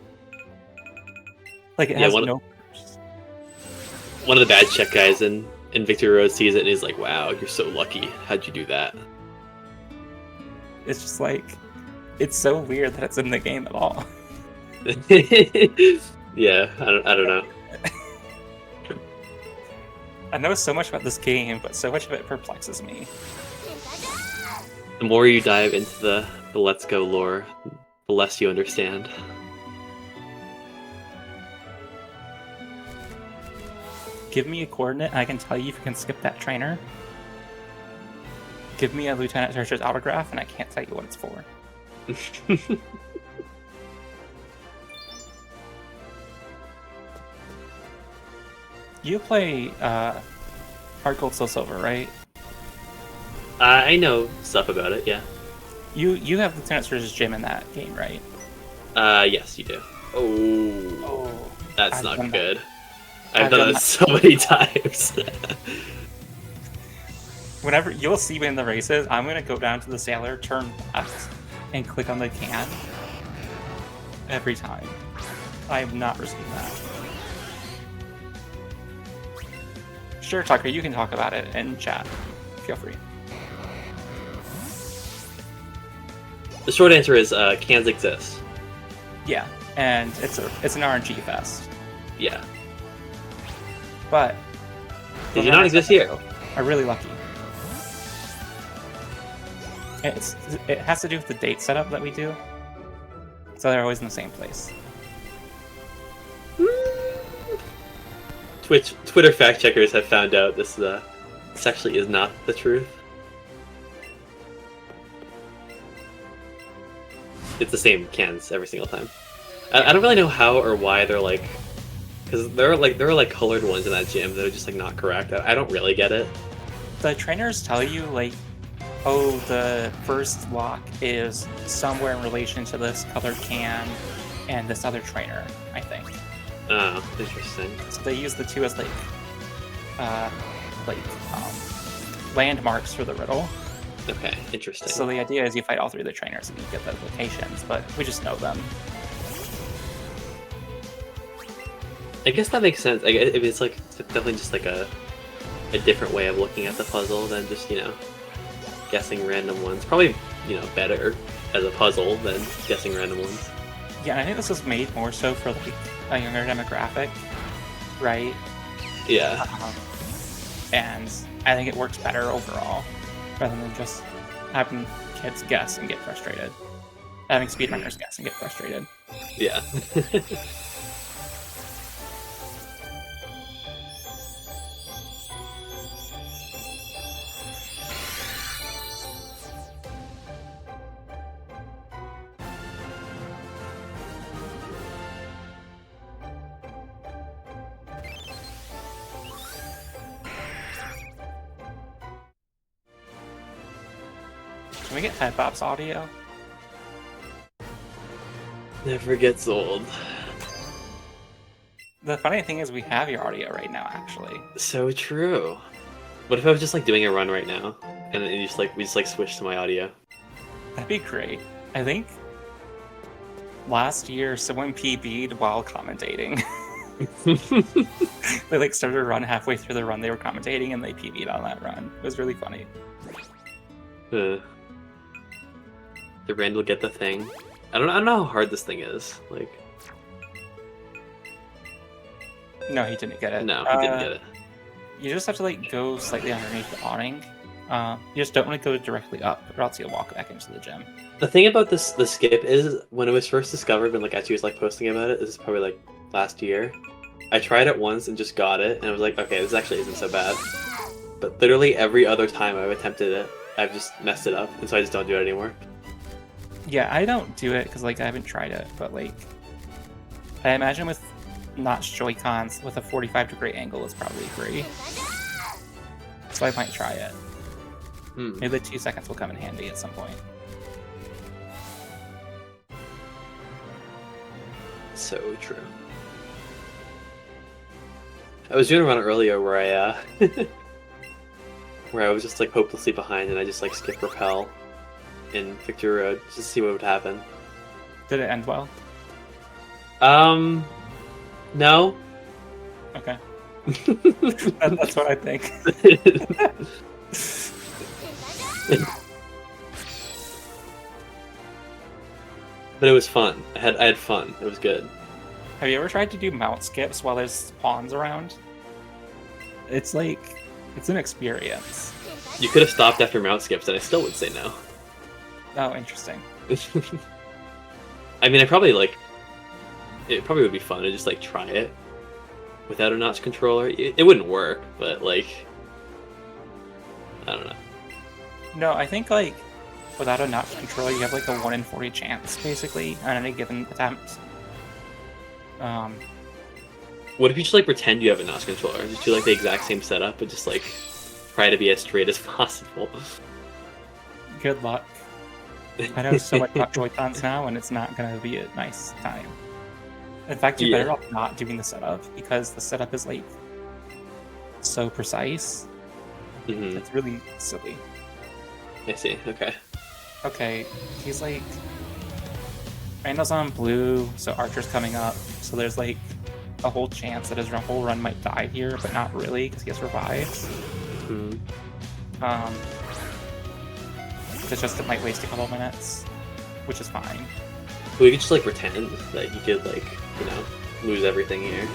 Like, it has no purpose. One of the badge check guys in Victory Road sees it and is like, wow, you're so lucky. How'd you do that? It's just like, it's so weird that it's in the game at all. Yeah, I don't know. I know so much about this game, but so much of it perplexes me. The more you dive into the Let's Go lore, the less you understand. Give me a coordinate and I can tell you if you can skip that trainer. Give me a Lieutenant Surge's autograph and I can't tell you what it's for. You play Heart Gold Soul Silver, right? I know stuff about it, yeah. You have Lieutenant Surge's gym in that game, right? Yes, you do. Oh, that's not good. I've I've done that so many times. Whenever you'll see me in the races, I'm gonna go down to the sailor, turn left, and click on the can. Every time. I have not received that. Sure, Tucker, you can talk about it in chat. Feel free. The short answer is cans exist. Yeah, and it's an RNG fest. Yeah. But they do not exist here. Are really lucky. It has to do with the date setup that we do. So they're always in the same place. Twitter fact checkers have found out this actually is not the truth. It's the same cans every single time. I don't really know how or why they're like, because there are like colored ones in that gym that are just like not correct. I don't really get it. The trainers tell you like, oh, the first lock is somewhere in relation to this colored can and this other trainer, I think. Oh, interesting. So they use the two as landmarks for the riddle. Okay, interesting. So the idea is you fight all three of the trainers and you get those locations, but we just know them. I guess that makes sense. It's like it's definitely just like a different way of looking at the puzzle than just, you know, guessing random ones. Probably, you know, better as a puzzle than guessing random ones. Yeah, and I think this was made more so for like a younger demographic, right? Yeah. And I think it works better overall, rather than just having kids guess and get frustrated. Having speedrunners guess and get frustrated. Yeah. Can we get Headbop's audio? Never gets old. The funny thing is we have your audio right now, actually. So true. What if I was just like doing a run right now, and then you just like we just like switch to my audio? That'd be great. I think last year someone PB'd while commentating. They like started a run halfway through the run they were commentating and they PB'd on that run. It was really funny. Did Randall get the thing? I don't know how hard this thing is. Like, No, he didn't get it. no, he didn't get it. You just have to like go slightly underneath the awning. You just don't want to go directly up, or else you'll walk back into the gym. The thing about the skip is when it was first discovered, when like as she was like posting about it, this is probably like last year. I tried it once and just got it, and I was like, okay, this actually isn't so bad. But literally every other time I've attempted it, I've just messed it up, and so I just don't do it anymore. Yeah, I don't do it because like I haven't tried it, but like I imagine with notch Joy-Cons with a 45-degree angle is probably free. So I might try it. Maybe the 2 seconds will come in handy at some point. So true. I was doing a run earlier where I where I was just like hopelessly behind, and I just like skipped Repel in Victory Road just to see what would happen. Did it end well? No. Okay. That's what I think. But it was fun. I had fun. It was good. Have you ever tried to do mount skips while there's pawns around? It's like, it's an experience. You could have stopped after mount skips, and I still would say no. Oh, interesting. I mean, it probably would be fun to just like try it without a notch controller. It wouldn't work, but like, I don't know. No, I think like without a notch controller, you have like a 1 in 40 chance basically on any given attempt. What if you just like pretend you have a notch controller? Just do like the exact same setup, but just like try to be as straight as possible. Good luck. I know so much about Joy-Cons now, and it's not going to be a nice time. In fact, you're better off not doing the setup, because the setup is like so precise. Mm-hmm. It's really silly. I see. Okay. Okay, he's like... Randall's on blue, so Archer's coming up. So there's like a whole chance that his whole run might die here, but not really, because he has revives. Mm-hmm. It's just it might waste a couple minutes, which is fine. Well, you could just like pretend that you could like, you know, lose everything here.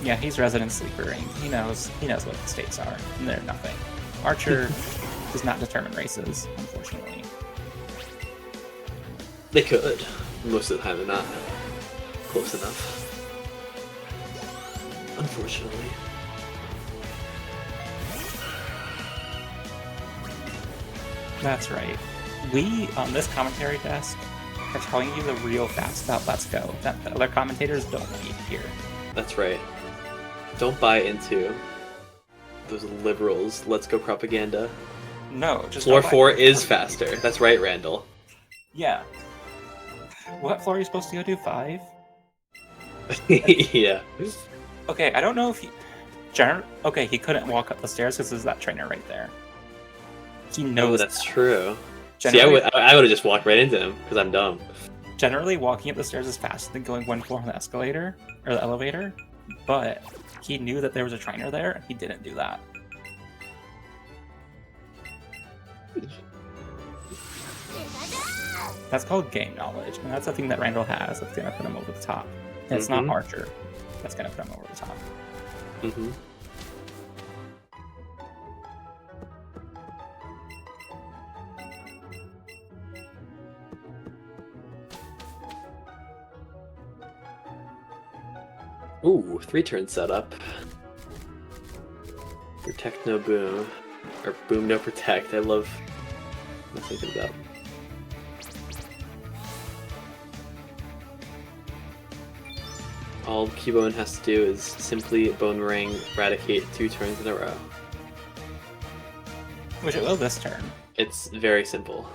Yeah, he's resident sleepering. He knows what the stakes are, and they're nothing. Archer does not determine races, unfortunately. They could. Most of the time they're not close enough. Unfortunately. That's right. We, on this commentary desk, are telling you the real facts about Let's Go that the other commentators don't need here. That's right. Don't buy into those liberals' Let's Go propaganda. No, just Floor 4 is faster. That's right, Randall. Yeah. What floor are you supposed to go to? 5? Yeah. Okay, I don't know if he... Okay, he couldn't walk up the stairs because there's that trainer right there. He knows. Oh, that's true. See, Generally, I would have just walked right into him because I'm dumb. Generally, walking up the stairs is faster than going 1 floor on the escalator or the elevator, but he knew that there was a trainer there, and he didn't do that. That's called game knowledge, and that's the thing that Randall has that's gonna put him over the top. And it's not Archer that's gonna put him over the top. Mm-hmm. Ooh, 3-turn setup. Protect no boom. Or boom no protect. I love thinking about. All Keybone has to do is simply Bone Ring Eradicate 2 turns in a row. Which it will this turn. It's very simple.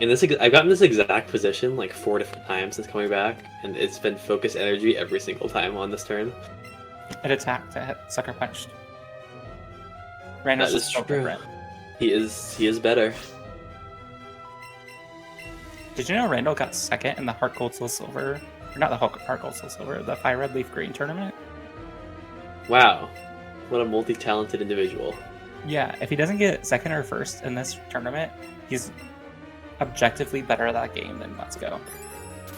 I've gotten this exact position like 4 different times since coming back, and it's been focus energy every single time on this turn. It attacked, it sucker punched. Randall's That just is so true. different. He is better. Did you know Randall got second in the Heart Gold Soul Silver? Or not the Heart Gold Soul Silver, the Fire Red Leaf Green tournament? Wow, what a multi-talented individual. Yeah, if he doesn't get second or first in this tournament, he's objectively better at that game than Let's Go.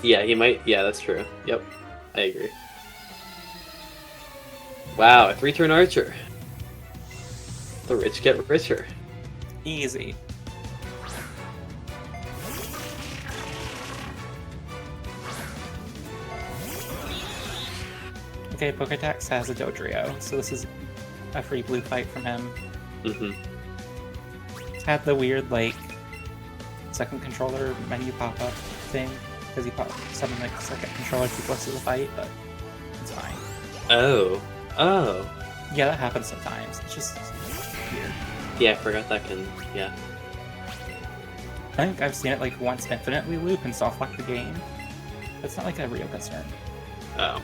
Yeah, he might. Yeah, that's true. Yep, I agree. Wow, a 3-turn archer. The rich get richer. Easy. Okay, Poketax has a Dodrio, so this is a free blue fight from him. Mm-hmm. It's had the weird, like, second controller menu pop-up thing, because he summoned, like, second controller too close to the fight, but it's fine. Oh. Yeah, that happens sometimes. It's just weird. Yeah, I forgot that can. Yeah. I think I've seen it, like, once infinitely loop and soft-lock the game. It's not, like, a real concern. Oh.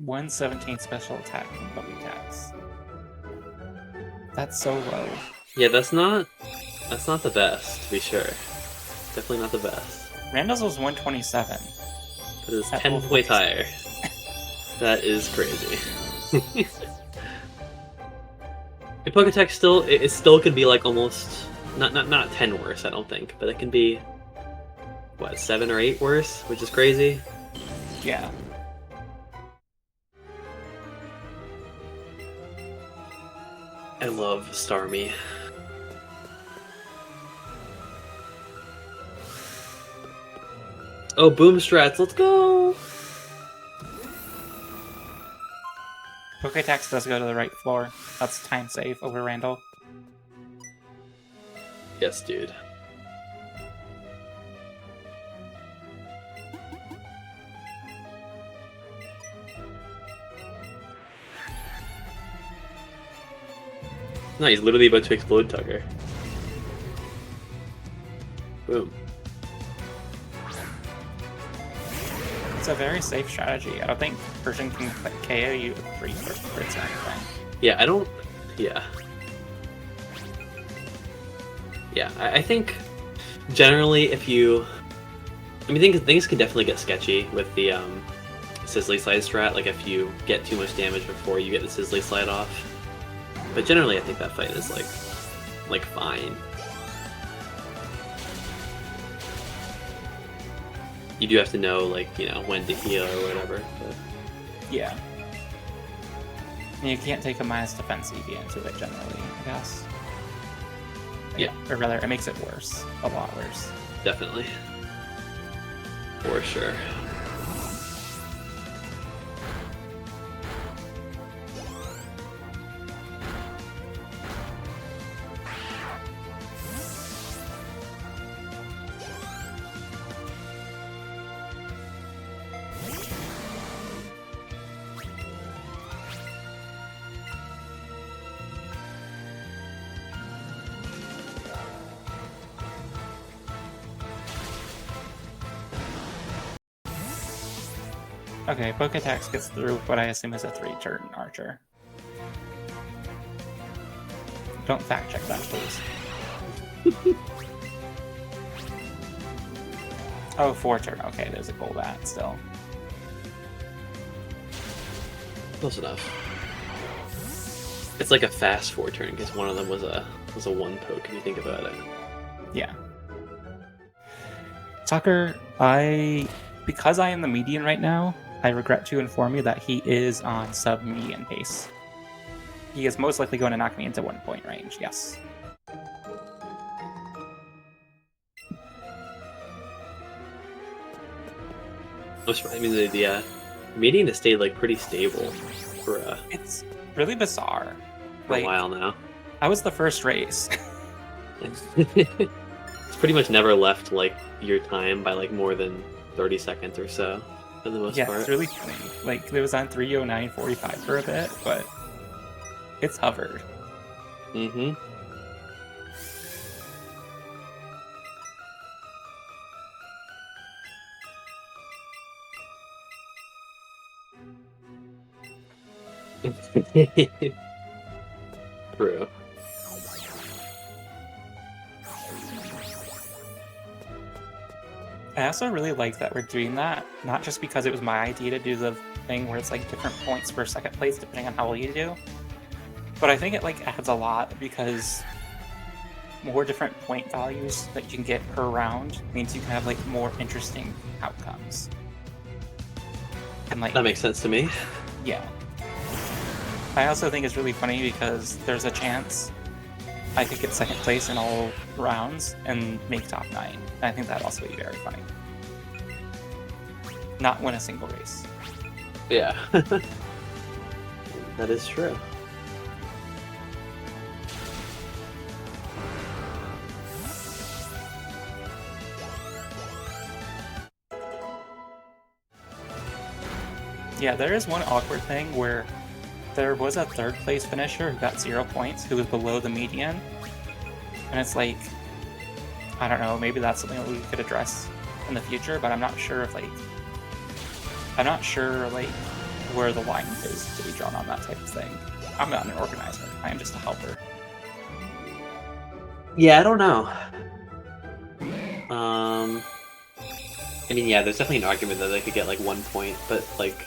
$117 special attack from Poketax. That's so low. Yeah, that's not the best, to be sure. Definitely not the best. Randall's was 127. But it's At 10 both points places. higher. That is crazy. And Pokétech still, it still could be like almost not 10 worse, I don't think, but it can be what, 7 or 8 worse, which is crazy. Yeah. I love Starmie. Oh, boom strats, let's go! Poketax does go to the right floor. That's time save over Randall. Yes, dude. No, he's literally about to explode Tucker. Boom. It's a very safe strategy. I don't think Persian can KO you with 3 crits or anything. Yeah, I don't... Yeah. Yeah, I think generally if you... I mean, things can definitely get sketchy with the Sizzly Slide strat, like if you get too much damage before you get the Sizzly Slide off. But generally I think that fight is like fine. You do have to know, like, you know, when to heal or whatever. But... Yeah. And you can't take a minus defense EV into it generally, I guess. Yeah. Or rather, it makes it worse. A lot worse. Definitely. For sure. Okay, Poketax gets through what I assume is a 3-turn archer. Don't fact check that, please. Oh, 4-turn. Okay, there's a Golbat still. Close enough. It's like a fast 4-turn because one of them was a 1-poke if you think about it. Yeah. Tucker, because I am the median right now, I regret to inform you that he is on sub-median pace. He is most likely going to knock me into 1-point range, yes. I mean, the median has stayed like pretty stable for It's really bizarre. a while now. I was the first race. pretty much never left like your time by like more than 30 seconds or so, for the most Yeah, part. it's really funny. Like, it was on 3:09:45 for a bit, but it's hovered. Mm-hmm. True. I also really like that we're doing that, not just because it was my idea to do the thing where it's like different points for second place depending on how well you do, but I think it like adds a lot because more different point values that you can get per round means you can have like more interesting outcomes. And like That makes sense to me. yeah. I also think it's really funny because there's a chance I could get second place in all rounds and make top 9. And I think that'd also be very funny. Not win a single race. Yeah. That is true. Yeah, there is one awkward thing where there was a third place finisher who got 0 points, who was below the median. And it's like, I don't know, maybe that's something that we could address in the future, but I'm not sure if where the line is to be drawn on that type of thing. I'm not an organizer, I am just a helper. Yeah, I don't know. I mean, yeah, there's definitely an argument that they could get like 1 point, but like,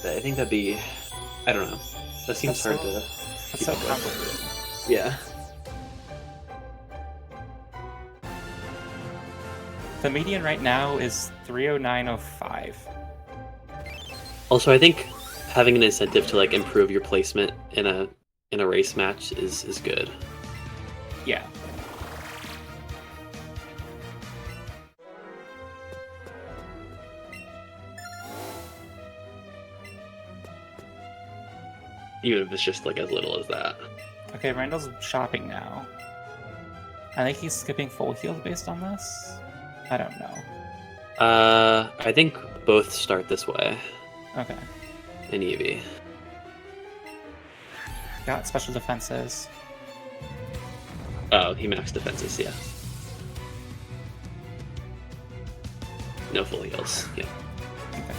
I think that'd be, I don't know. That seems hard to. That's so complicated. Yeah. The median right now is 309.05. Also, I think having an incentive to like improve your placement in a race match is good. Yeah. Even if it's just like as little as that. Okay, Randall's shopping now. I think he's skipping full heals based on this. I don't know. I think both start this way Okay. in Eevee. Got special defenses. Oh, he maxed defenses, yeah. No full heals, yeah. Okay.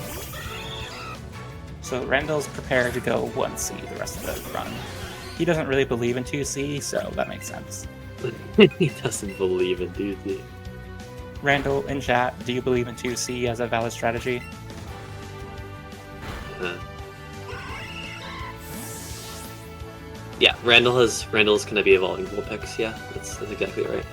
So Randall's prepared to go 1C the rest of the run. He doesn't really believe in 2C, so that makes sense. He doesn't believe in Doozy. Randall, in chat, do you believe in 2C as a valid strategy? Yeah, Randall's gonna be evolving Vulpix, yeah, that's exactly right.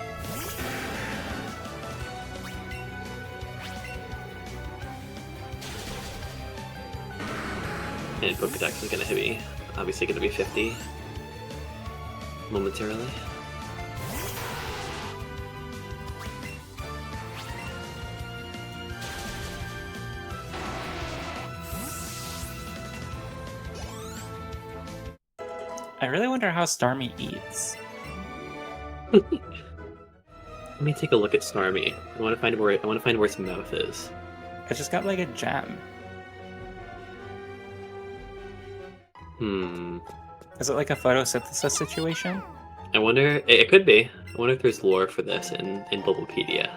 And Pokedex is gonna be obviously gonna be 50 momentarily. I really wonder how Starmie eats. Let me take a look at Snarmy. I want to find where its mouth is. It just got like a gem. Is it like a photosynthesis situation? I wonder. It could be. I wonder if there's lore for this in Bulbapedia.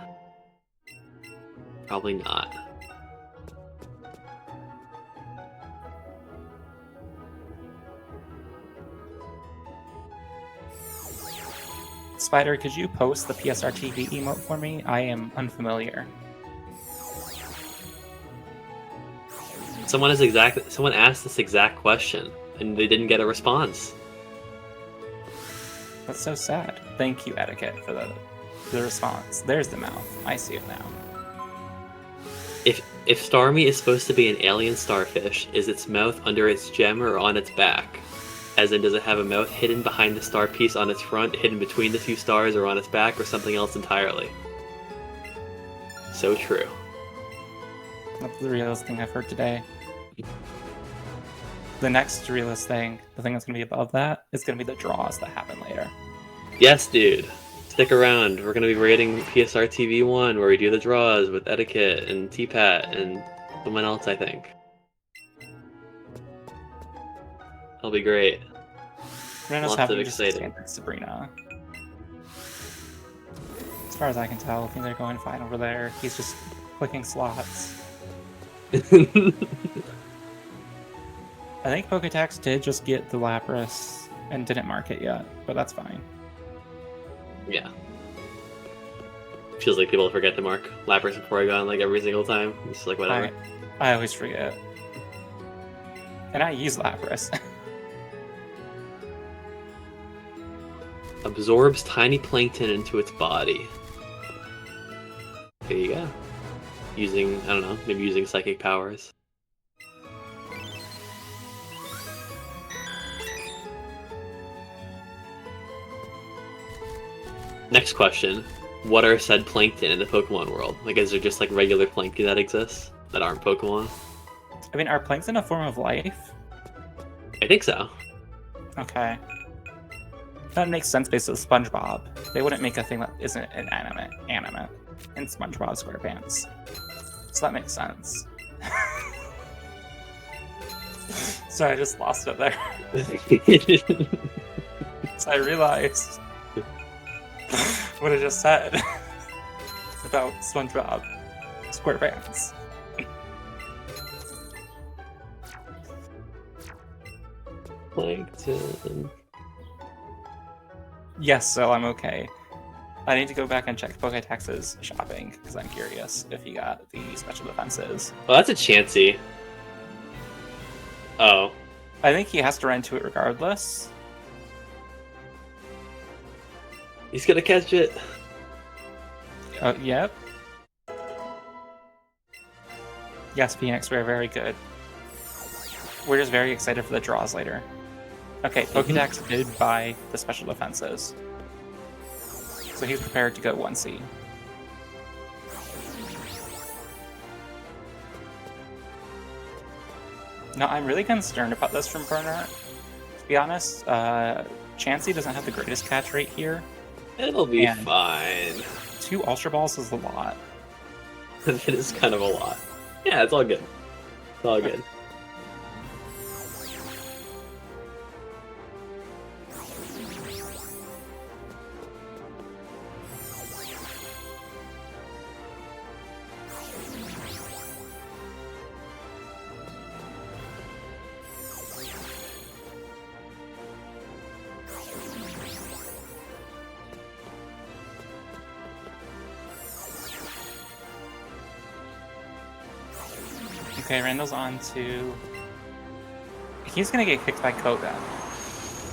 Probably not. Spider, could you post the PSR TV emote for me? I am unfamiliar. Someone asked this exact question, and they didn't get a response. That's so sad. Thank you, Etiquette, for the response. There's the mouth. I see it now. If Starmie is supposed to be an alien starfish, is its mouth under its gem or on its back? As in, does it have a mouth hidden behind the star piece on its front, hidden between the two stars, or on its back, or something else entirely? So true. That's the realest thing I've heard today. The next realest thing, the thing that's going to be above that, is going to be the draws that happen later. Yes, dude. Stick around. We're gonna be rating PSR TV 1, where we do the draws with Etiquette and T-Pat and someone else, I think. That'll be great. Randall's Lots of having just exciting. standard Sabrina. As far as I can tell, things are going fine over there. He's just clicking slots. I think Poketax did just get the Lapras and didn't mark it yet, but that's fine. Yeah. Feels like people forget to mark Lapras and Porygon like every single time. It's just like whatever. I always forget. And I use Lapras. Absorbs tiny plankton into its body. There you go. Using, I don't know, maybe using psychic powers. Next question. What are said plankton in the Pokemon world? Like, is there just like regular plankton that exists that aren't Pokemon? I mean, are plankton a form of life? I think so. Okay. That makes sense based on SpongeBob. They wouldn't make a thing that isn't an anime in SpongeBob SquarePants. So that makes sense. Sorry, I just lost it there. So I realized what I just said about SpongeBob SquarePants. Plankton. Yes, so I'm okay. I need to go back and check Poketax's shopping because I'm curious if he got the special defenses. Oh, that's a Chansey. Oh. I think he has to run to it regardless. He's gonna catch it. Yep. Yes, Phoenix, we're very good. We're just very excited for the draws later. Okay, Pokédex did buy the special defenses. So he's prepared to go 1C. Now, I'm really concerned about this from Bernard. To be honest, Chansey doesn't have the greatest catch rate here. It'll be And fine. 2 Ultra Balls is a lot. It is kind of a lot. Yeah, it's all good. It's all good. Okay, Randall's on to... He's gonna get kicked by Koga.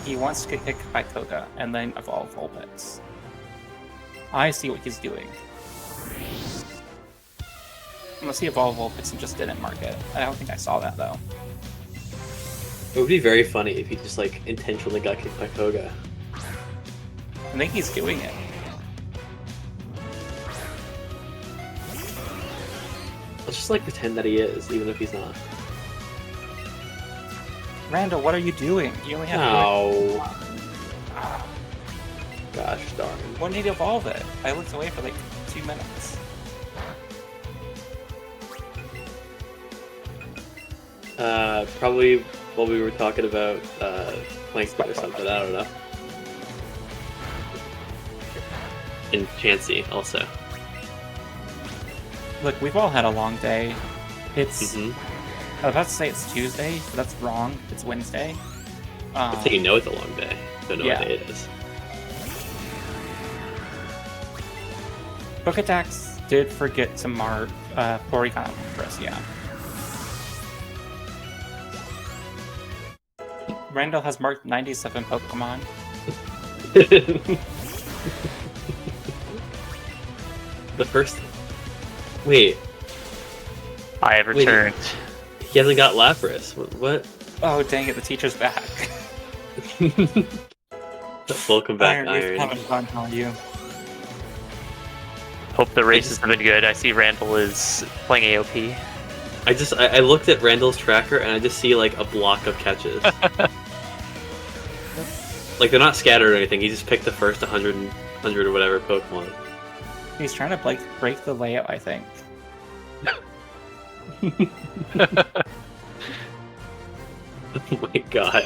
He wants to get kicked by Koga, and then evolve Vulpix. I see what he's doing. Unless he evolved Vulpix and just didn't mark it. I don't think I saw that, though. It would be very funny if he just, like, intentionally got kicked by Koga. I think he's doing it. Let's just, like, pretend that he is, even if he's not. Randall, what are you doing? You only have... No. Gosh darn. When did he evolve it? I looked away for like 2 minutes. Probably while we were talking about Plankton or something, I don't know. And Chansey, also. Look, we've all had a long day. It's... Mm-hmm. I was about to say it's Tuesday, but that's wrong. It's Wednesday. It's like you know it's a long day. Don't know yeah. what day it is. Poketax did forget to mark Porygon for us, yeah. Randall has marked 97 Pokemon. The first... Wait. I have returned. He hasn't got Lapras. What? Oh, dang it, the teacher's back. Welcome back, Iron. Iron. Having fun on you. Hope the races have been good. I see Randall is playing AOP. I looked at Randall's tracker and I just see like a block of catches. Like they're not scattered or anything. He just picked the first 100 100 or whatever Pokemon. He's trying to like break the layout, I think. Oh my god.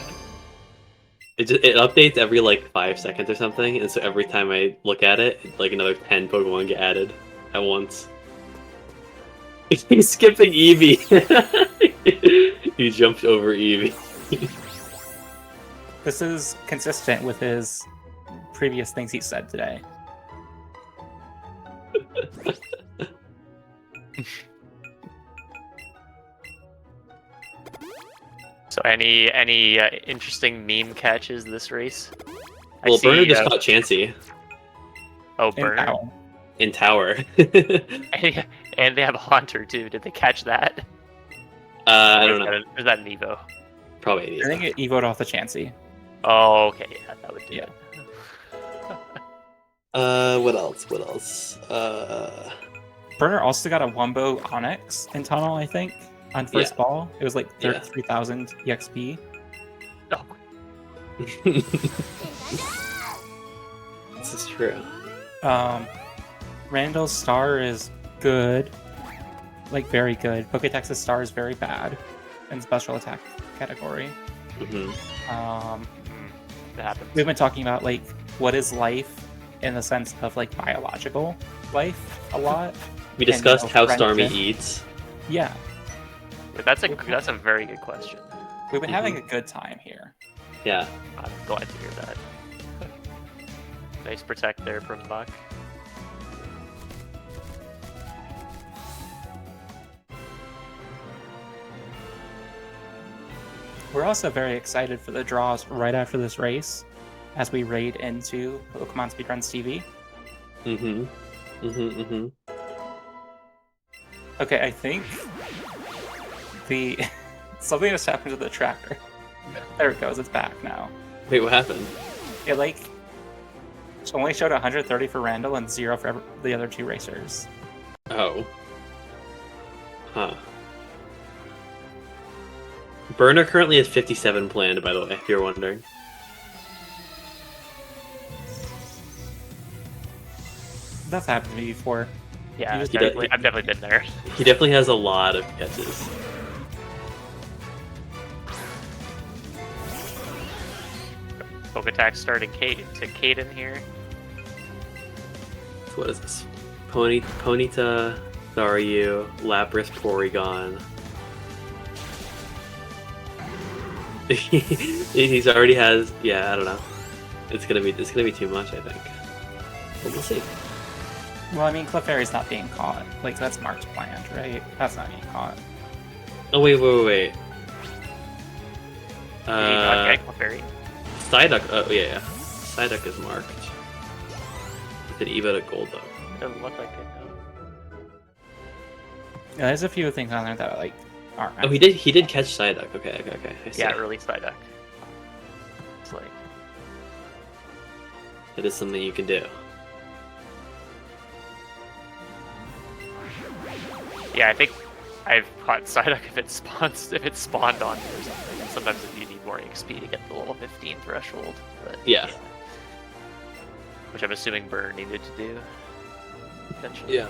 It updates every like 5 seconds or something, and so every time I look at it, like another 10 Pokemon get added at once. He's skipping Eevee. He jumped over Eevee. This is consistent with his previous things he said today. So any interesting meme catches this race? Well, Burner just caught Chansey Oh, In Burner. Owl. in Tower. And they have a Haunter too. Did they catch that? I Or don't know. Is that an Evo? Probably I think it evoed off the Chansey. Oh, okay. Yeah, that would do Yeah. it. What else? What else? Burner also got a Wumbo Onyx in Tunnel, I think, on first ball. It was like Yeah. 33,000 EXP. Oh, This is true. Randall's star is good. Like, very good. Poketax's star is very bad in special attack category. Hmm. that happens. We've been talking about, like, what is life in the sense of, like, biological life a lot. We discussed how friendship. Starmie eats. Yeah. That's a very good question. We've been having a good time here. Yeah. I'm glad to hear that. Nice protect there from Buck. We're also very excited for the draws right after this race as we raid into Pokemon Speedruns TV. Mm-hmm. Mm-hmm. Mm-hmm. Okay, I think the something just happened to the tracker. There it goes, it's back now. Wait, what happened? It like only showed 130 for Randall and 0 for the other two racers. Oh. Huh. Burner currently has 57 planned, by the way, if you're wondering. That's happened to me before. Yeah, You I've just- definitely been there. He definitely has a lot of catches. Poketax starting to Caden here. So what is this? Ponyta, Staryu, Lapras, Porygon. He's already has. Yeah, I don't know. It's gonna be too much, I think. But we'll see. Well, I mean, Clefairy's not being caught. Like, that's Mark's planned, right? That's not being caught. Oh wait. Did he not get Clefairy? Psyduck. Oh yeah. Psyduck is marked. Did Evo to Golduck? It doesn't look like it. No. Yeah, there's a few things on there that like aren't. Oh, he did catch Psyduck. Okay. I see. Yeah, release Psyduck. It's like It is something you can do. yeah, I think I've caught Psyduck if it spawned on me or something. And sometimes if you need more XP to get the level 15 threshold. But, Yeah. Which I'm assuming Burr needed to do. Potentially. Yeah.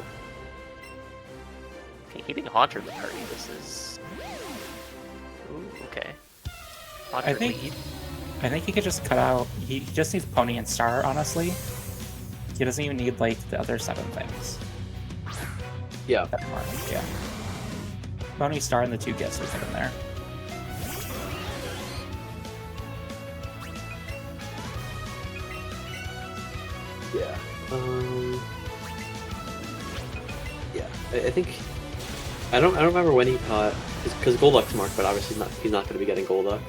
Okay, keeping Haunter in the party. This is. Ooh, okay. Haunter I think he could just cut out. He just needs Pony and Star, honestly. He doesn't even need like the other 7 things. Yeah. That mark, yeah. Pony, Star, and the 2 gets are in there. Yeah. Yeah. I think. I don't remember when he caught because Golduck's marked, but obviously he's not going to be getting Golduck.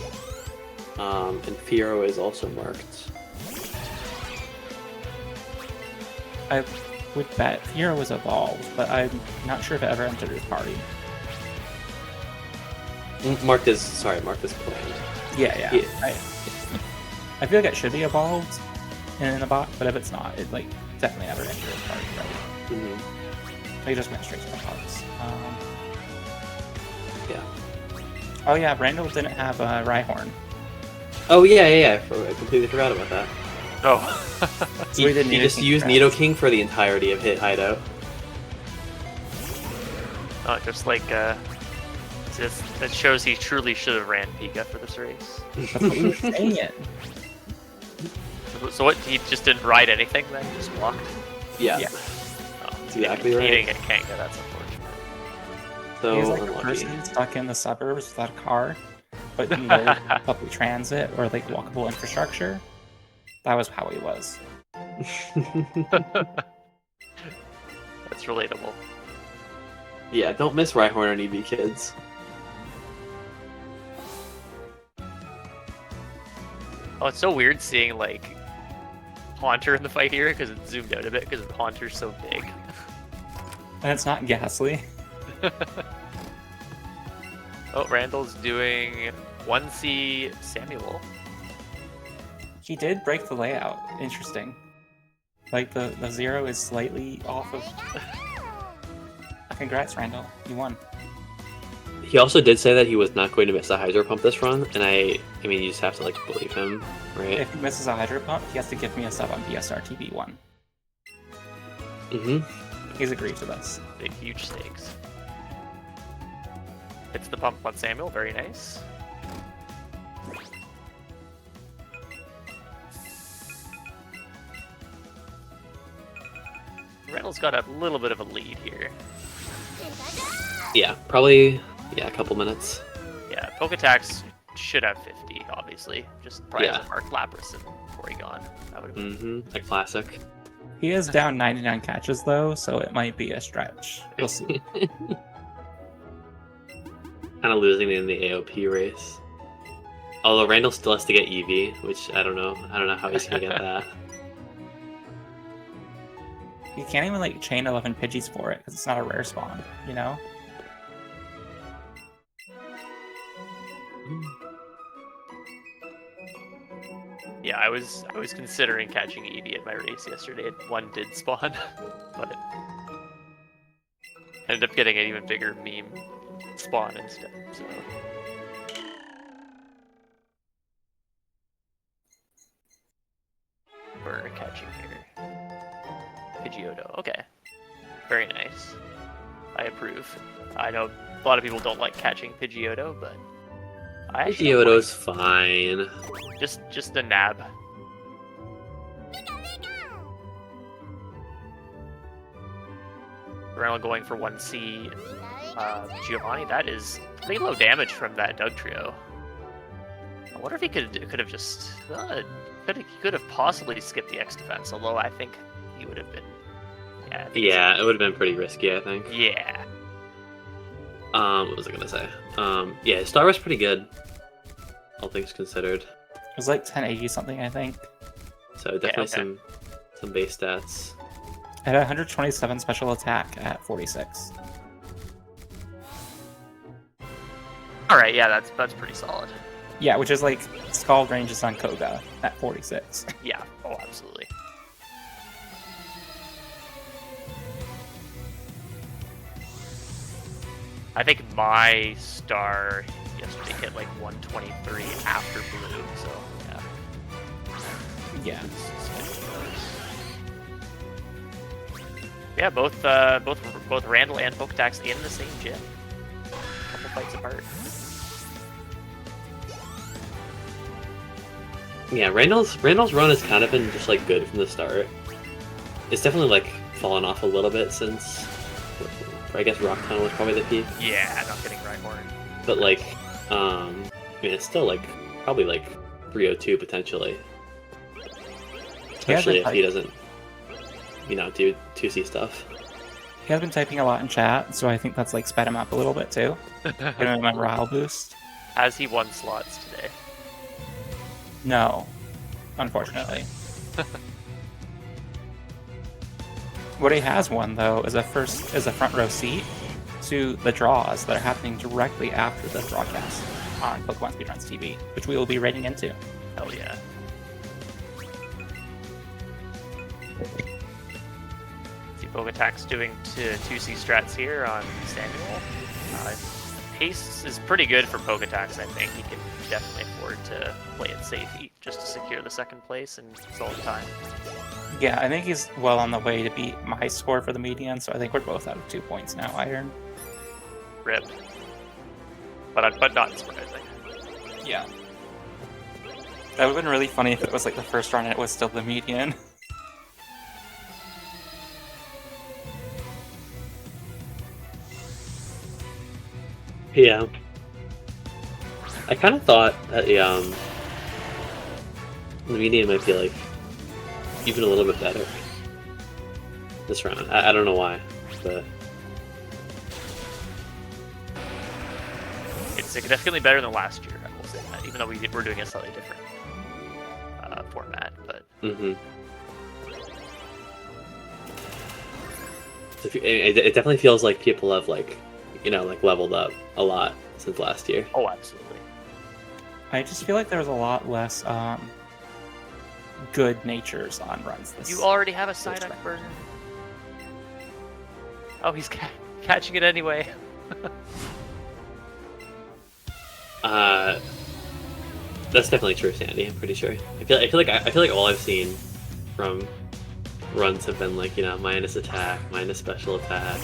And Fiero is also marked. I would bet Fiero was evolved, but I'm not sure if it ever entered his party. Marked as planned. Yeah. I feel like it should be evolved in a bot, but if it's not, it like definitely never entered his party, right? Mm-hmm. He just went straight to the bots. Yeah. Oh yeah, Randall didn't have Rhyhorn. Oh yeah. I completely forgot about that. Oh. So we did He just Nidoking used strats. Nidoking for the entirety of Hit Hideout. Oh, just like that shows he truly should have ran Pika for this race. That's what we were saying. So what? He just didn't ride anything then? Just walked? Yeah. Yeah. Oh, That's exactly he right. didn't get Kanga, that's unfortunate. So He was like a unlucky. person stuck in the suburbs without a car, but no public transit or like walkable infrastructure. That was how he was. That's relatable. Yeah, don't miss Rhyhorn and EV, kids. Oh, it's so weird seeing like Haunter in the fight here because it's zoomed out a bit because Haunter's so big. And it's not Ghastly. Oh, Randall's doing 1C Samuel. He did break the layout. Interesting. Like the zero is slightly off of. Congrats, Randall. You won. He also did say that he was not going to miss a Hydro Pump this run, and I mean, you just have to like believe him, right? If he misses a Hydro Pump, he has to give me a sub on BSR TV1. Mm-hmm. He's agreed to this. Big, huge stakes. Hits the pump on Samuel, very nice. Randall's got a little bit of a lead here. Yeah, probably. Yeah, a couple minutes. Yeah, Poketax should have 50, obviously. Just probably Yeah. hasn't marked Lapras and Porygon. That would have been... Mm-hmm. A classic. He is down 99 catches though, so it might be a stretch. We'll see. Kind of losing in the AOP race. Although Randall still has to get EV, which I don't know. I don't know how he's gonna get that. You can't even like chain 11 Pidgeys for it because it's not a rare spawn, you know? Yeah, I was considering catching Eevee at my race yesterday. One did spawn, but ended up getting an even bigger meme spawn instead. So we're catching here. Pidgeotto, okay, very nice. I approve. I know a lot of people don't like catching Pidgeotto, but I actually don't Pidgeotto's fine. mind. Just a nab. Ronald going for 1C Giovanni. That is pretty low damage from that Doug trio. I wonder if he could have just he could have possibly skipped the X defense. Although I think he would have been. Yeah. I think Yeah, it would have been pretty risky, I think. Yeah. What was I gonna say? Yeah, his star was pretty good, all things considered. It was like 1080 something, I think. So definitely okay. some base stats. It had 127 special attack at 46. All right. Yeah, that's pretty solid. Yeah, which is like Scald ranges on Koga at 46. Yeah. Oh, absolutely. I think my star yesterday hit like 123 after blue, so yeah. Yeah. Yeah, both Randall and Poketax in the same gym. Couple fights apart. Yeah, Randall's run has kind of been just like good from the start. It's definitely like fallen off a little bit since, I guess Rock Tunnel was probably the peak. Yeah, not getting Rhyhorn. But like, I mean, it's still like probably like 302 potentially, especially if he doesn't, you know, do 2C stuff. He has been typing a lot in chat, so I think that's like sped him up a little bit too. Giving him a morale boost. Has he won slots today? No, unfortunately. What he has won though is a front row seat to the draws that are happening directly after the broadcast on Pokemon Speedruns TV, which we will be rating into. Hell yeah. See Poketax doing 2C strats here on Samuel. haste is pretty good for Poketax, I think. He can definitely afford to play it safe just to secure the second place and solve time. Yeah, I think he's well on the way to beat my score for the median, so I think we're both out of 2 points now, Iron. Rip. But not surprising. Yeah. That would have been really funny if it was like the first run and it was still the median. Yeah. I kind of thought that the median might be like even a little bit better this round. I don't know why, but It's significantly better than last year, I will say that, even though we're doing a slightly different format. But it definitely feels like people have like leveled up a lot since last year. Oh, absolutely. I just feel like there was a lot less good natures on runs this. You already have a Psyduck burn. Oh, he's catching it anyway. That's definitely true, Sandy. I'm pretty sure. I feel like all I've seen from runs have been like minus attack, minus special attack,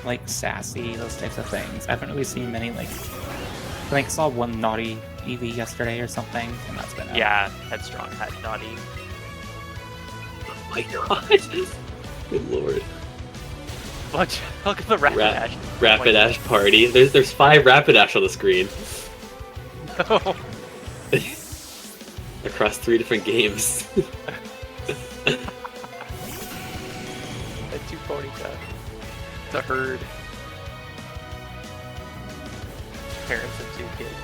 like sassy, those types of things. I haven't really seen many like. I think I saw one naughty EV yesterday or something, and that's been it. Yeah, Headstrong had naughty. Oh my god! Good lord! Look at the Rapidash. Rapidash party. There's 5 Rapidash on the screen. No. Across 3 different games. A 2 Ponyta. It's a herd. Parents and 2 kids.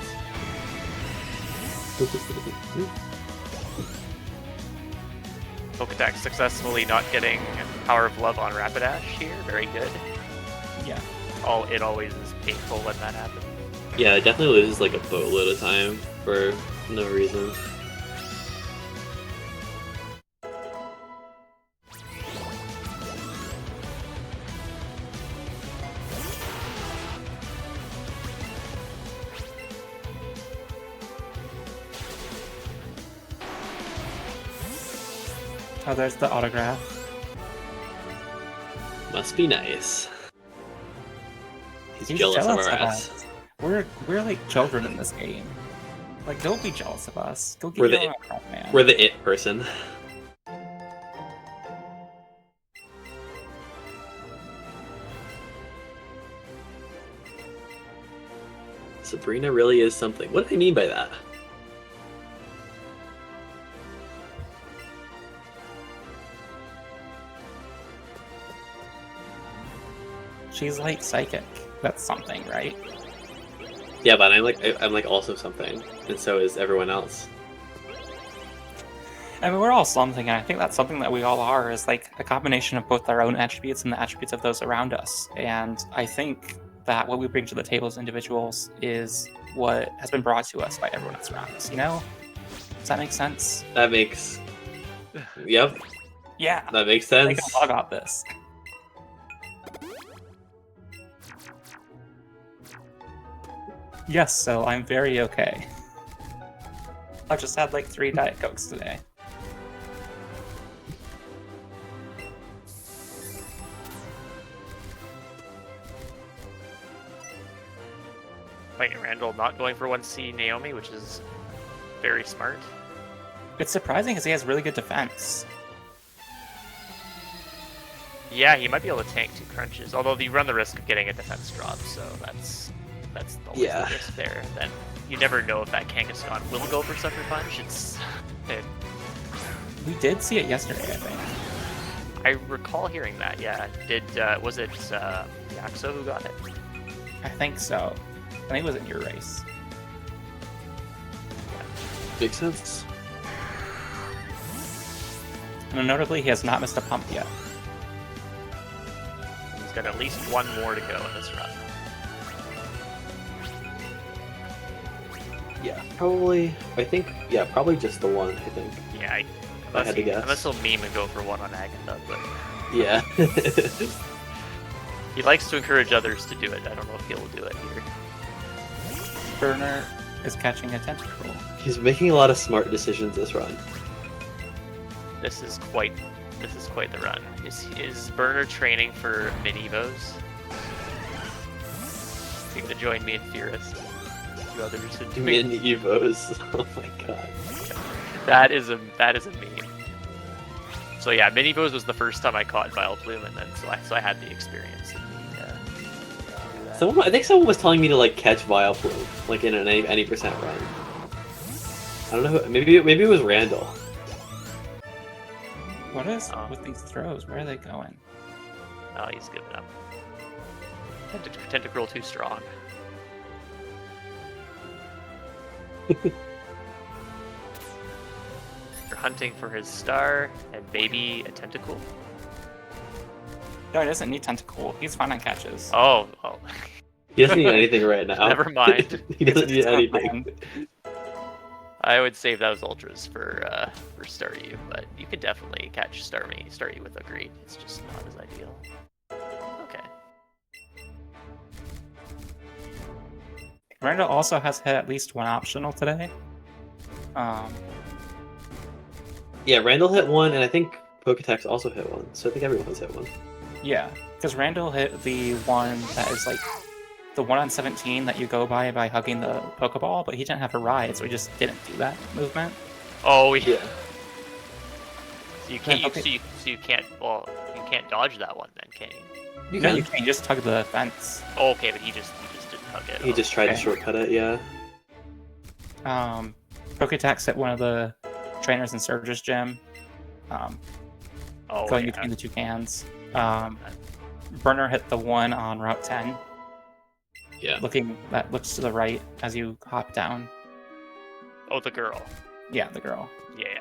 Poketax successfully not getting Power of Love on Rapidash here. Very good. Yeah. It always is painful when that happens. Yeah, it definitely loses like a boatload of time for no reason. Oh, there's the autograph. Must be nice. He's He's jealous of our of ass. us. We're like children in this game. Like, don't be jealous of us. Go get We're your the- own autograph, man. We're the it person. Sabrina really is something. What do I mean by that? She's like psychic. That's something, right? Yeah, but I'm like also something, and so is everyone else. I mean, we're all something, and I think that's something that we all are, is like a combination of both our own attributes and the attributes of those around us. And I think that what we bring to the table as individuals is what has been brought to us by everyone else around us, you know? Does that make sense? That makes. Yep, Yeah. that makes I sense. think a lot about this. Yes, so I'm very okay. I've just had like 3 Diet Cokes today. Wait, Randall not going for 1C Naomi, which is very smart. It's surprising because he has really good defense. Yeah, he might be able to tank 2 crunches, although you run the risk of getting a defense drop, so that's always Yeah. the risk there. Then you never know if that Kangaskhan will go for Sucker Punch. We did see it yesterday, I think. I recall hearing that. Yeah, was it Yaxo who got it? I think so. I think it was in your race. Makes sense. And notably, he has not missed a pump yet. He's got at least 1 more to go in this run. Yeah, probably. I think. Yeah, probably just the one. I think. Yeah, I had to guess. unless he'll meme and go for 1 on Agatha, but Yeah. He likes to encourage others to do it. I don't know if he'll do it here. Burner is catching a tentacle. He's making a lot of smart decisions this run. This is quite the run. Is Burner training for mini-evos? You're gonna join me in Furious. You others in doing Mini Evos. Oh my god. that is a meme. So yeah, mini-evos was the first time I caught Vileplume, and then so I had the experience. In the, I think someone was telling me to like catch Vileplume, like in an any percent run. I don't know. Maybe it was Randall. What is with these throws? Where are they going? Oh, he's giving up. Tentacruel too strong. They're hunting for his star and maybe a tentacle. No, he doesn't need tentacle. He's fine on catches. Oh. He doesn't need anything right now. Never mind. He doesn't need anything. I would save those ultras for Staryu, but you could definitely catch Staryu with a great. It's just not as ideal. Okay. Randall also has hit at least one optional today. Yeah, Randall hit one, and I think Poketax also hit one. So I think everyone has hit one. Yeah, because Randall hit the one that is like the 1 on 17 that you go by hugging the Pokeball, but he didn't have a ride, so he just didn't do that movement. Oh yeah. So you can't. Well, you can't dodge that one then, can you? You can just tug the fence. Oh, okay, but he just didn't hug it. He just tried to shortcut it. Yeah. Poketax hit one of the trainers in Surge's gym. Going between the two cans. Burner hit the one on Route 10. Yeah. That looks to the right as you hop down. Oh, the girl. Yeah, the girl. Yeah.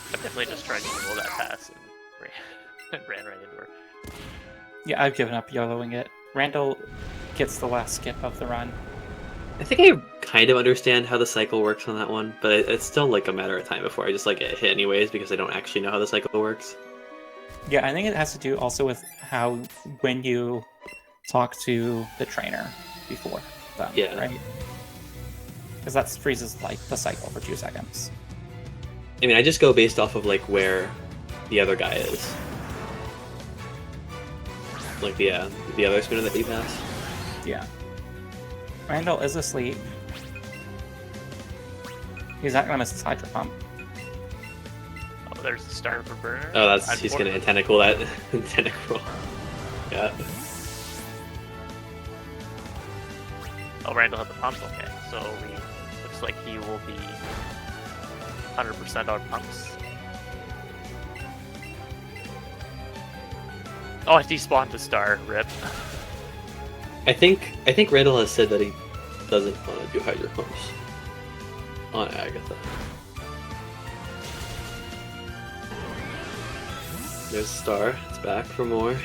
I definitely just tried to roll that pass and ran right into her. Yeah, I've given up YOLOing it. Randall gets the last skip of the run. I think I kind of understand how the cycle works on that one, but it's still like a matter of time before I just like get hit anyways because I don't actually know how the cycle works. Yeah, I think it has to do also with when you talk to the trainer before them, Yeah. right? Because that freezes like the cycle for 2 seconds. I mean, I just go based off of like where the other guy is. Like the other spinner that you passed. Yeah. Randall is asleep. He's not gonna miss his Hydro Pump. Oh, there's the star for Burner. Oh, he's gonna tentacle that tentacle. Yeah. Oh, Randall had the pumps. Okay, so looks like he will be 100% on pumps. Oh, I despawned the star. Rip. I think Randall has said that he doesn't want to do Hydro Pumps on Agatha. There's Star. It's back for more.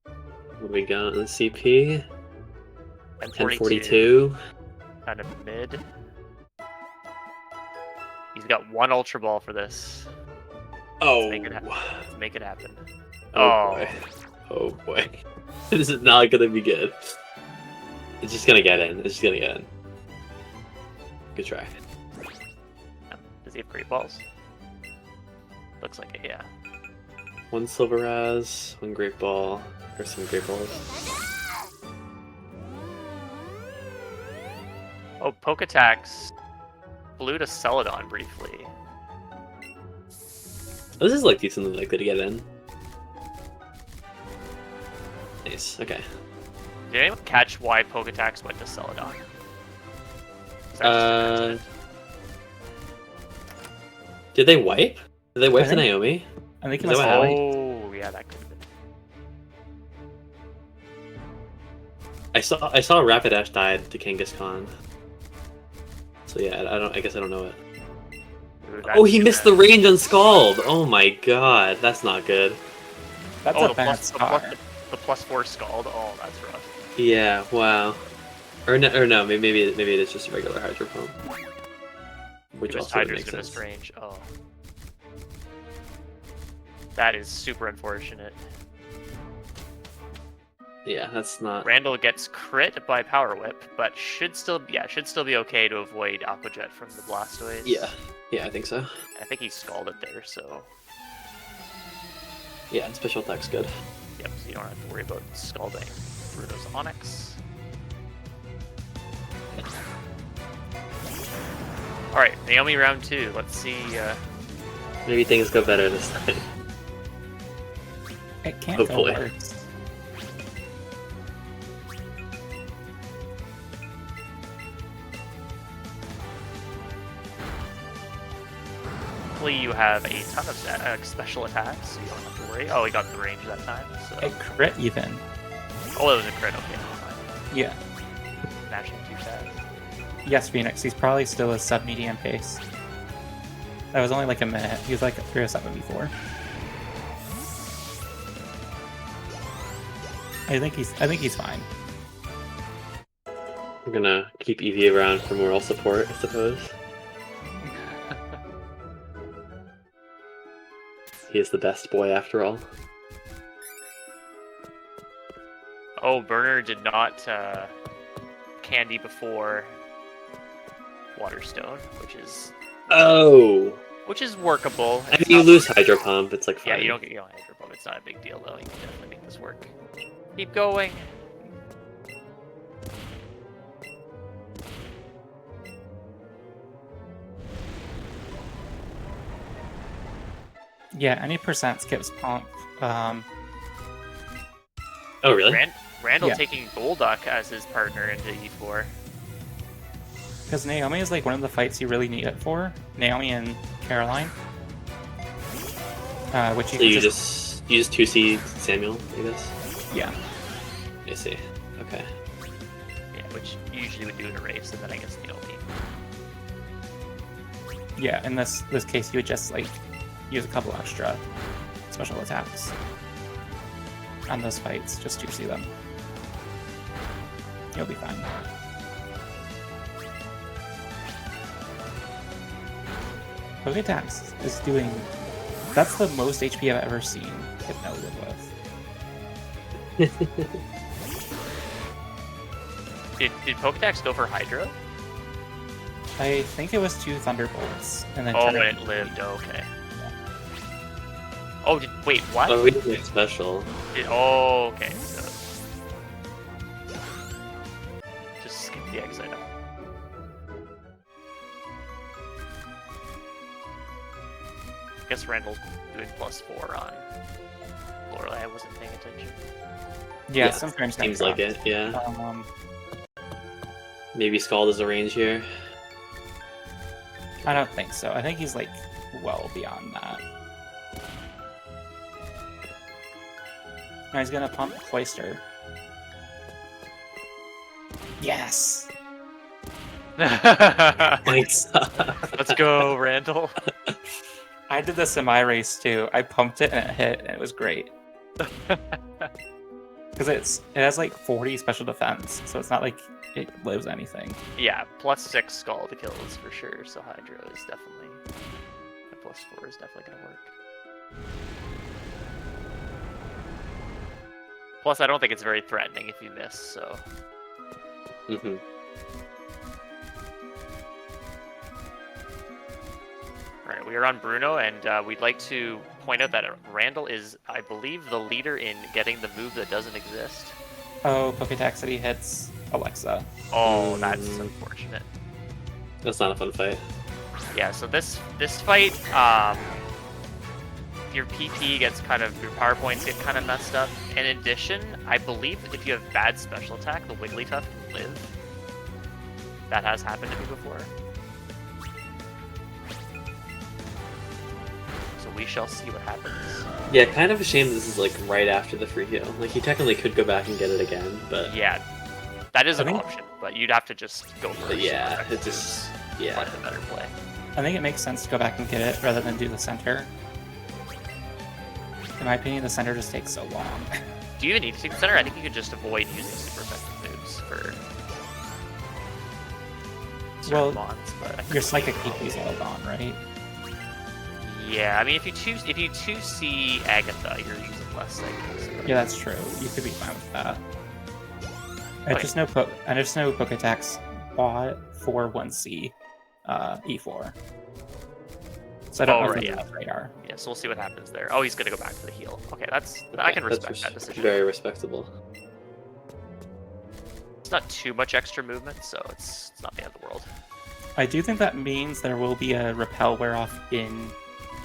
What do we got in the CP? 1042. Kind of mid. He's got one Ultra Ball for this. Oh. Let's make it happen. Oh boy. Oh boy. This is not gonna be good. It's just gonna get in. Good try. Does he have Great Balls? Looks like it, yeah. One Silver Raz, one Great Ball, or some Great Balls. Oh, Poketax blew to Celadon briefly. This is like decently likely to get in. Nice, okay. Did anyone catch why Poketax went to Celadon? Did they wipe? Did they wipe to Naomi? I think Is that what happened? Oh, yeah, that could have been. I saw Rapidash died to Kangaskhan. So yeah, I guess I don't know it. Ooh, Oh, he missed the range on Scald! Oh my god, that's not good. That's a bad star. The +4 Scald. Oh, that's rough. Yeah, wow. Or no, maybe it is just a regular Hydro Pump. Which also Hydra's makes gonna sense. strange. Oh. That is super unfortunate. Yeah, that's not. Randall gets crit by Power Whip, but should still be okay to avoid Aqua Jet from the Blastoise. Yeah, I think so. I think he scalded there, so Yeah, and special attack's good. yep. So you don't have to worry about scalding Bruno's Onix. All right, Naomi round 2. Let's see. Maybe things go better this time. It can't Hopefully. go worse. Hopefully you have a ton of special attacks, so you don't have to worry. Oh, he got the range that time. So. It crit even. Oh, it was a crit. Okay, fine. Yeah. Mashing too fast. Yes, Phoenix. He's probably still a sub-medium pace. That was only like a minute. He was like a 307 before. I think he's fine. I'm gonna keep Eevee around for moral support, I suppose. He is the best boy after all. Oh, Burner did not candy before Waterstone, Oh! which is workable. I mean, It's you not- lose Hydro Pump, it's like fine. Yeah, you don't Hydro Pump. It's not a big deal though. You can definitely make this work. Keep going. Yeah, any percent skips pump. Oh, really? Randall Yeah. taking Golduck as his partner into E4. Because Naomi is like one of the fights you really need it for. Naomi and Caroline. Which you So can you just 2C Samuel, I guess? yeah. I see. Okay. Yeah, which you usually would do in a race, and then I guess Naomi. Yeah, in this case you would just like use a couple extra special attacks on those fights just to see them. You'll be fine. Poketax is doing... That's the most HP I've ever seen Hypno live with. Did Poketax go for Hydro? I think it was 2 Thunderbolts, and then Oh, turned and it lived. Oh, okay. Oh, wait, what? Oh, we didn't get special. Okay. So just skip the X item. I guess Randall's doing +4 on Lorelei. I wasn't paying attention. Yeah, Yeah, sometimes that Seems like it, yeah. Maybe Scald is a range here. I don't think so. I think he's like well beyond that. Now he's gonna pump Cloister. Yes! Thanks. Let's go, Randall. I did this in my race too. I pumped it and it hit, and it was great. Because it has like 40 special defense, so it's not like it lives anything. Yeah, +6 Scald kills for sure. So Hydro is definitely a +4 is definitely gonna work. Plus, I don't think it's very threatening if you miss. So Mm-hmm. Alright, we are on Bruno, and we'd like to point out that Randall is, I believe, the leader in getting the move that doesn't exist. Oh, Poketaxatty hits Alexa. Oh, that's unfortunate. That's not a fun fight. Yeah, so this fight, your PP gets your power points get kind of messed up. In addition, I believe if you have bad special attack, the Wigglytuff can live. That has happened to me before. So we shall see what happens. Yeah, kind of a shame this is like right after the free heal. Like he technically could go back and get it again, but Yeah, that is I an think- option, but you'd have to just go first. yeah, it just Find yeah. a better play. I think it makes sense to go back and get it rather than do the center. In my opinion, the center just takes so long. Do you even need to take the center? I think you could just avoid using super effective moves for certain Well, mons, but I think Your psychic PP's all gone, right? Yeah, I mean, if you 2C Agatha, you're using less cycles. Yeah, that's true. You could be fine with that. I Okay. just know Poketax bought for 1C E4. So I don't know if right, he's yeah. on the radar. Yeah, so we'll see what happens there. Oh, he's gonna go back to the heal. Okay, I can respect that decision. Very respectable. It's not too much extra movement, so it's not the end of the world. I do think that means there will be a repel wear off in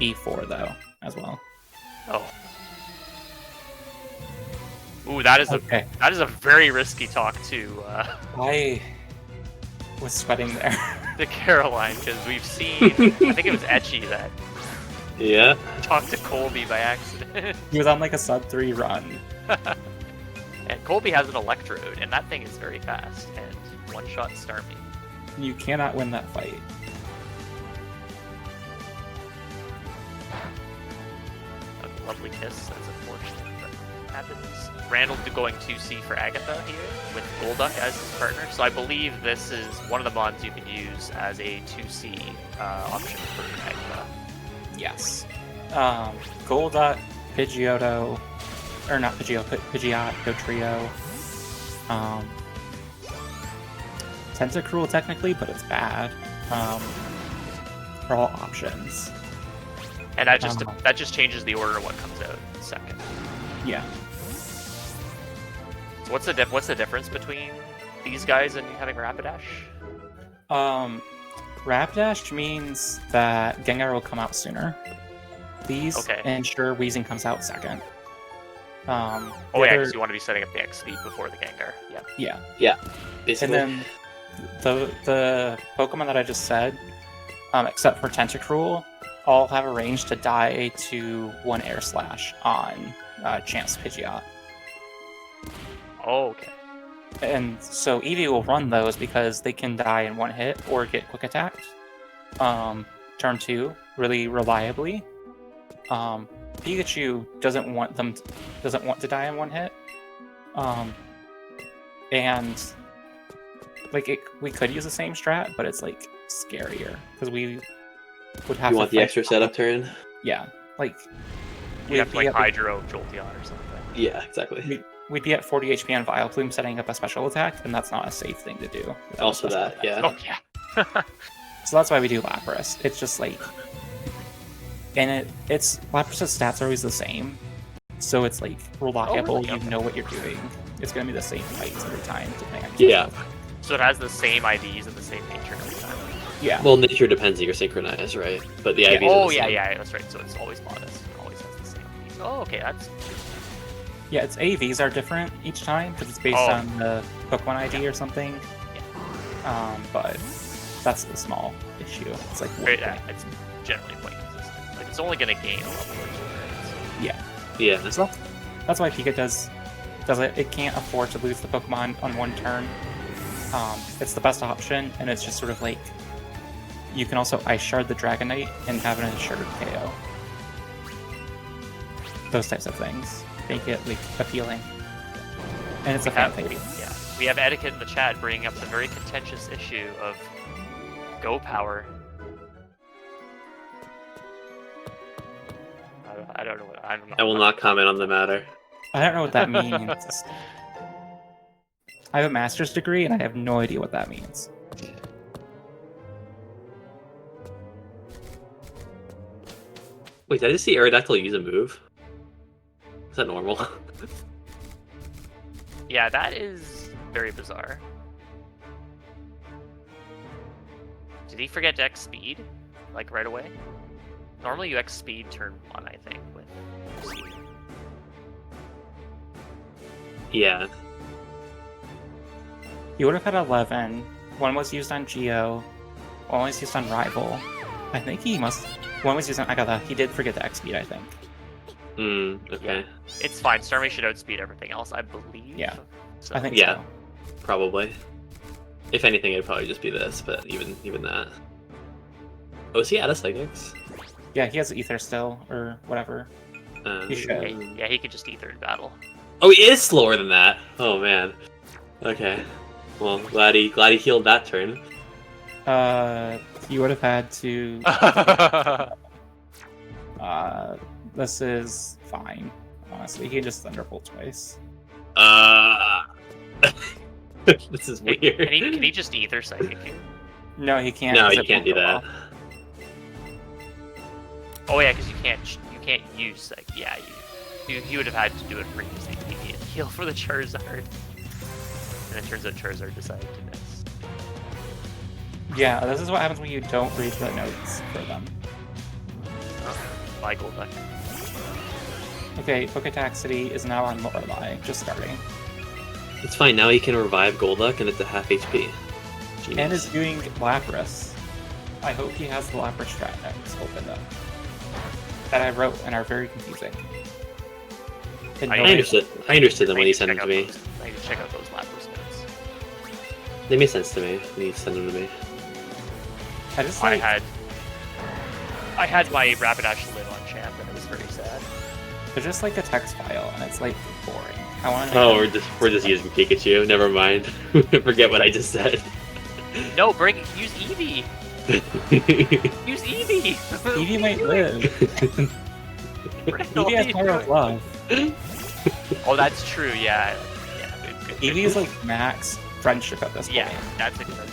E4 though, as well. Oh. Ooh, that is Okay. a very risky talk to I was sweating there. to Caroline, because we've seen I think it was Etchy that Yeah. talked to Colby by accident. He was on like a sub 3 run. And Colby has an Electrode, and that thing is very fast and one-shot Starmie. You cannot win that fight. A lovely kiss, that's unfortunate, but happens. Randall going 2C for Agatha here, with Golduck as his partner, so I believe this is one of the mods you can use as a 2C option for Agatha. Yes. Golduck, Pidgeotto, or not Pidgeotto, Pidgeotto Trio. Tentacruel technically, but it's bad. Are all options. And that just changes the order of what comes out second. Yeah. So what's the difference between these guys and having Rapidash? Rapidash means that Gengar will come out sooner. These ensure Weezing comes out second. Oh yeah, because you want to be setting up the X speed before the Gengar. Yeah. Yeah. Basically. And then the Pokemon that I just said, except for Tentacruel, all have a range to die to 1 Air Slash on Chance Pidgeot. Oh, okay. And so Eevee will run those because they can die in 1 hit or get quick attacked. Turn 2, really reliably. Pikachu doesn't want to die in 1 hit. And like we could use the same strat, but it's like scarier because we would have You to want the fight- extra setup turn? Yeah, like You have to like be at- Hydro Jolteon or something. Yeah, exactly. we'd be at 40 HP on Vileplume setting up a special attack, and that's not a safe thing to do. without a Also special that, attack. yeah. Oh yeah. So that's why we do Lapras. It's just like, and it's Lapras's stats are always the same, so it's like reliable. really? You know what you're doing. It's gonna be the same fights every time. Depending on Yeah. So it has the same IVs and the same nature every time. Yeah. Well, nature depends that you're synchronized, right? But the Yeah. IVs are Oh the yeah, same. yeah, that's right. So it's always modest. It always has the same IVs. Oh, okay, that's Yeah, its AVs are different each time because it's based Oh. on the Pokemon ID or something. But that's the small issue. It's like great. one thing. It's generally quite consistent. Like it's only gonna gain a level or two. Yeah. Yeah. So that's why Pika does it. It can't afford to lose the Pokemon on 1 turn. It's the best option, and it's just sort of like you can also Ice Shard the Dragonite and have an assured KO. Those types of things make it like appealing, and it's a fan favorite. We have Etiquette in the chat bringing up the very contentious issue of Go Power. I don't know what I'm not. I will not comment on the matter. I don't know what that means. I have a master's degree, and I have no idea what that means. Wait, did I just see Aerodactyl use a move? Is that normal? Yeah, that is very bizarre. Did he forget to X speed? Like right away? Normally you X speed turn 1, I think, with C. Yeah. You would have had 11. 1 was used on Geo. 1 was used on Rival. I think he must. 1 was used on Agatha. He did forget the X speed, I think. Okay. It's fine. Starmie should outspeed everything else, I believe. Yeah. So, I think Yeah. so. Probably. If anything, it'd probably just be this, but even that. Oh, is he out of Psychics? Yeah, he has Ether still, or whatever. He should. Yeah, he could just ether in battle. Oh, he is slower than that. Oh man. Okay. Well, glad he healed that turn. You would have had to. This is fine. Honestly, he can just Thunderbolt twice. This is Can weird. can he just Ether Psychic here? No, he can't. No, 'cause you it can't won't do go that. off. Oh yeah, because you can't use like you would have had to do it previously to immediate heal for the Charizard. And it turns out Charizard decided to miss. Yeah, this is what happens when you don't read the notes for them. My Golduck. Okay, Poketaxatty is now on Lorelei, just starting. It's fine, now he can revive Golduck and it's at half HP. Genius. And is doing Lapras. I hope he has the Lapras strat notes opened up. That I wrote and are very confusing. And I I nobody- understood them I when need you to sent them check to out me. those- I need to check out those Lapras notes. They made sense to me when you sent them to me. I just I like, had my Rapidash live on champ and it was very sad. they're just like a text file and it's like boring. I want to. Oh, we're just using Pikachu. Never mind. Forget what I just said. No, use Eevee. Use Eevee. Eevee might live. Eevee has power of love. Oh, that's true. Yeah. Good. Eevee is like max friendship at this point. Yeah, that's exactly.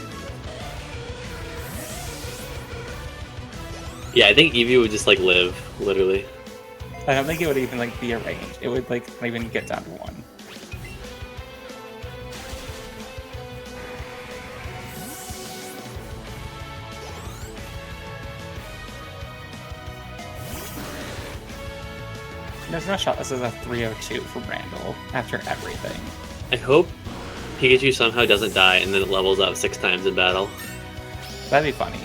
Yeah, I think Eevee would just like live, literally. I don't think it would even like be a range. It would like not even get down to 1. There's no shot this is a 302 for Randall after everything. I hope Pikachu somehow doesn't die and then it levels up 6 times in battle. That'd be funny.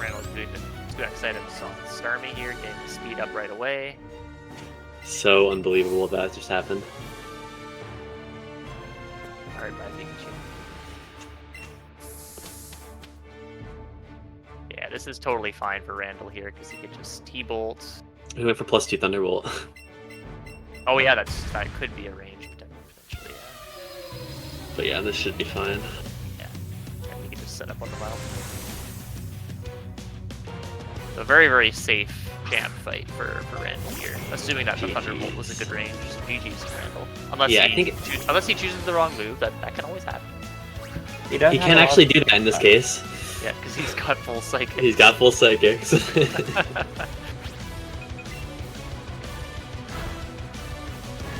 Randall's doing excited to star me here, getting the speed up right away. So unbelievable that just happened. Alright, bye Pikachu. Yeah, this is totally fine for Randall here because he could just T-Bolt. He went for +2 Thunderbolt. Oh yeah, that could be a range potentially. Yeah. But yeah, this should be fine. And he can just set up on the mound. So very, very safe champ fight for Randall here. Assuming that the GG's. Thunderbolt was a good range. So GG's to Randall. Unless Yeah, I he think unless he chooses the wrong move, that can always happen. He does. He have can a lot actually of- do that in this case. Yeah, because he's got full psychic. He's got full psychics.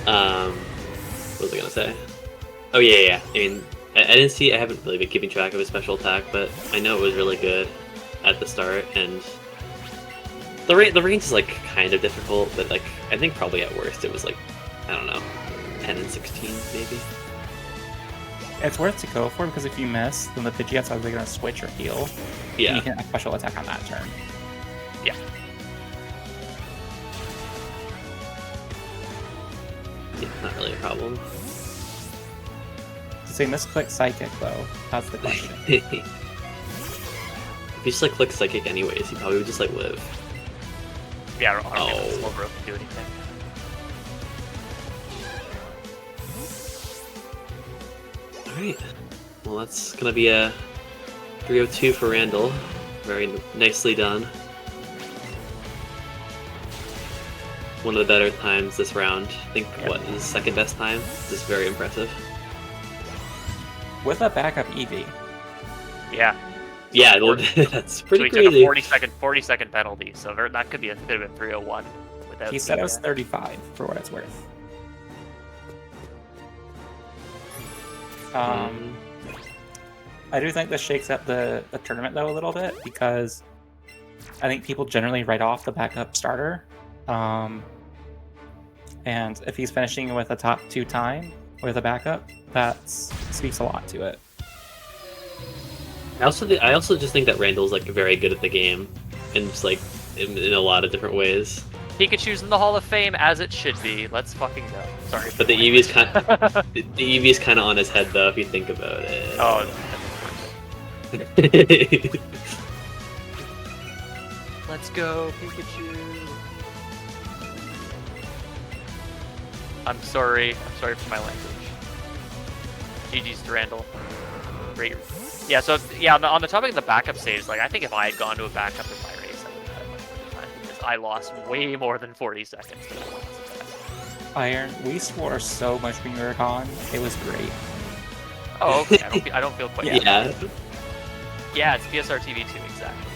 What was I gonna say? Oh yeah. I mean, I haven't really been keeping track of his special attack, but I know it was really good at the start, and the range is like kind of difficult, but like I think probably at worst it was like, I don't know, 10 and 16 maybe. It's worth to go for because if you miss, then the Pidgeot's either going to switch or heal. And Yeah. you can special attack on that turn. Yeah. Yeah, not really a problem. So you misclick Psychic though. That's the question. If you just like click psychic anyways, you probably would just like live. Yeah, I don't think Oh. the Slowbro can do anything. Alright. Well, that's gonna be a 302 for Randall. Very nicely done. One of the better times this round. I think, Yep. what, his second best time? This is very impressive. With a backup Eevee. Yeah. Yeah, So that's So pretty he took a crazy. 40-second penalty, so that could have been 301 without. He said it was the, 35 for what it's worth. Mm. I do think this shakes up the tournament though a little bit because I think people generally write off the backup starter. And if he's finishing with a top 2 time with a backup, that speaks a lot to it. I also just think that Randall's like very good at the game, and just like in a lot of different ways. Pikachu's in the Hall of Fame as it should be. Let's fucking go. Sorry. But the Eevee's kind the Eevee's kind of on his head though, if you think about it. Oh. Let's go, Pikachu. I'm sorry for my language. GG's to Randall. Great Yeah, so yeah, on the topic of the backup saves, like I think if I had gone to a backup in my race, I would have had a much better time because I lost way more than 40 seconds. Iron, we swore so much when you were gone. It was great. Oh, okay. I don't feel quite. Yeah. Yeah, it's PSR TV 2 exactly.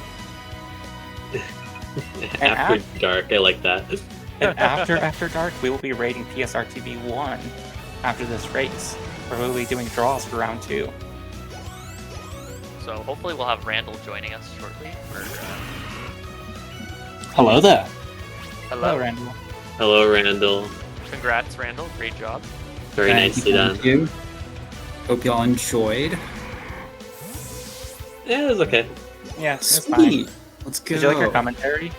After dark, I like that. And after dark, we will be rating PSR TV 1 after this race, where we'll be doing draws for round 2. So hopefully we'll have Randall joining us shortly. Hello there. Hello, Randall. Hello, Randall. Congrats, Randall. Great job. Very nicely done. Thank you. Hope y'all enjoyed. Yeah, it was okay. Yeah, it's fine. Sweet. Let's go. Did you like your commentary?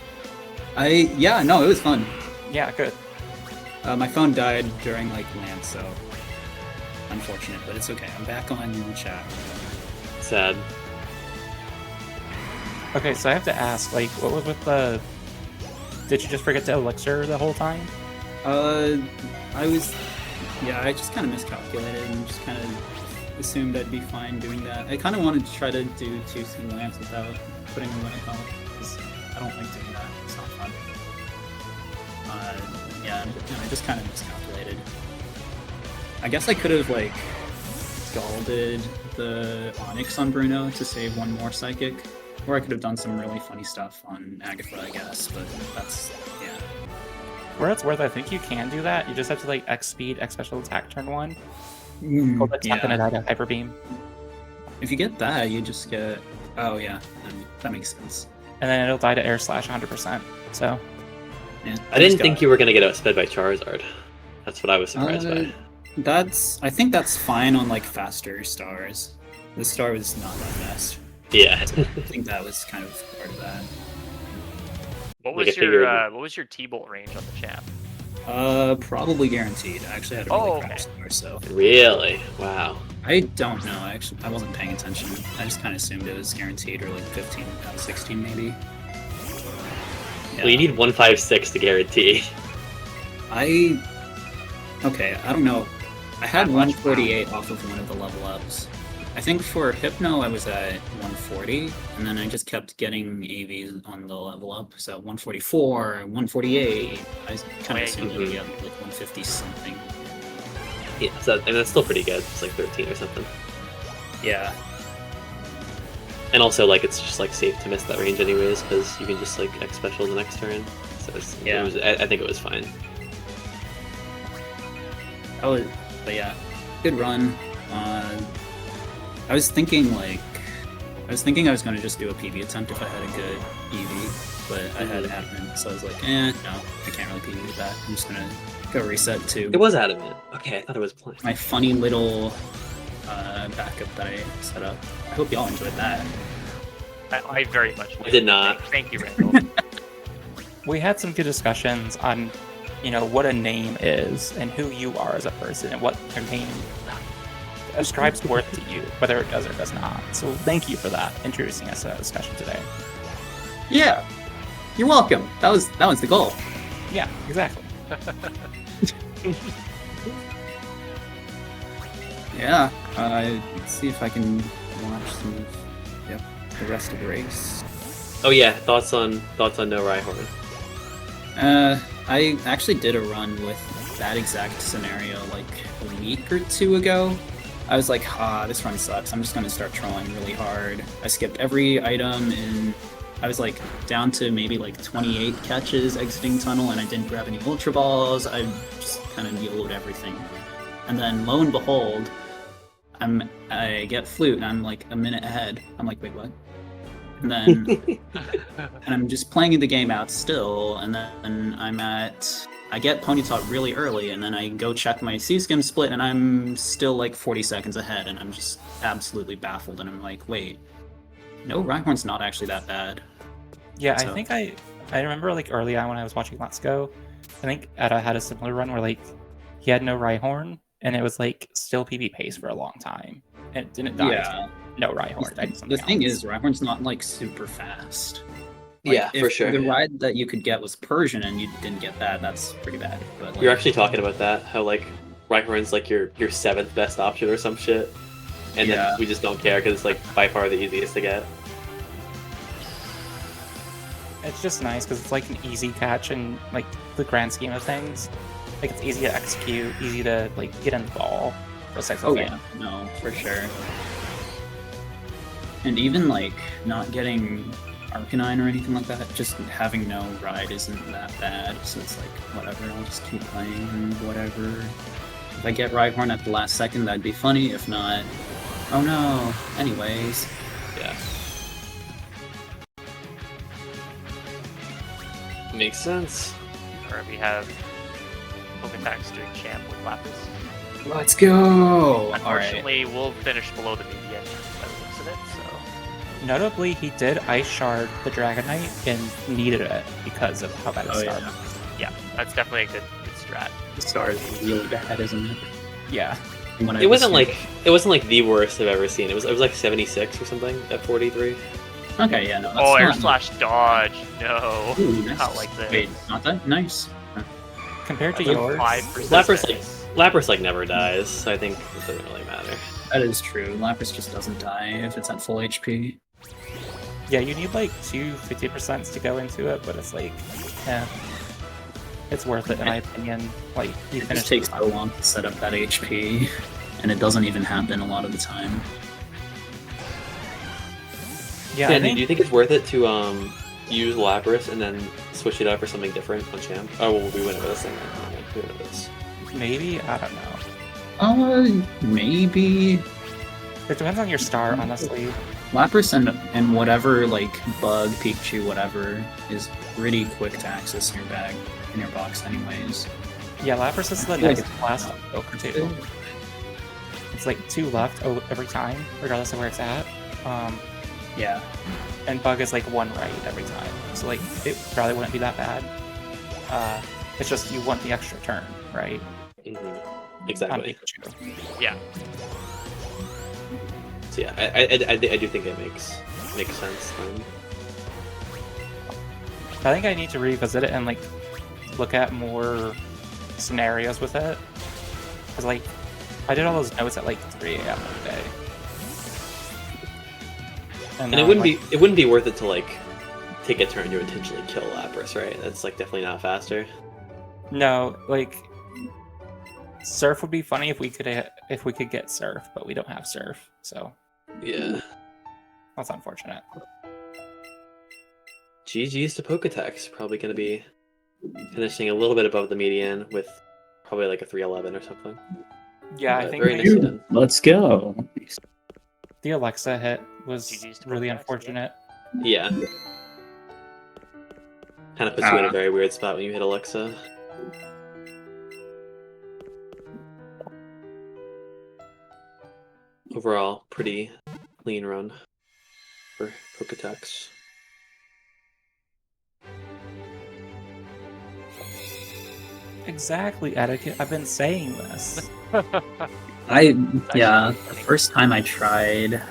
Yeah, no, it was fun. Yeah, good. My phone died during like land, so unfortunate, but it's okay. I'm back on the chat. Sad. Okay, so I have to ask, like, what was with the... Did you just forget to elixir the whole time? I just kind of miscalculated and just kind of assumed I'd be fine doing that. I kind of wanted to try to do 2 single lamps without putting a limit on it, because I don't like doing that. It's not fun. I just kind of miscalculated. I guess I could have, like, scalded the Onyx on Bruno to save 1 more Psychic, or I could have done some really funny stuff on Agatha, I guess, but that's, yeah. For what it's worth, I think you can do that. You just have to, like, X speed, X special attack turn 1. Hold the tap and it out of Hyper Beam. If you get that, you just get... Oh, yeah. That makes sense. And then it'll die to air slash 100%. So, Yeah, I didn't think you were gonna get outsped by Charizard. That's what I was surprised by. I think that's fine on, like, faster stars. This star was not that fast. Yeah. I think that was kind of part of that. What Like was I your T-Bolt range on the champ? Probably guaranteed. I actually had a really crap score, so... Really? Wow. I don't know, I wasn't paying attention. I just kind of assumed it was guaranteed, or like 15 out of 16 maybe. Yeah. Well, you need 156 to guarantee. Okay, I don't know. I had 148 off of one of the level ups. I think for Hypno I was at 140, and then I just kept getting AVs on the level up. So 144, 148. I kind of assumed it would be up like 150 something. Yeah, and that's still pretty good. It's like 13 or something. Yeah. And also, like, it's just like safe to miss that range anyways, because you can just like X special the next turn. So I think it was fine. But yeah, good run. I was thinking I was going to just do a PB attempt if I had a good EV, but I had adamant, so I was like, no, I can't really PB with that. I'm just gonna go reset to... It was adamant. Okay, I thought it was plain. My funny little backup that I set up. I hope y'all enjoyed that. I very much did. I did not. Thank you, Randall. we had some good discussions on, what a name is and who you are as a person and what your name ascribes worth to you, whether it does or does not. So thank you for that, introducing us to that discussion today. Yeah, you're welcome. That was the goal. Yeah, exactly. Yeah, let's see if I can watch some of the rest of the race. Oh yeah, thoughts on No Rhyhorn? I actually did a run with that exact scenario like a week or 2 ago. I was like, this run sucks. I'm just going to start trolling really hard. I skipped every item, and I was like down to maybe like 28 catches exiting tunnel, and I didn't grab any Ultra Balls. I just kind of YOLO'd everything. And then lo and behold, I get Flute, and I'm like a minute ahead. I'm like, wait, what? And then and I'm just playing the game out still, and then I get Ponyta really early, and then I go check my C-Skim split, and I'm still like 40 seconds ahead, and I'm just absolutely baffled, and I'm like, wait, no, Rhyhorn's not actually that bad. Yeah, So- I think I remember like early on when I was watching Let's Go, I think Etta had a similar run where like he had no Rhyhorn, and it was like still PB pace for a long time. And it didn't die. Yeah. No Rhyhorn. died to The something thing else. is, Rhyhorn's not like super fast. Like, Yeah, if for sure. The ride that you could get was Persian, and you didn't get that. That's pretty bad. But like, You're actually talking about that, how like Rhyhorn's like your 7th best option or some shit. and then we just don't care because it's like by far the easiest to get. It's just nice because it's like an easy catch in like the grand scheme of things. Like it's easy to execute, easy to like get in the ball. Those types of things. No, for sure. And even like not getting Arcanine or anything like that, just having no ride isn't that bad. So it's like whatever, I'll just keep playing and whatever. If I get Rhyhorn at the last second, that'd be funny. If not, oh no. Anyways. Yeah. Makes sense. Or we have Poketaxatty champ with Lapis. Let's go! Unfortunately, we'll finish below the median by the looks of it, so... Notably, he did Ice Shard the Dragonite and needed it because of how bad it started. Yeah, that's definitely a good strat. The star is really bad, isn't it? Yeah. It wasn't like the worst I've ever seen. It was like 76 or something at 43. Okay, yeah, no. That's Oh, air not... slash dodge. No. Ooh, nice. Not like this. Wait, not that nice. Compared to That's yours, 5%. Lapras like never dies, so I think it doesn't really matter. That is true. Lapras just doesn't die if it's at full HP. yeah, you need like 2 50% to go into it, but it's like, yeah, it's worth it in my opinion. Like you It finish. just takes so long to set up that HP, and it doesn't even happen a lot of the time. Yeah, Yeah, I do think you think it's worth it to use Lapras and then switch it up for something different on Champ? Oh, well, we went over this thing. We went over this. maybe, I don't know. Maybe It depends on your star, honestly. Lapras and whatever like bug, Pikachu, whatever is pretty quick to access in your bag, in your box, anyways. Yeah, Lapras is the negative class on Poker too. It's like 2 left every time, regardless of where it's at. Yeah. And Bug is like 1 right every time. So like it probably wouldn't be that bad. It's just you want the extra turn, right? Mm-hmm. On Exactly. Pikachu. Yeah. So yeah, I do think it makes sense. I think I need to revisit it and like look at more scenarios with it. Cause like I did all those notes at like 3 a.m. one day. And it wouldn't be worth it to like take a turn to intentionally kill Lapras, right? That's like definitely not faster. No, like Surf would be funny if we could get Surf, but we don't have Surf, so Yeah. that's unfortunate. GG's to Poketax. Probably going to be finishing a little bit above the median with probably like a 311 or something. Yeah, I But think very nicely done. Let's go. the Alexa hit was GG's to really Poketax, unfortunate. Yeah. Kind of puts you in a very weird spot when you hit Alexa. Overall, pretty clean run for Poketax. Exactly, Etiquette. I've been saying this. The first time I tried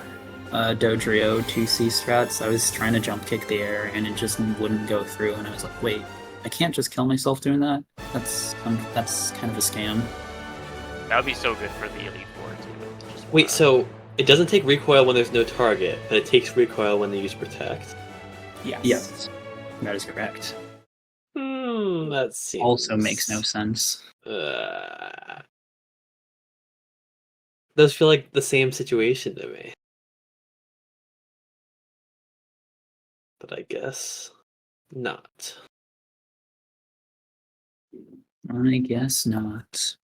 Dodrio 2C strats, I was trying to jump kick the air and it just wouldn't go through, and I was like, wait, I can't just kill myself doing that? That's kind of a scam. That would be so good for the Elite Four, too. Just, Wait, so it doesn't take recoil when there's no target, but it takes recoil when they use Protect? Yes. That is correct. That seems... Also makes no sense. Those feel like the same situation to me. But I guess not. I guess not.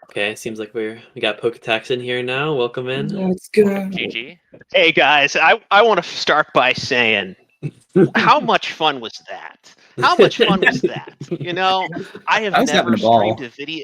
Okay, seems like we got Poketax in here now. Welcome in. Let's go. GG. Hey guys, I want to start by saying, how much fun was that? How much fun was that? You know, I have I was having never a ball. streamed a video.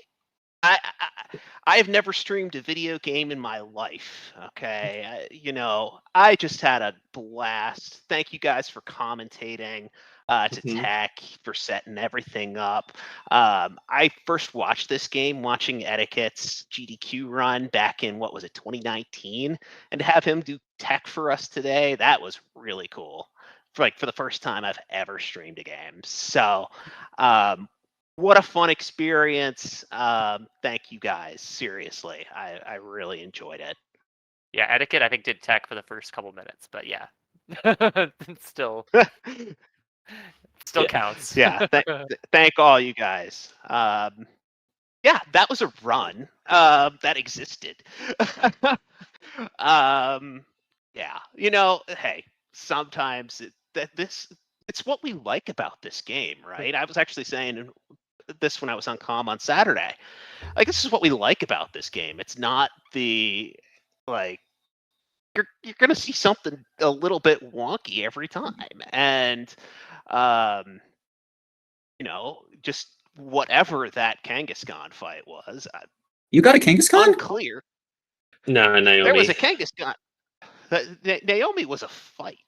I have never streamed a video game in my life. Okay, you know, I just had a blast. Thank you guys for commentating. To Tech for setting everything up. I first watched this game watching Etiquette's GDQ run back in, what was it, 2019, and to have him do Tech for us today, that was really cool. For the first time I've ever streamed a game. So what a fun experience. Thank you guys. Seriously, I really enjoyed it. Yeah, etiquette I think did tech for the first couple minutes, but yeah, still Yeah. counts. Yeah, thank all you guys. Yeah, that was a run that existed. Yeah, hey, sometimes it's what we like about this game, right? I was actually saying this when I was on comm on Saturday. Like, this is what we like about this game. It's not the like you're gonna see something a little bit wonky every time, and um, just whatever that Kangaskhan fight was, You got a Kangaskhan? unclear. No, There was Naomi. a Kangaskhan. Naomi was a fight.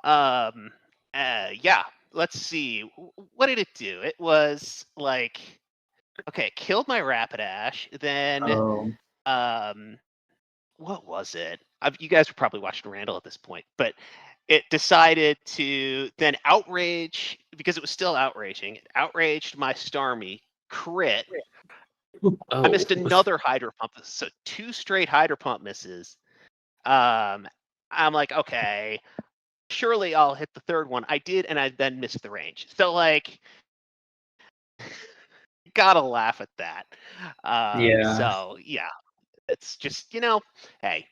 Um, yeah. Let's see. What did it do? It was like, okay, it killed my Rapidash. Then, Oh, what was it? You guys were probably watching Randall at this point, but it decided to then outrage because it was still outraging. It outraged my Starmie, crit. I Oh, missed another Hydro Pump, so 2 straight Hydro Pump misses. I'm like, okay, surely I'll hit the third one. I did, and I then missed the range. So like, gotta laugh at that. yeah. So yeah, it's just hey,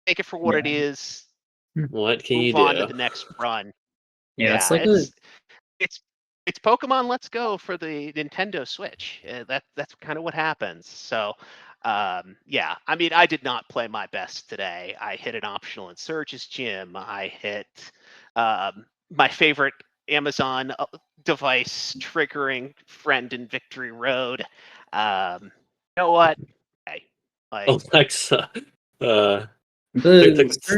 take it for what it Yeah. is. what can you Move on to do? the next run. Yeah, it's Yeah, like a it's Pokemon Let's Go for the Nintendo Switch. That's kind of what happens. So, yeah, I mean, I did not play my best today. I hit an optional in Surge's gym. I hit my favorite Amazon device triggering friend in Victory Road. You know what? Hey, like, Alexa. the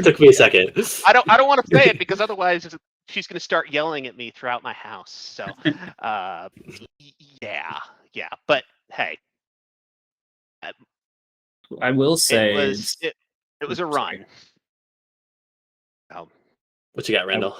Took me a second. I don't want to say it because otherwise she's going to start yelling at me throughout my house. So, yeah, yeah. But hey, uh, I will it say was it's it, it was a sorry. run. Oh, What you got, Randall?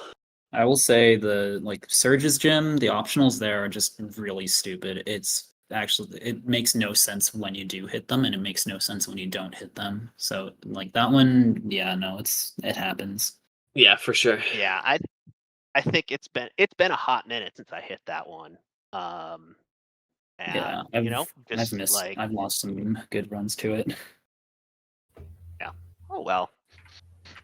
I will say the like Surge's gym, the optionals there are just really stupid. It makes no sense when you do hit them, and it makes no sense when you don't hit them. So like that one, yeah, no, it happens. Yeah, for sure. yeah. I think it's been a hot minute since I hit that one. Um, Yeah, and I've just like, I've lost some good runs to it. yeah. Oh well.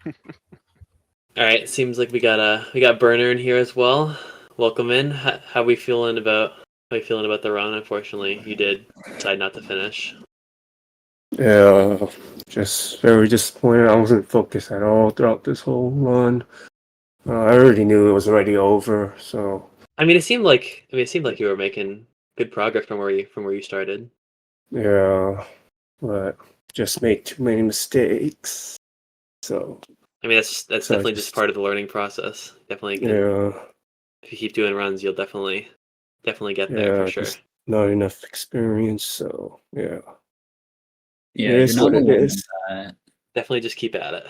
All right, seems like we got Burner in here as well. Welcome in. How we feeling about the run? Unfortunately, you did decide not to finish. Yeah, just very disappointed. I wasn't focused at all throughout this whole run. I already knew it was already over, so I mean, it seemed like you were making good progress from where you started. yeah, but just made too many mistakes. So, I mean, that's so I definitely just just part of the learning process. Definitely can. yeah, If you keep doing runs, you'll definitely get there for yeah, sure. just not enough experience. So yeah, Yeah, it you're is not what it alone is. in that. Definitely just keep at it.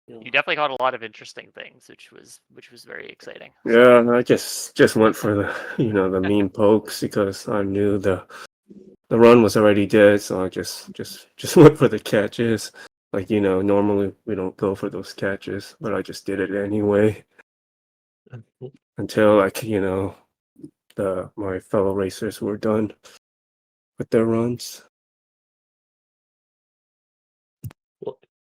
You definitely caught a lot of interesting things, which was very exciting. Yeah, I just went for the the mean pokes because I knew the run was already dead, so I just went for the catches. Like, normally we don't go for those catches, but I just did it anyway until my fellow racers were done with their runs.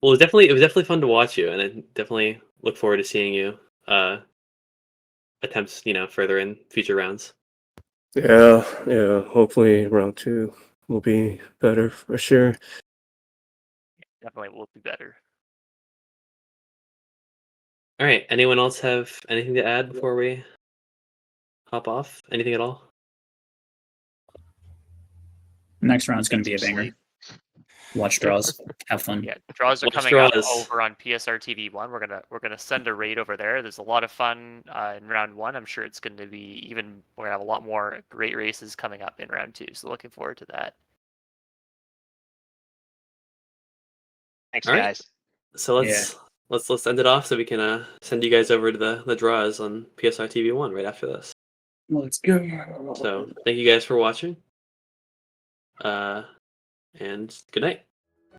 Well, it was definitely fun to watch you, and I definitely look forward to seeing you attempts further in future rounds. Yeah, yeah. Hopefully round 2 will be better for sure. Definitely will be better. All right. Anyone else have anything to add before we hop off? Anything at all? Next round's going Need to be a some banger. sleep. Watch draws. Have fun. Yeah, draws are Watch coming up draws. over on PSR TV 1. We're gonna send a raid over there. There's a lot of fun in round 1. I'm sure it's going to be we're gonna have a lot more great races coming up in round 2. So looking forward to that. Thanks, All right. guys. So let's let's end it off so we can send you guys over to the draws on PSR TV 1 right after this. Let's go. So thank you guys for watching. And good night.